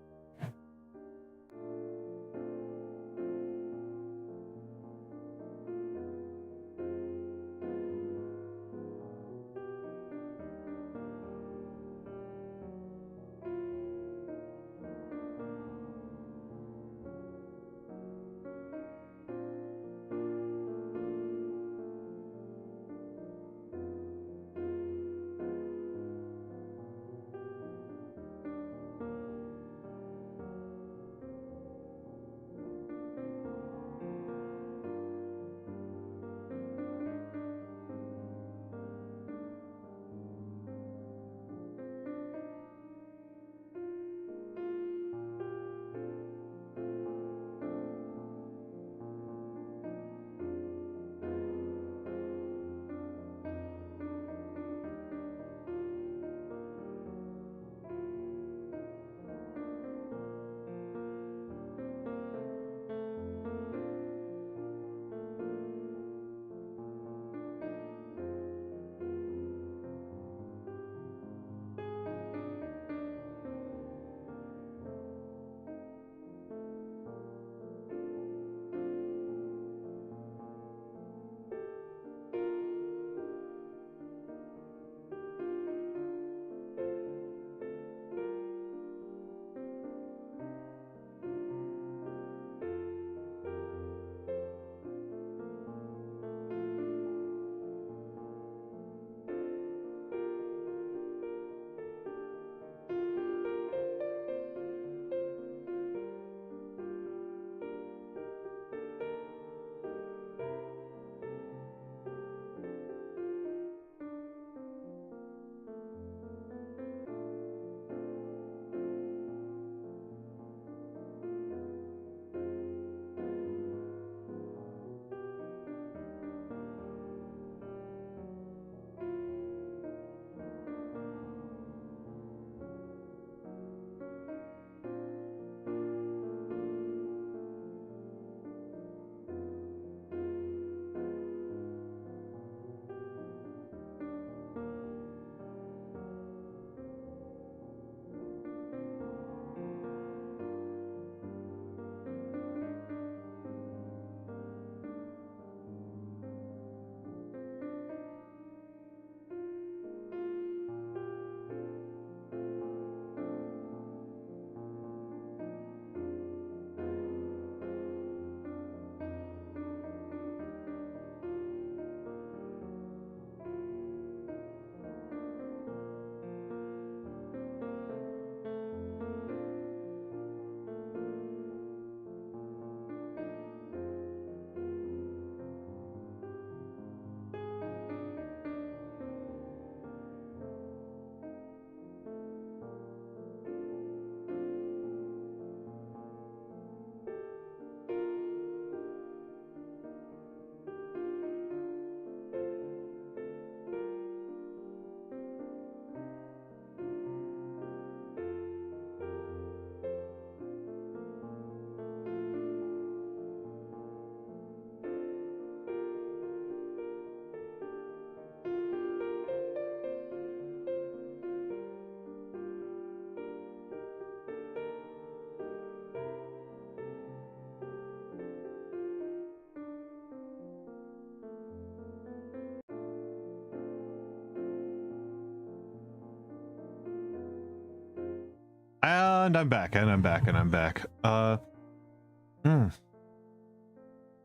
And I'm back, and I'm back, and I'm back. I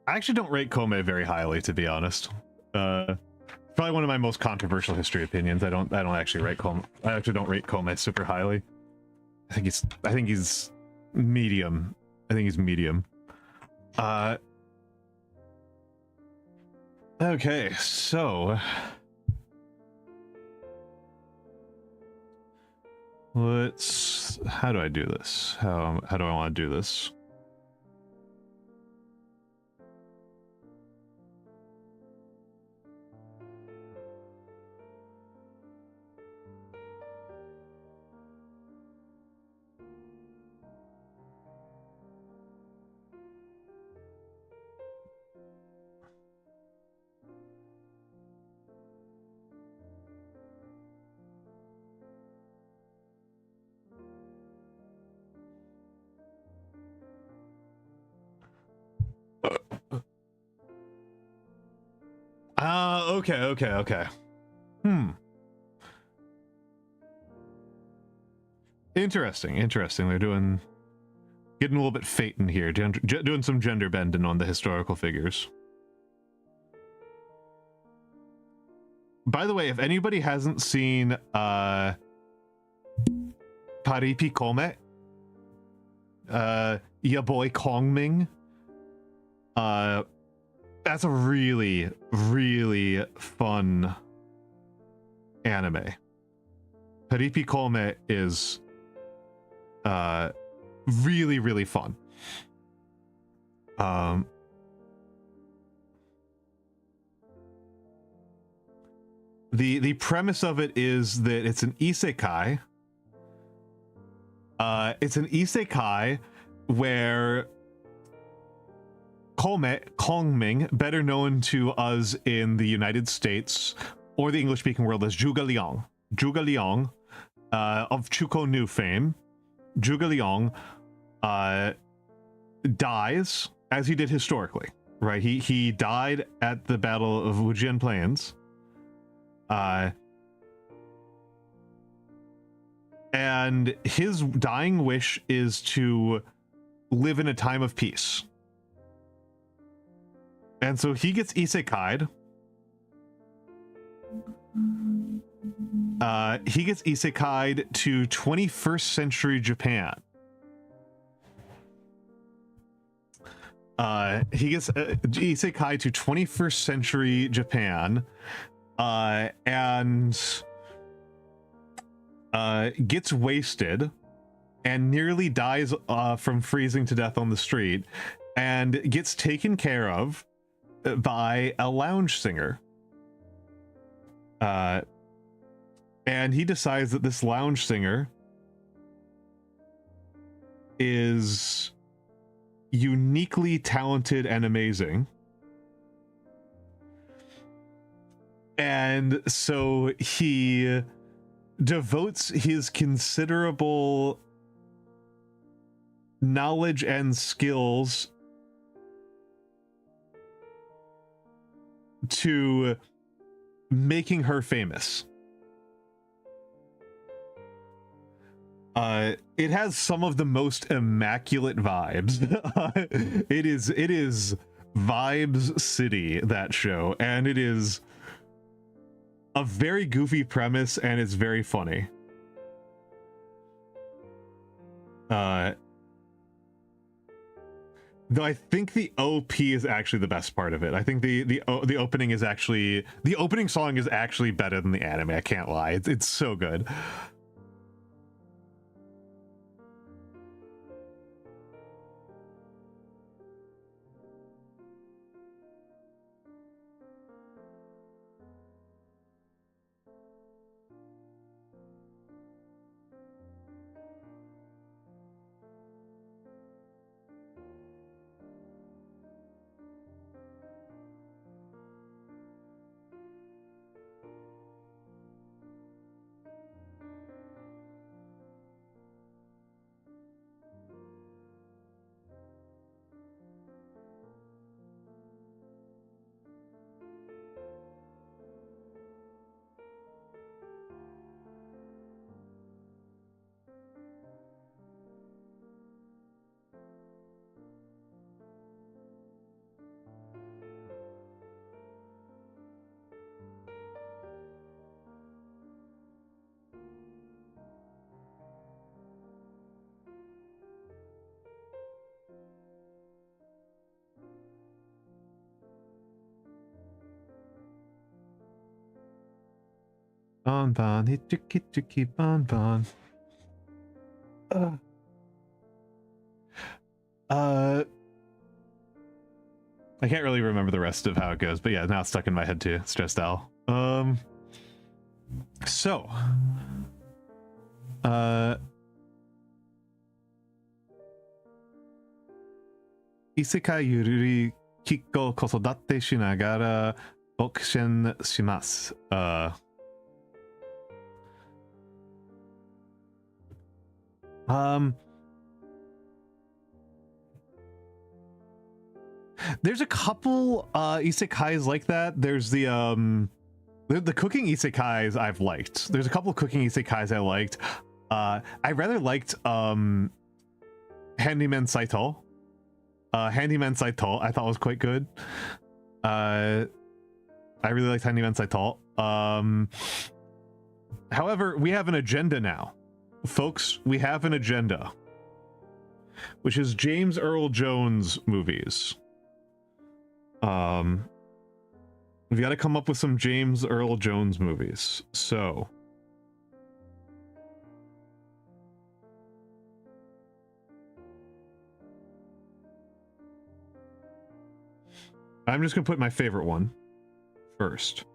actually don't rate Kome very highly, to be honest. Probably one of my most controversial history opinions. I don't actually rate Kome. I actually don't rate Kome super highly. I think he's medium. I think he's medium. Okay, so how do I do this? How do I want to do this? Okay. Interesting. They're getting a little bit fate in here, doing some gender bending on the historical figures. By the way, if anybody hasn't seen Paripi Kome, ya boy Kongming, that's a really, really fun anime. Paripi Kome is really, really fun. The premise of it is that it's an isekai. It's an isekai where Kongming, better known to us in the United States or the English-speaking world as Zhuge Liang, of Chuko Nu fame. Zhuge Liang dies, as he did historically, right? He died at the Battle of Wujian Plains. And his dying wish is to live in a time of peace. And so he gets isekai'd. He gets isekai'd to 21st century Japan. He gets isekai to 21st century Japan, and gets wasted and nearly dies from freezing to death on the street, and gets taken care of by a lounge singer. And he decides that this lounge singer is uniquely talented and amazing. And so he devotes his considerable knowledge and skills to making her famous. It has some of the most immaculate vibes. It is Vibes City, that show, and it is a very goofy premise, and it's very funny. Though I think the OP is actually the best part of it. I think the opening is actually, the opening song is actually better than the anime. I can't lie. It's so good. Bonbon, hitchiki bonbon. I can't really remember the rest of how it goes, but yeah, now it's stuck in my head too. Stressed out. So, Isekai yuri kikko kosodatte shinagara bokushen shimasu. There's a couple isekais like that. There's the cooking isekais I've liked. There's a couple of cooking isekais I liked. I rather liked Handyman Saito. Handyman Saito I thought was quite good. I really liked Handyman Saito. However, we have an agenda now. Folks, we have an agenda, which is James Earl Jones movies. We've got to come up with some James Earl Jones movies. So I'm just gonna put my favorite one first.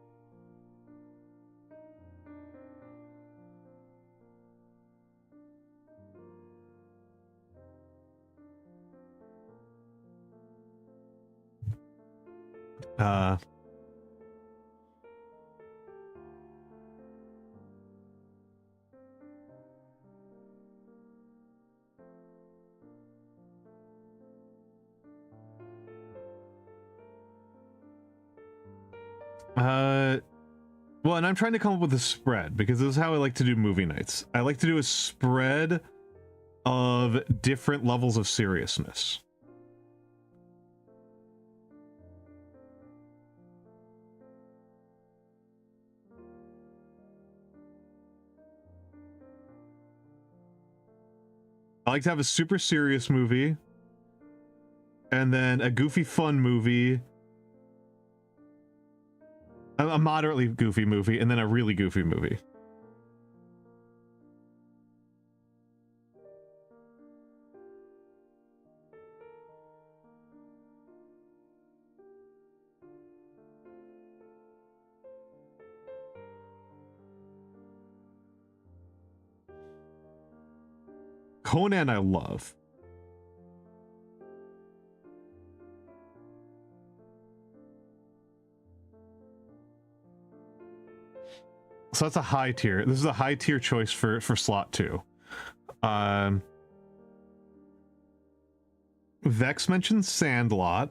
Well, and I'm trying to come up with a spread because this is how I like to do movie nights. I like to do a spread of different levels of seriousness. I like to have a super serious movie, and then a goofy fun movie, a moderately goofy movie, and then a really goofy movie. Conan I love. So that's a high tier. This is a high tier choice for slot 2. Vex mentioned Sandlot.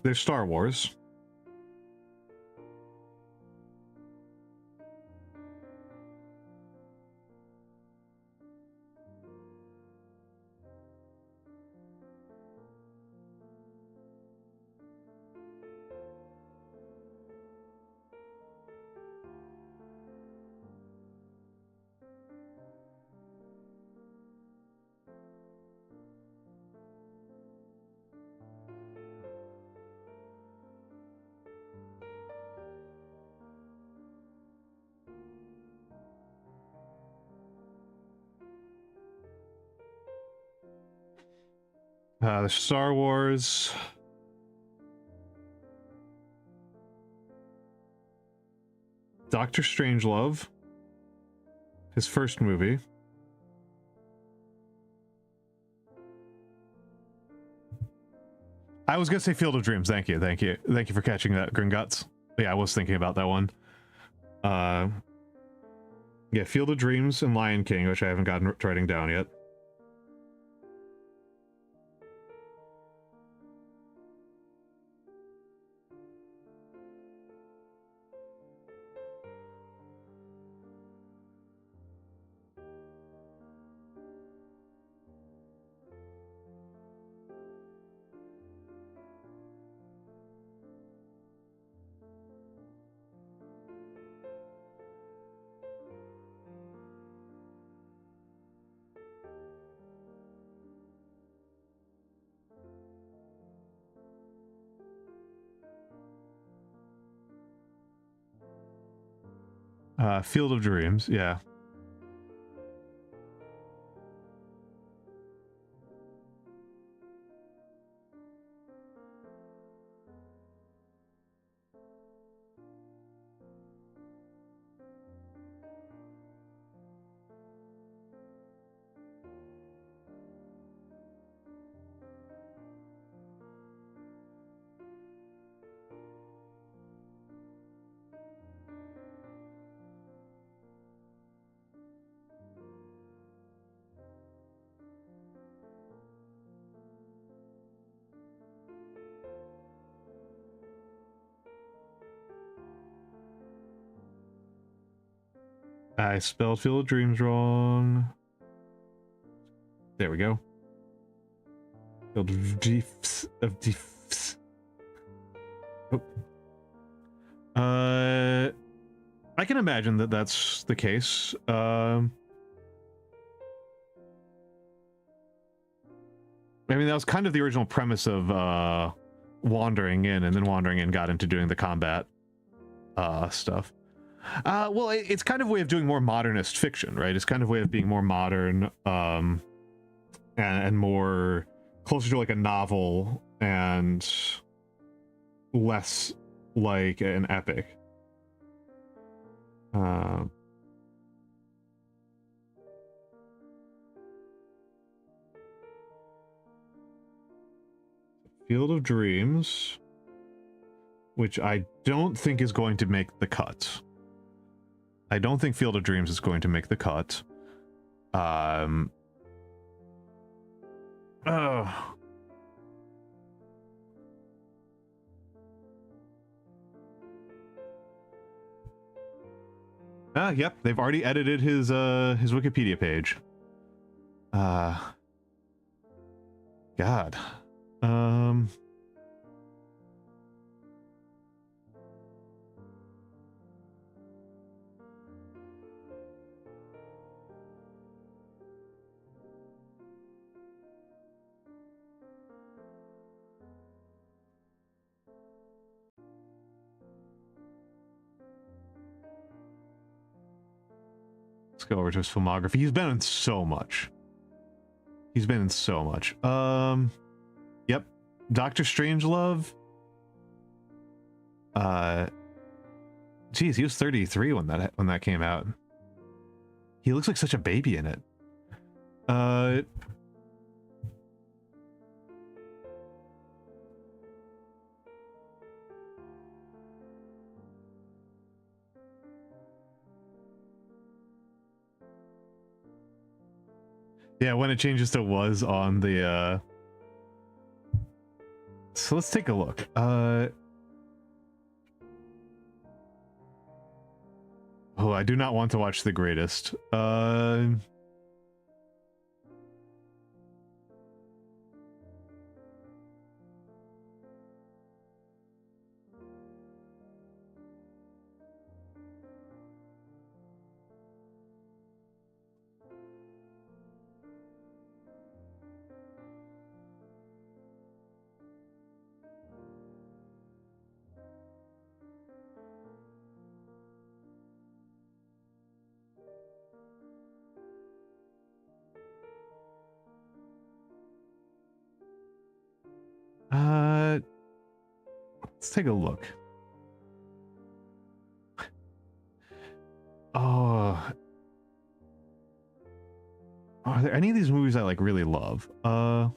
There's Star Wars. The Star Wars. Doctor Strangelove. His first movie. I was gonna say Field of Dreams. Thank you for catching that, Gringotts. Yeah, I was thinking about that one. Yeah, Field of Dreams and Lion King, which I haven't gotten to writing down yet. Field of Dreams, yeah. I spelled Field of Dreams wrong. There we go. Field of Dreams. Oh. I can imagine that that's the case. I mean, that was kind of the original premise of Wandering In, and then Wandering In got into doing the combat stuff. Well, it's kind of a way of doing more modernist fiction, right? It's kind of a way of being more modern, and more closer to like a novel and less like an epic. Field of Dreams, which I don't think is going to make the cut. I don't think Field of Dreams is going to make the cut. Oh. Yep, they've already edited his Wikipedia page. God. Let's go over to his filmography. He's been in so much. He's been in so much. Yep. Doctor Strangelove. Geez, he was 33 when that came out. He looks like such a baby in it. Yeah, when it changes to was on the so let's take a look. Oh, I do not want to watch The Greatest. Let's take a look. Oh, are there any of these movies I like really love? Oh,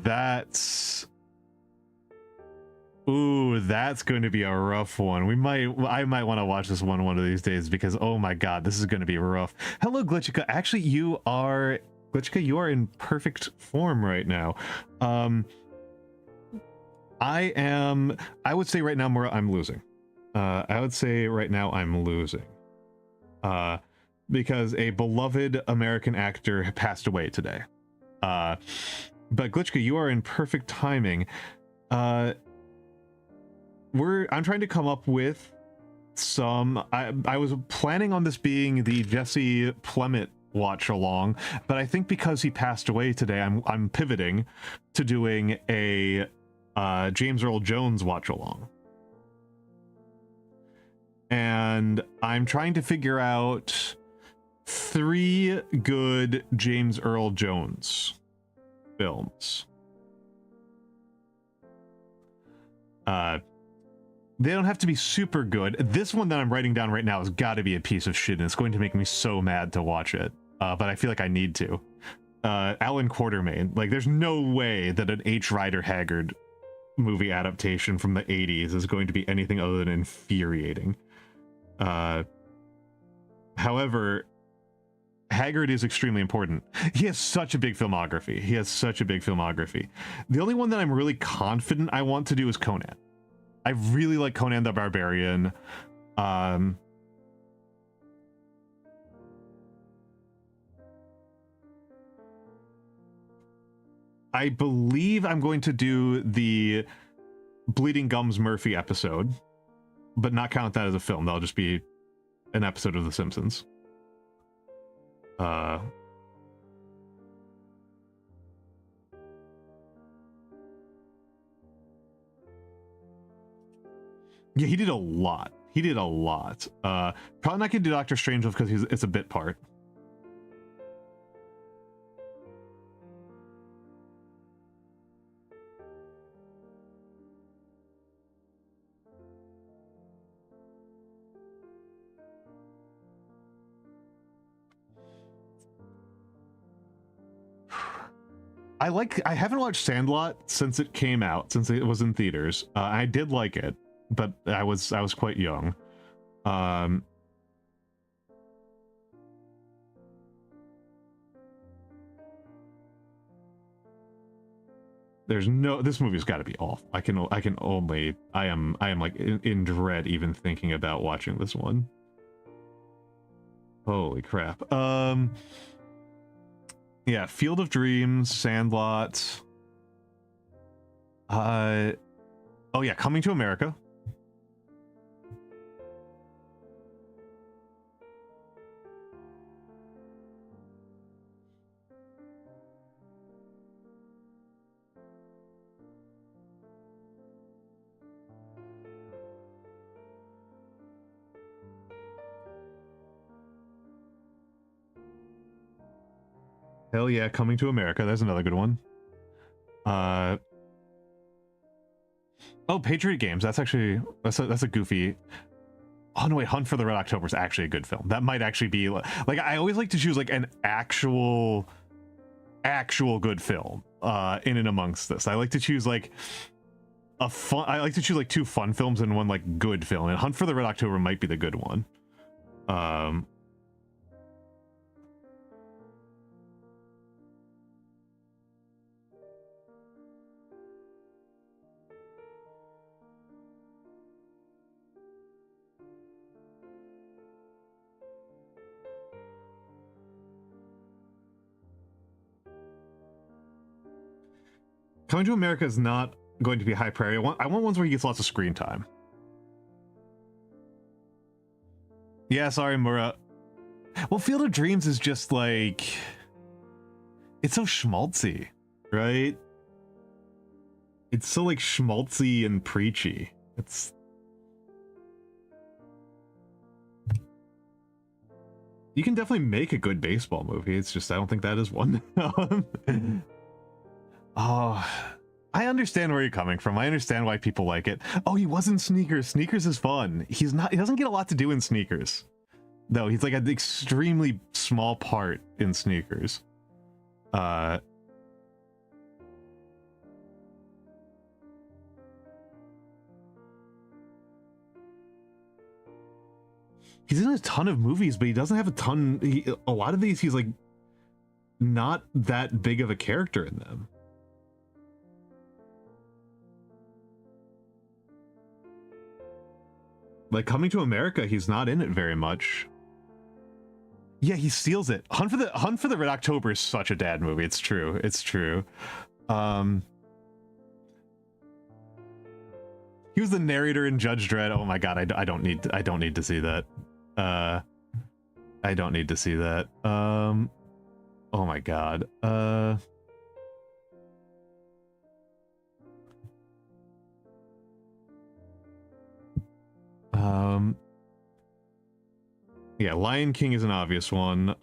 that's... Ooh, that's going to be a rough one. I might want to watch this one of these days, because oh my god, this is going to be rough. Hello, Glitchica. Actually, Glitchica, you are in perfect form right now. I would say right now, Mora, I'm losing. I would say right now I'm losing. Because a beloved American actor passed away today. But Glitchka, you are in perfect timing. I'm trying to come up with some... I was planning on this being the Jesse Plemons watch along, but I think because he passed away today, I'm pivoting to doing a James Earl Jones watch along. And I'm trying to figure out 3 good James Earl Jones films. They don't have to be super good. This one that I'm writing down right now has got to be a piece of shit, and it's going to make me so mad to watch it. But I feel like I need to. Alan Quartermain. Like, there's no way that an H. Rider Haggard movie adaptation from the 80s is going to be anything other than infuriating. However, Haggard is extremely important. He has such a big filmography. The only one that I'm really confident I want to do is Conan. I really like Conan the Barbarian. I believe I'm going to do the Bleeding Gums Murphy episode, but not count that as a film. That'll just be an episode of The Simpsons. Yeah, he did a lot. Probably not gonna do Doctor Strange because it's a bit part. I haven't watched Sandlot since it came out, since it was in theaters. I did like it, but I was quite young. There's no, this movie's got to be awful. I am like in dread even thinking about watching this one. Holy crap. Yeah, Field of Dreams, Sandlot. Oh yeah, Coming to America. Hell yeah, Coming to America. There's another good one. Oh, Patriot Games. That's actually that's a goofy. Oh no, wait, Hunt for the Red October is actually a good film. That might actually be like I always like to choose like an actual good film in and amongst this. I like to choose like I like to choose like 2 fun films and 1 like good film. And Hunt for the Red October might be the good one. Coming to America is not going to be high priority. I want ones where he gets lots of screen time. Yeah, sorry, Mura. Well, Field of Dreams is just like... It's so schmaltzy, right? It's so like schmaltzy and preachy. It's... You can definitely make a good baseball movie. It's just I don't think that is one. Oh, I understand where you're coming from. I understand why people like it. Oh, he was in Sneakers. Sneakers is fun. He doesn't get a lot to do in Sneakers. Though he's like an extremely small part in Sneakers. He's in a ton of movies, but he doesn't have a ton. A lot of these, he's like not that big of a character in them. Like Coming to America, he's not in it very much. Yeah, he steals it. Hunt for the Red October is such a dad movie. It's true. It's true. He was the narrator in Judge Dredd. Oh my god, I don't need to see that. I don't need to see that. Oh my god. Yeah, Lion King is an obvious one.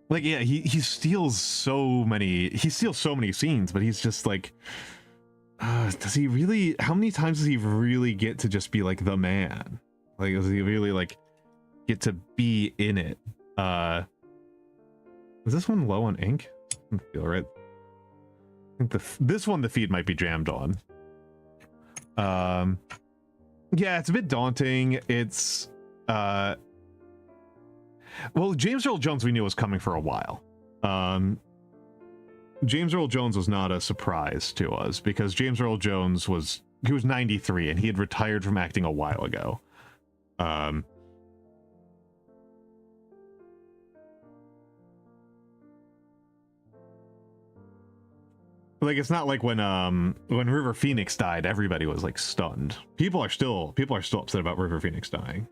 Like, yeah, he steals so many scenes, but he's just like, does he really, how many times does he really get to just be like the man? Like, does he really like get to be in it? Is this one low on ink? I feel right. I think this one, the feed might be jammed on. Yeah, it's a bit daunting. It's well, James Earl Jones we knew was coming for a while. James Earl Jones was not a surprise to us because James Earl Jones was 93 and he had retired from acting a while ago. Like, it's not like when River Phoenix died, everybody was like stunned. People are still upset about River Phoenix dying.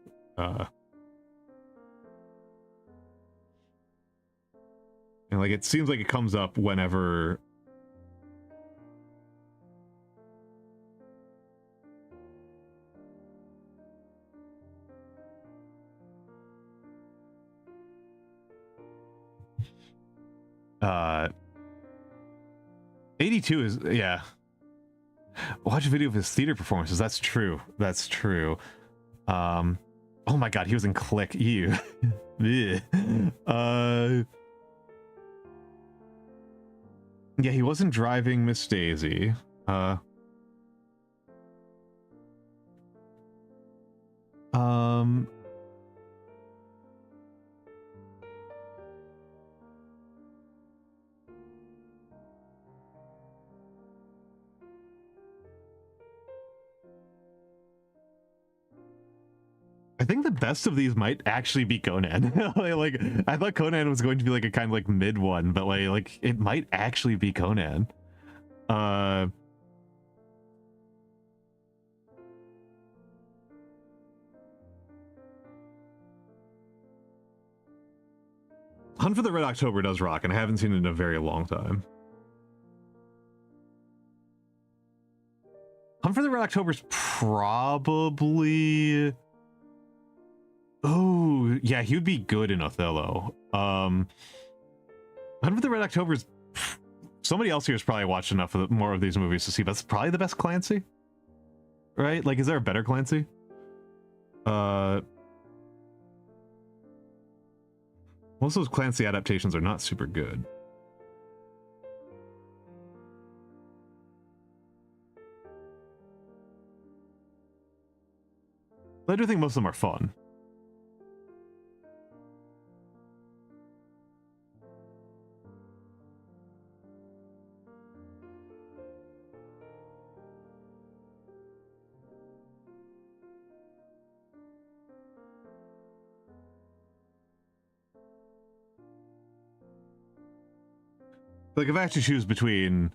And like, it seems like it comes up whenever uh 82 is, yeah. Watch a video of his theater performances. That's true. That's true. Oh my god, he was in Click. Ew. Yeah, he wasn't driving Miss Daisy. I think the best of these might actually be Conan. like, I thought Conan was going to be like a kind of like mid one, but like it might actually be Conan. Hunt for the Red October does rock, and I haven't seen it in a very long time. Hunt for the Red October is probably... Oh, yeah, he would be good in Othello. Hunt for the Red October is... Somebody else here has probably watched enough of more of these movies to see, but it's probably the best Clancy. Right? Like, is there a better Clancy? Most of those Clancy adaptations are not super good. But I do think most of them are fun. Like, if I had to choose between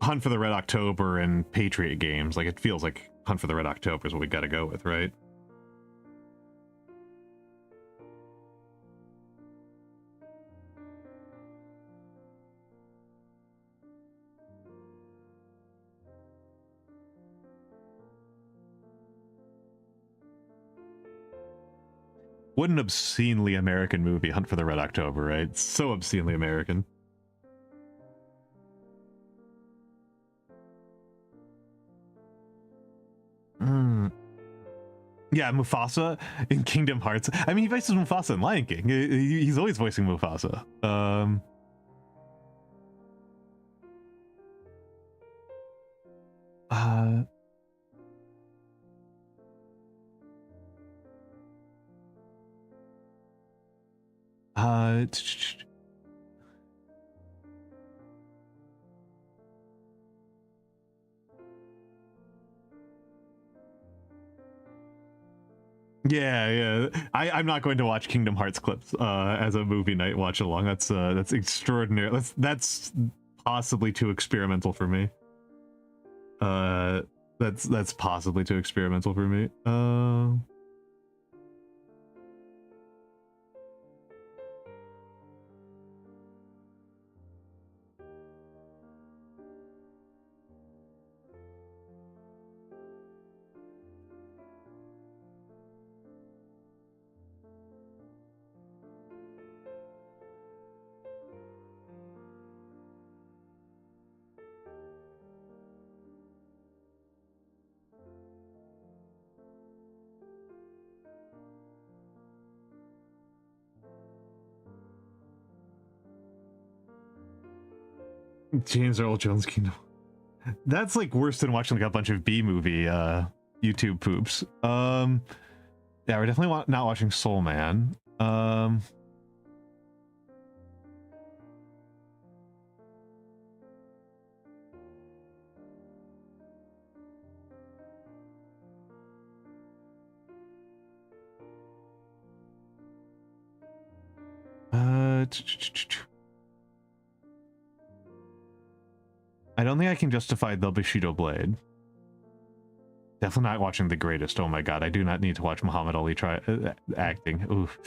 Hunt for the Red October and Patriot games, like, it feels like Hunt for the Red October is what we gotta go with, right? What an obscenely American movie, Hunt for the Red October, right? It's so obscenely American. Yeah, Mufasa in Kingdom Hearts. I mean, he voices Mufasa in Lion King. He's always voicing Mufasa. Yeah. I'm not going to watch Kingdom Hearts clips as a movie night watch along. That's extraordinary. That's possibly too experimental for me. That's possibly too experimental for me. James Earl Jones Kingdom. That's like worse than watching like a bunch of B-movie YouTube poops. Yeah, we're definitely not watching Soul Man. I don't think I can justify the Bushido Blade. Definitely not watching The Greatest. Oh my god, I do not need to watch Muhammad Ali try acting. Oof.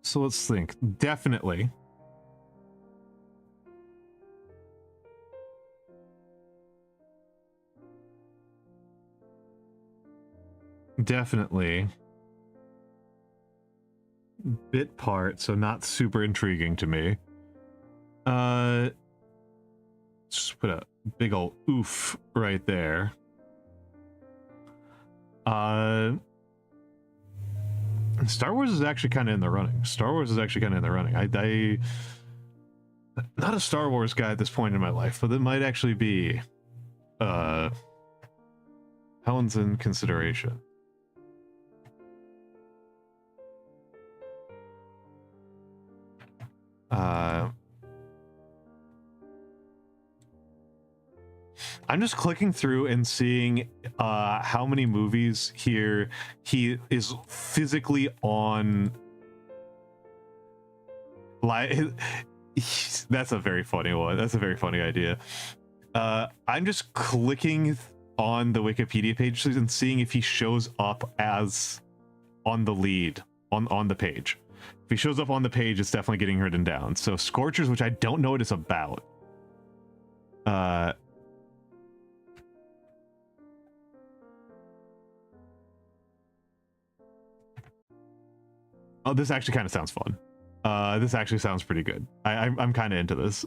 So let's think. Definitely. Definitely. Bit part, so not super intriguing to me. Just put a big old oof right there. Star Wars is actually kind of in the running. Not a Star Wars guy at this point in my life, but it might actually be Helen's in consideration. I'm just clicking through and seeing how many movies here he is physically on. Like, that's a very funny one. That's a very funny idea. I'm just clicking on the Wikipedia page and seeing if he shows up as on the lead on the page. If he shows up on the page, it's definitely getting written down. So Scorchers, which I don't know what it's about. Oh, this actually kind of sounds fun. This actually sounds pretty good. I'm kind of into this.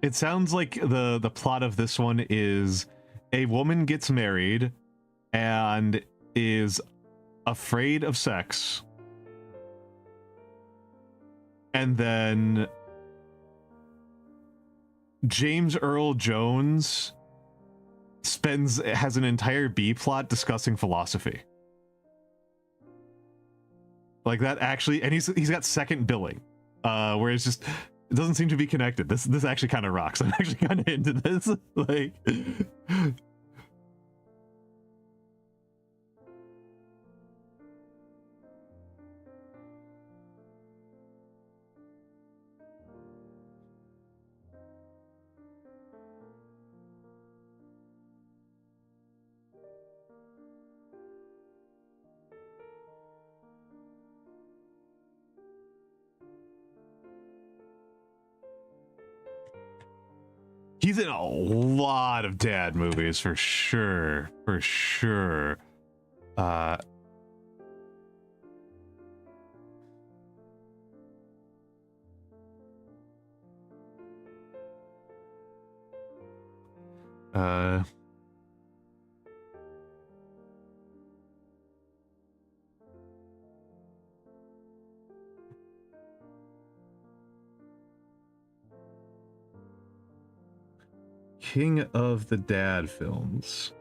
It sounds like the plot of this one is a woman gets married and is afraid of sex, and then James Earl Jones has an entire B plot discussing philosophy. Like that actually, and he's got second billing, where it's just, it doesn't seem to be connected. This actually kind of rocks. I'm actually kind of into this. Like, he's in a lot of dad movies for sure. For sure. King of the Dad films.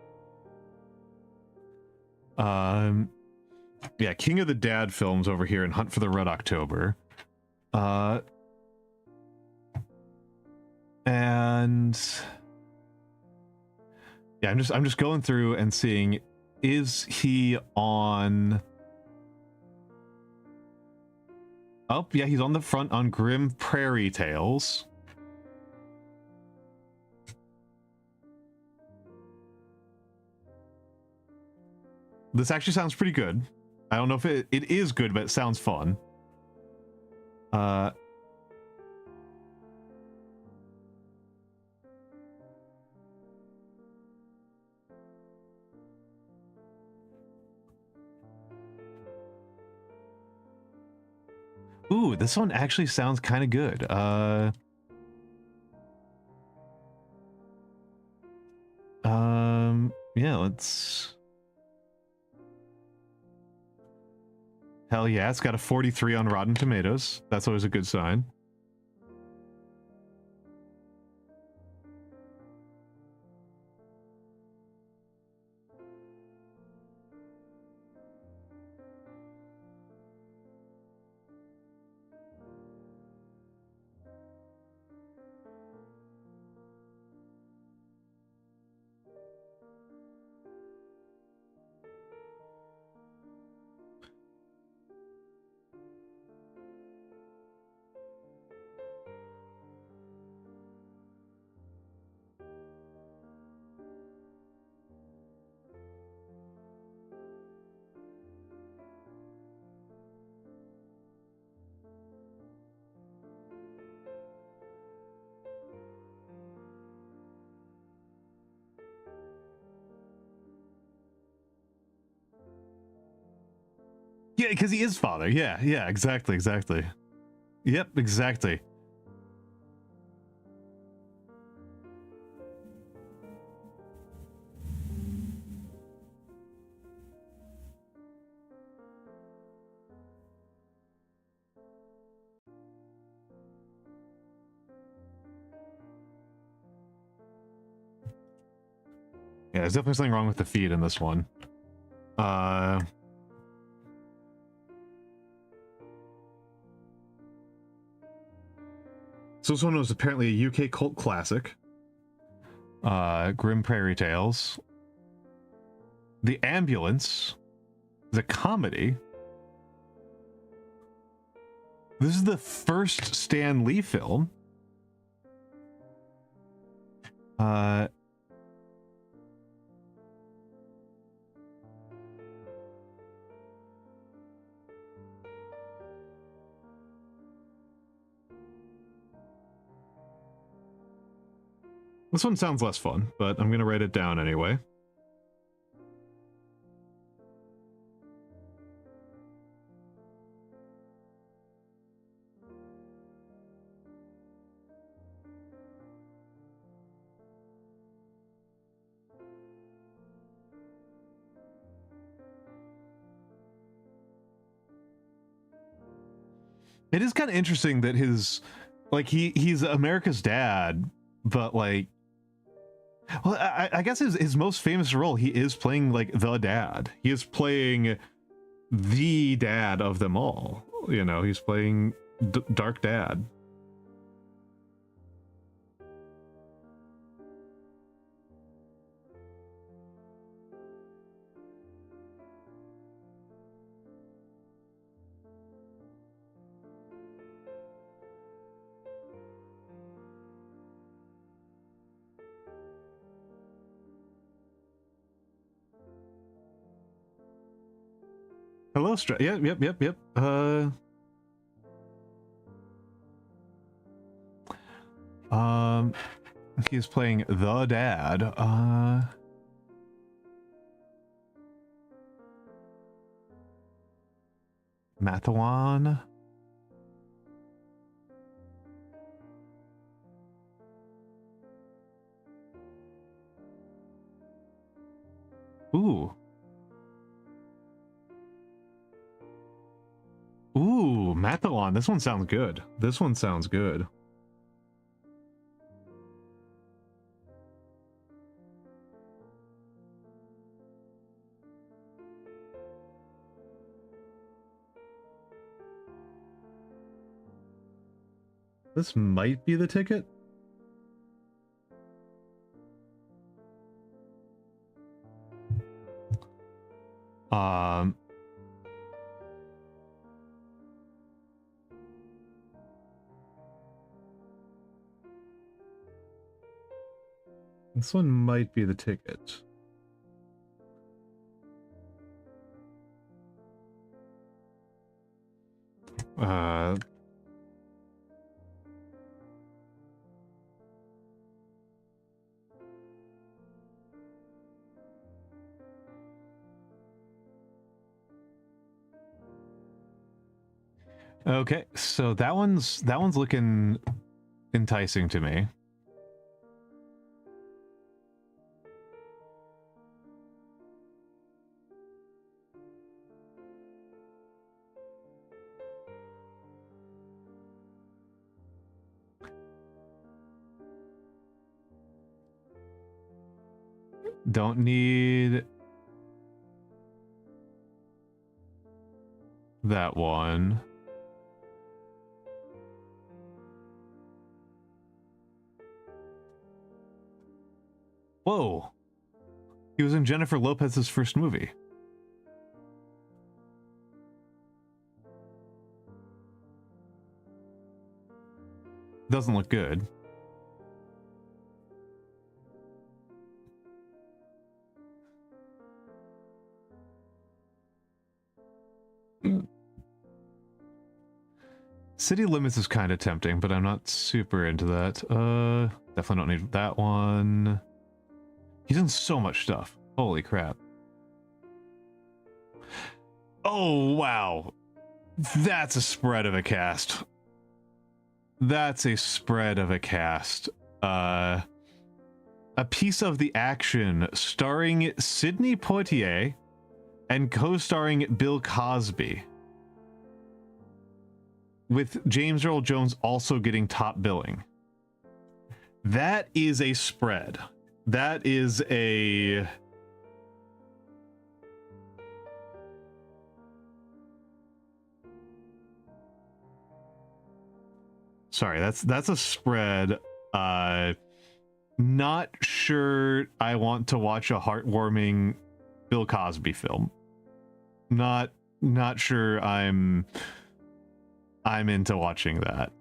Yeah, King of the Dad films over here in Hunt for the Red October. And yeah, I'm just going through and seeing, is he on? Oh, yeah, he's on the front on Grim Prairie Tales. This actually sounds pretty good. I don't know if it is good, but it sounds fun. Ooh, this one actually sounds kind of good. Yeah, let's... Hell yeah, it's got a 43 on Rotten Tomatoes. That's always a good sign. Yeah, because he is father. Yeah, yeah, exactly, exactly. Yep, exactly. Yeah, there's definitely something wrong with the feed in this one. So this one was apparently a UK cult classic. Grim Prairie Tales. The Ambulance. The comedy. This is the first Stan Lee film. This one sounds less fun, but I'm gonna write it down anyway. It is kind of interesting that his, like, he's America's dad, but like, well, I guess his most famous role, he is playing like the dad. He is playing the dad of them all. You know, he's playing Dark Dad. Hello, Yep. He's playing the dad. Mathawan. Ooh. Ooh, Mathawan. This one sounds good. This one sounds good. This might be the ticket. This one might be the ticket. Okay, so that one's looking enticing to me. Don't need that one. Whoa. He was in Jennifer Lopez's first movie. Doesn't look good. City Limits is kind of tempting, but I'm not super into that. Definitely don't need that one. He's in so much stuff. Holy crap. Oh, wow. That's a spread of a cast. That's a spread of a cast. A Piece of the Action starring Sidney Poitier and co-starring Bill Cosby, with James Earl Jones also getting top billing. That is a spread. That is a... Sorry, that's a spread. Not sure I want to watch a heartwarming Bill Cosby film. Not sure I'm into watching that.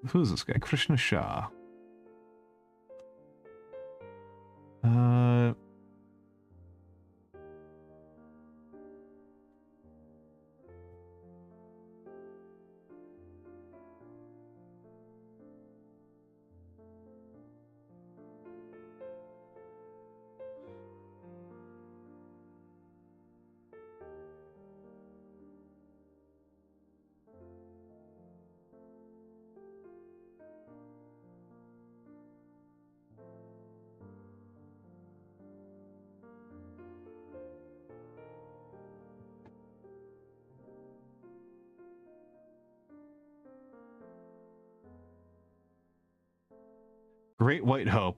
Who's this guy? Krishna Shah. Great White Hope.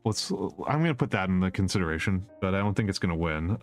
I'm gonna put that in the consideration, but I don't think it's gonna win.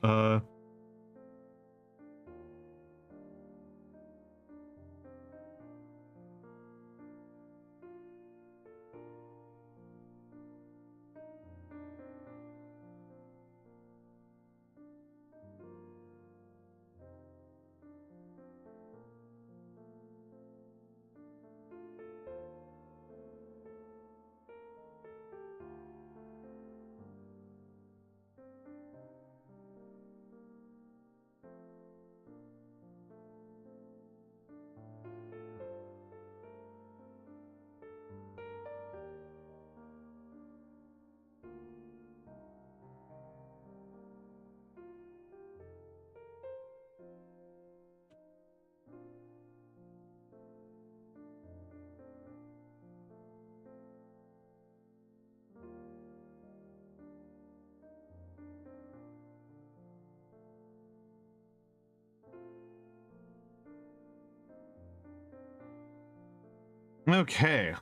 Okay.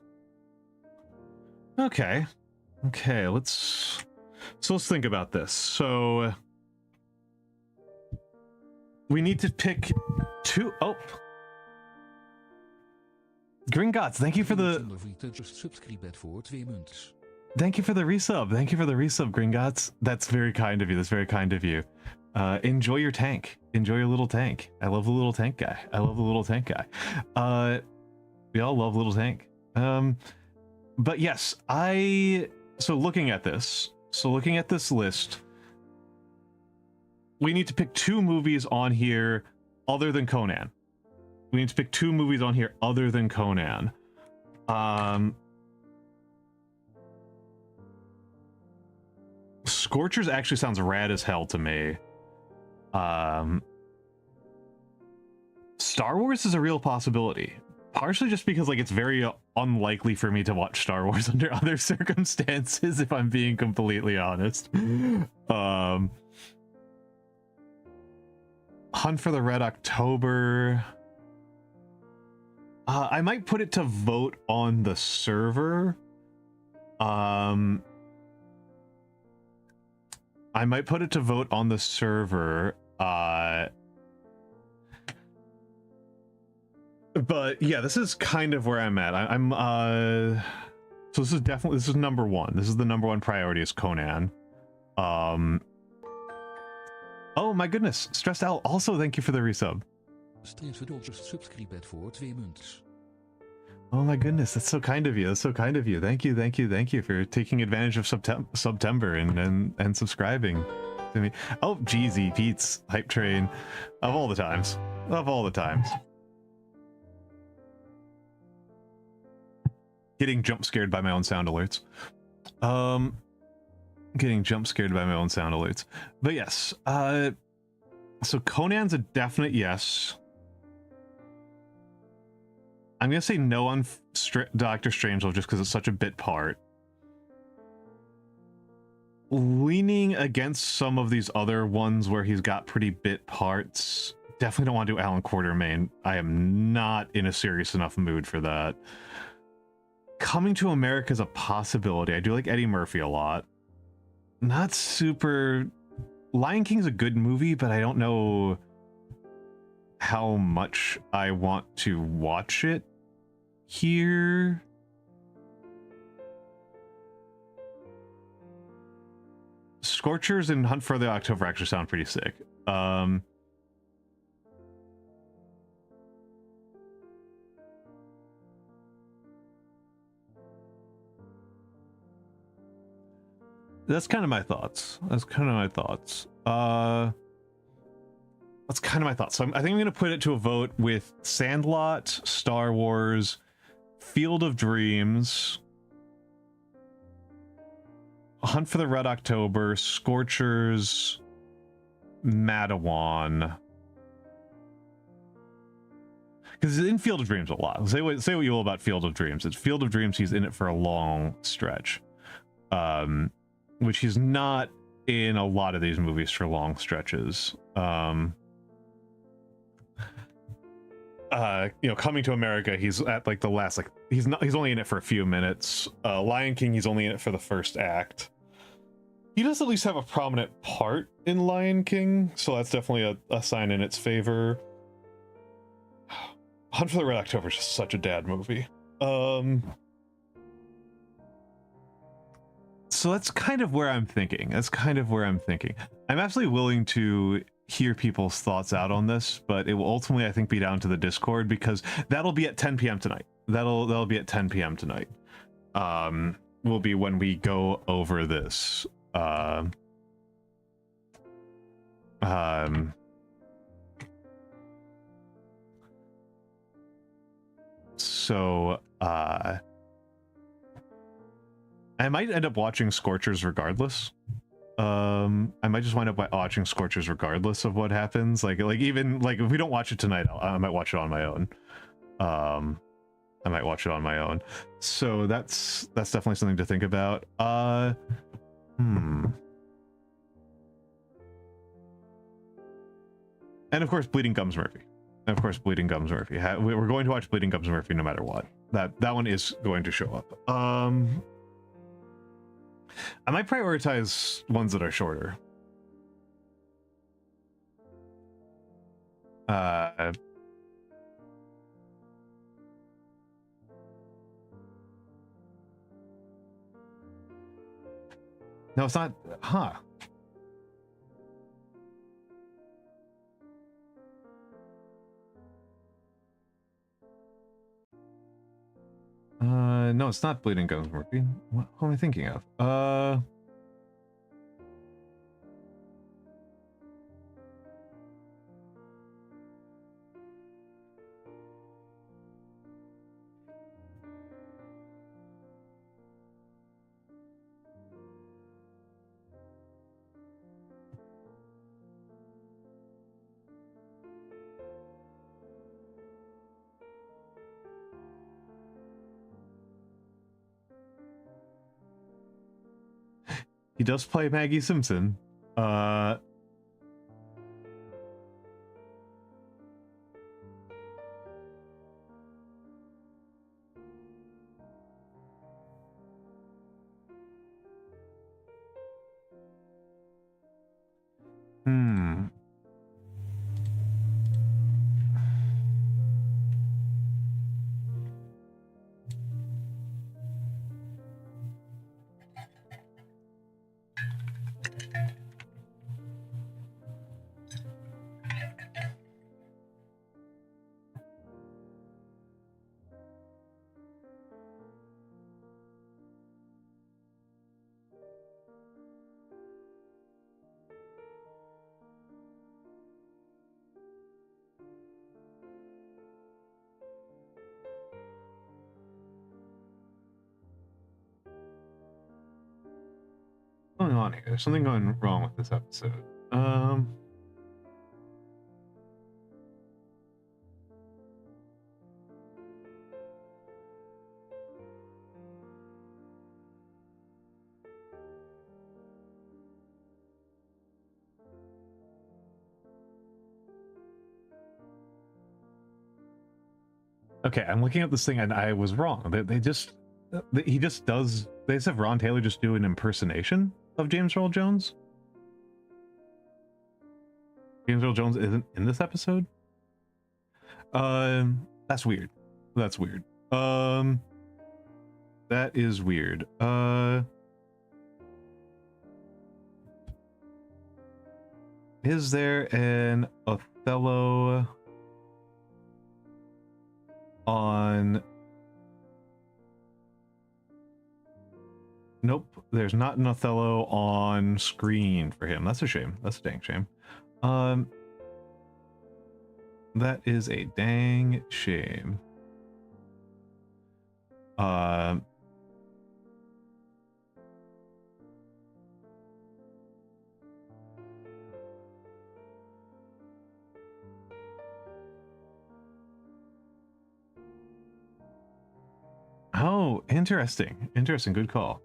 Okay. Okay, let's think about this. So we need to pick two. Oh, Gringotts, thank you for the thank you for the resub. Thank you for the resub, Gringotts. That's very kind of you. That's very kind of you. Enjoy your tank. Enjoy your little tank. I love the little tank guy. I love the little tank guy. We all love little tank. But yes, so looking at this list, we need to pick two movies on here other than Conan. We need to pick two movies on here other than Conan. Scorchers actually sounds rad as hell to me. Star Wars is a real possibility. Partially just because like it's very unlikely for me to watch Star Wars under other circumstances, if I'm being completely honest. Hunt for the Red October. I might put it to vote on the server. I might put it to vote on the server. But yeah, this is kind of where I'm at. So this is number one. This is the number one priority is Conan. Oh my goodness, Stressed Owl, also thank you for the resub. Oh my goodness, that's so kind of you. That's so kind of you. Thank you for taking advantage of September and subscribing to me. Oh, Jeezy, Pete's Hype Train, of all the times. Getting jump scared by my own sound alerts. But yes, so Conan's a definite yes. I'm gonna say no on Doctor Strangelove just because it's such a bit part. Leaning against some of these other ones where he's got pretty bit parts. Definitely don't want to do Alan Quartermain. I am not in a serious enough mood for that. Coming to America is a possibility. I do like Eddie Murphy a lot. Not super... Lion King's a good movie, but I don't know how much I want to watch it here. Scorchers and Hunt for the October actually sound pretty sick. That's kind of my thoughts. So I think I'm going to put it to a vote with Sandlot, Star Wars, Field of Dreams, Hunt for the Red October, Scorchers, Madawan. Because in Field of Dreams a lot. Say what you will about Field of Dreams. It's Field of Dreams, he's in it for a long stretch. Which he's not in a lot of these movies for long stretches. Coming to America, he's at like the last, like he's only in it for a few minutes. Lion King, he's only in it for the first act. He does at least have a prominent part in Lion King, so that's definitely a sign in its favor. Hunt for the Red October is just such a dad movie. So that's kind of where I'm thinking. I'm absolutely willing to hear people's thoughts out on this, but it will ultimately, I think, be down to the Discord, because that'll be at 10 p.m. tonight. That'll be at 10 p.m. tonight. Will be when we go over this. So I might end up watching Scorchers regardless. I might just wind up watching Scorchers regardless of what happens. Like even like if we don't watch it tonight, I might watch it on my own. So that's definitely something to think about. And of course, Bleeding Gums Murphy. We're going to watch Bleeding Gums Murphy no matter what. that one is going to show up. I might prioritize ones that are shorter. No, it's not. Huh. No, it's not Bleeding Gums Morphine. What am I thinking of? He does play Maggie Simpson. What's going on here? There's something going wrong with this episode. Okay, I'm looking at this thing and I was wrong. They just have Ron Taylor just do an impersonation of James Earl Jones. James Earl Jones isn't in this episode. That's weird. That's weird. That is weird. Is there an Othello on? Nope, there's not an Othello on screen for him. That's a shame. That's a dang shame. That is a dang shame. Oh, interesting. Interesting. Good call.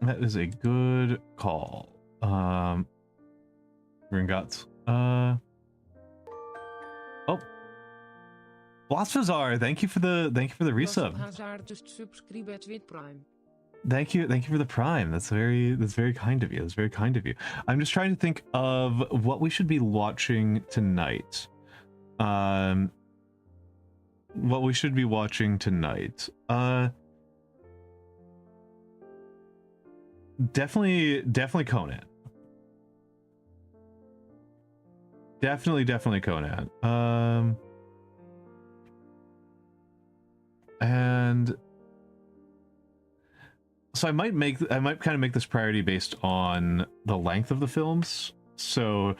That is a good call. Gringotts. Oh, Blasphazar, thank you for the resub. Thank you for the prime. That's very kind of you. That's very kind of you. I'm just trying to think of what we should be watching tonight. What we should be watching tonight. Definitely Conan. Definitely Conan. And so I might kind of make this priority based on the length of the films. So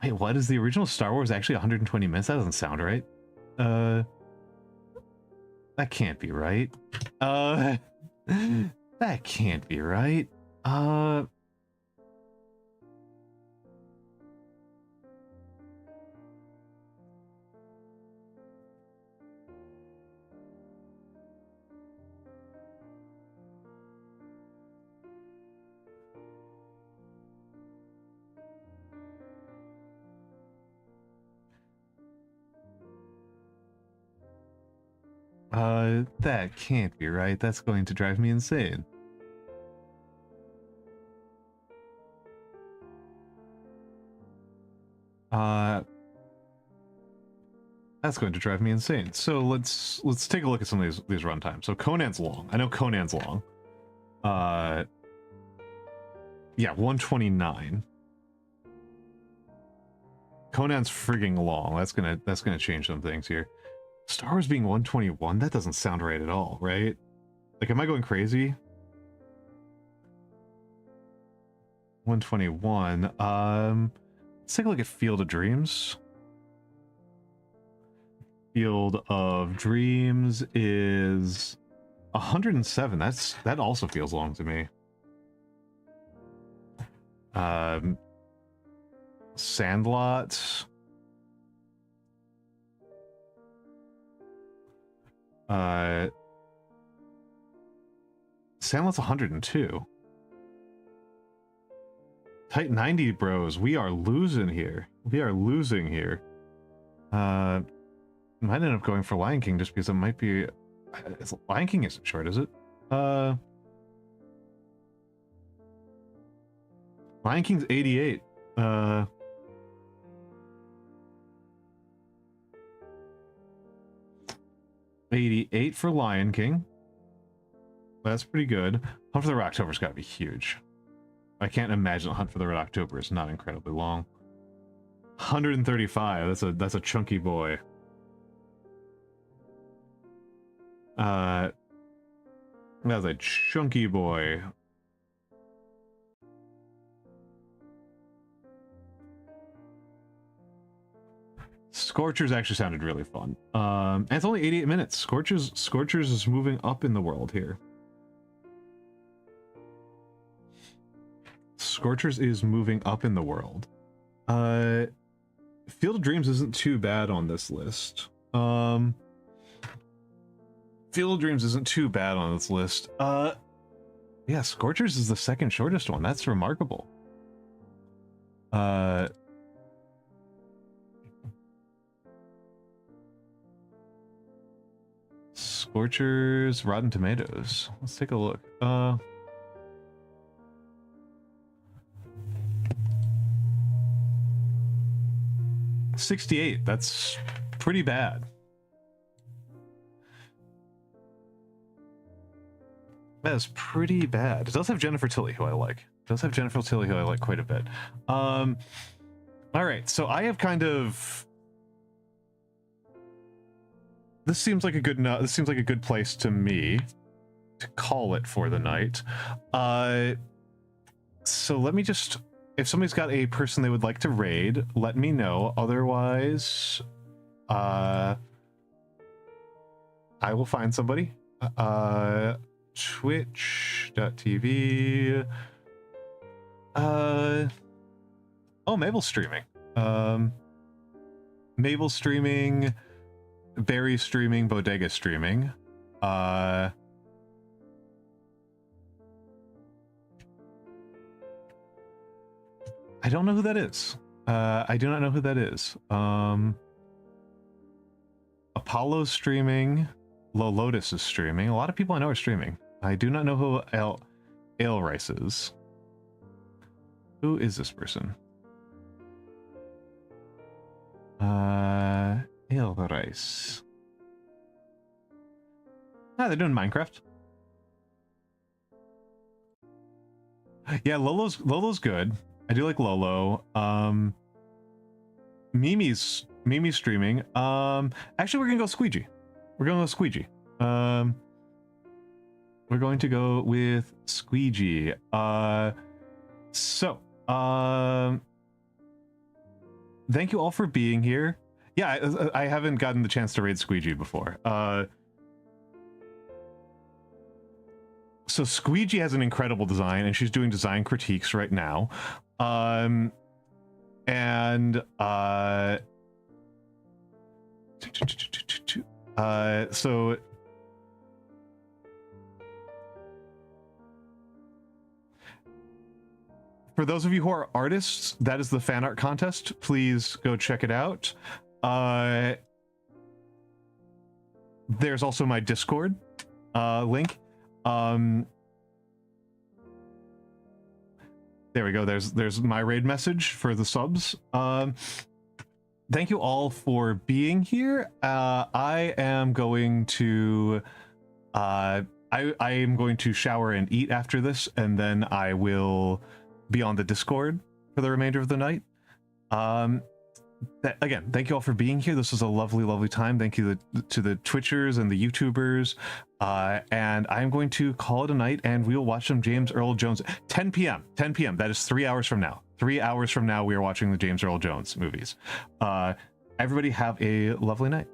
wait, what is the original Star Wars actually 120 minutes? That doesn't sound right. That can't be right. That can't be right. That can't be right. That's going to drive me insane. That's going to drive me insane. So let's take a look at some of these run times. So Conan's long. I know Conan's long. Yeah, 129. Conan's frigging long. That's gonna change some things here. Star Wars being 121, that doesn't sound right at all, right? Like, am I going crazy? 121. Let's take a look at Field of Dreams. Field of Dreams is 107. That also feels long to me. Sandlot. Sandlot's 102. Tight 90 bros. We are losing here. We are losing here. Might end up going for Lion King just because it might be. Lion King isn't short, is it? Lion King's 88. 88 for Lion King. That's pretty good. Hunt for the Red October's got to be huge. I can't imagine Hunt for the Red October is not incredibly long. 135. That's a chunky boy. That's a chunky boy. Scorchers actually sounded really fun. And it's only 88 minutes. Scorchers is moving up in the world here. Scorchers is moving up in the world. Field of Dreams isn't too bad on this list. Field of Dreams isn't too bad on this list. Yeah, Scorchers is the second shortest one. That's remarkable. Scorchers, Rotten Tomatoes. Let's take a look. 68. That's pretty bad. That is pretty bad. It does have Jennifer Tilly, who I like. It does have Jennifer Tilly, who I like quite a bit. All right, so I have kind of. This seems like a good place to me to call it for the night. So let me just. If somebody's got a person they would like to raid, let me know. Otherwise, I will find somebody. Twitch.tv. Oh, Mabel's streaming. Mabel's streaming. Barry's streaming. Bodega's streaming. I don't know who that is. I do not know who that is. Apollo's streaming. Low Lotus is streaming. A lot of people I know are streaming. I do not know who Ale Rice is. Who is this person? Ale Rice. Ah, they're doing Minecraft. Yeah, Lolo's good. I do like Lolo. Mimi's streaming. Actually, we're gonna go Squeegee. We're going to go Squeegee. We're going to go with Squeegee. Thank you all for being here. Yeah, I haven't gotten the chance to raid Squeegee before. So Squeegee has an incredible design, and she's doing design critiques right now. So for those of you who are artists, that is the fan art contest. Please go check it out. there's also my Discord link. There we go. There's my raid message for the subs. Thank you all for being here. I am going to I am going to shower and eat after this, and then I will be on the Discord for the remainder of the night. Again, thank you all for being here. This was a lovely time. Thank you to the Twitchers and the YouTubers. And I'm going to call it a night, and we'll watch some James Earl Jones. 10 p.m. 10 p.m. That is 3 hours from now. 3 hours from now, we are watching the James Earl Jones movies. Everybody have a lovely night.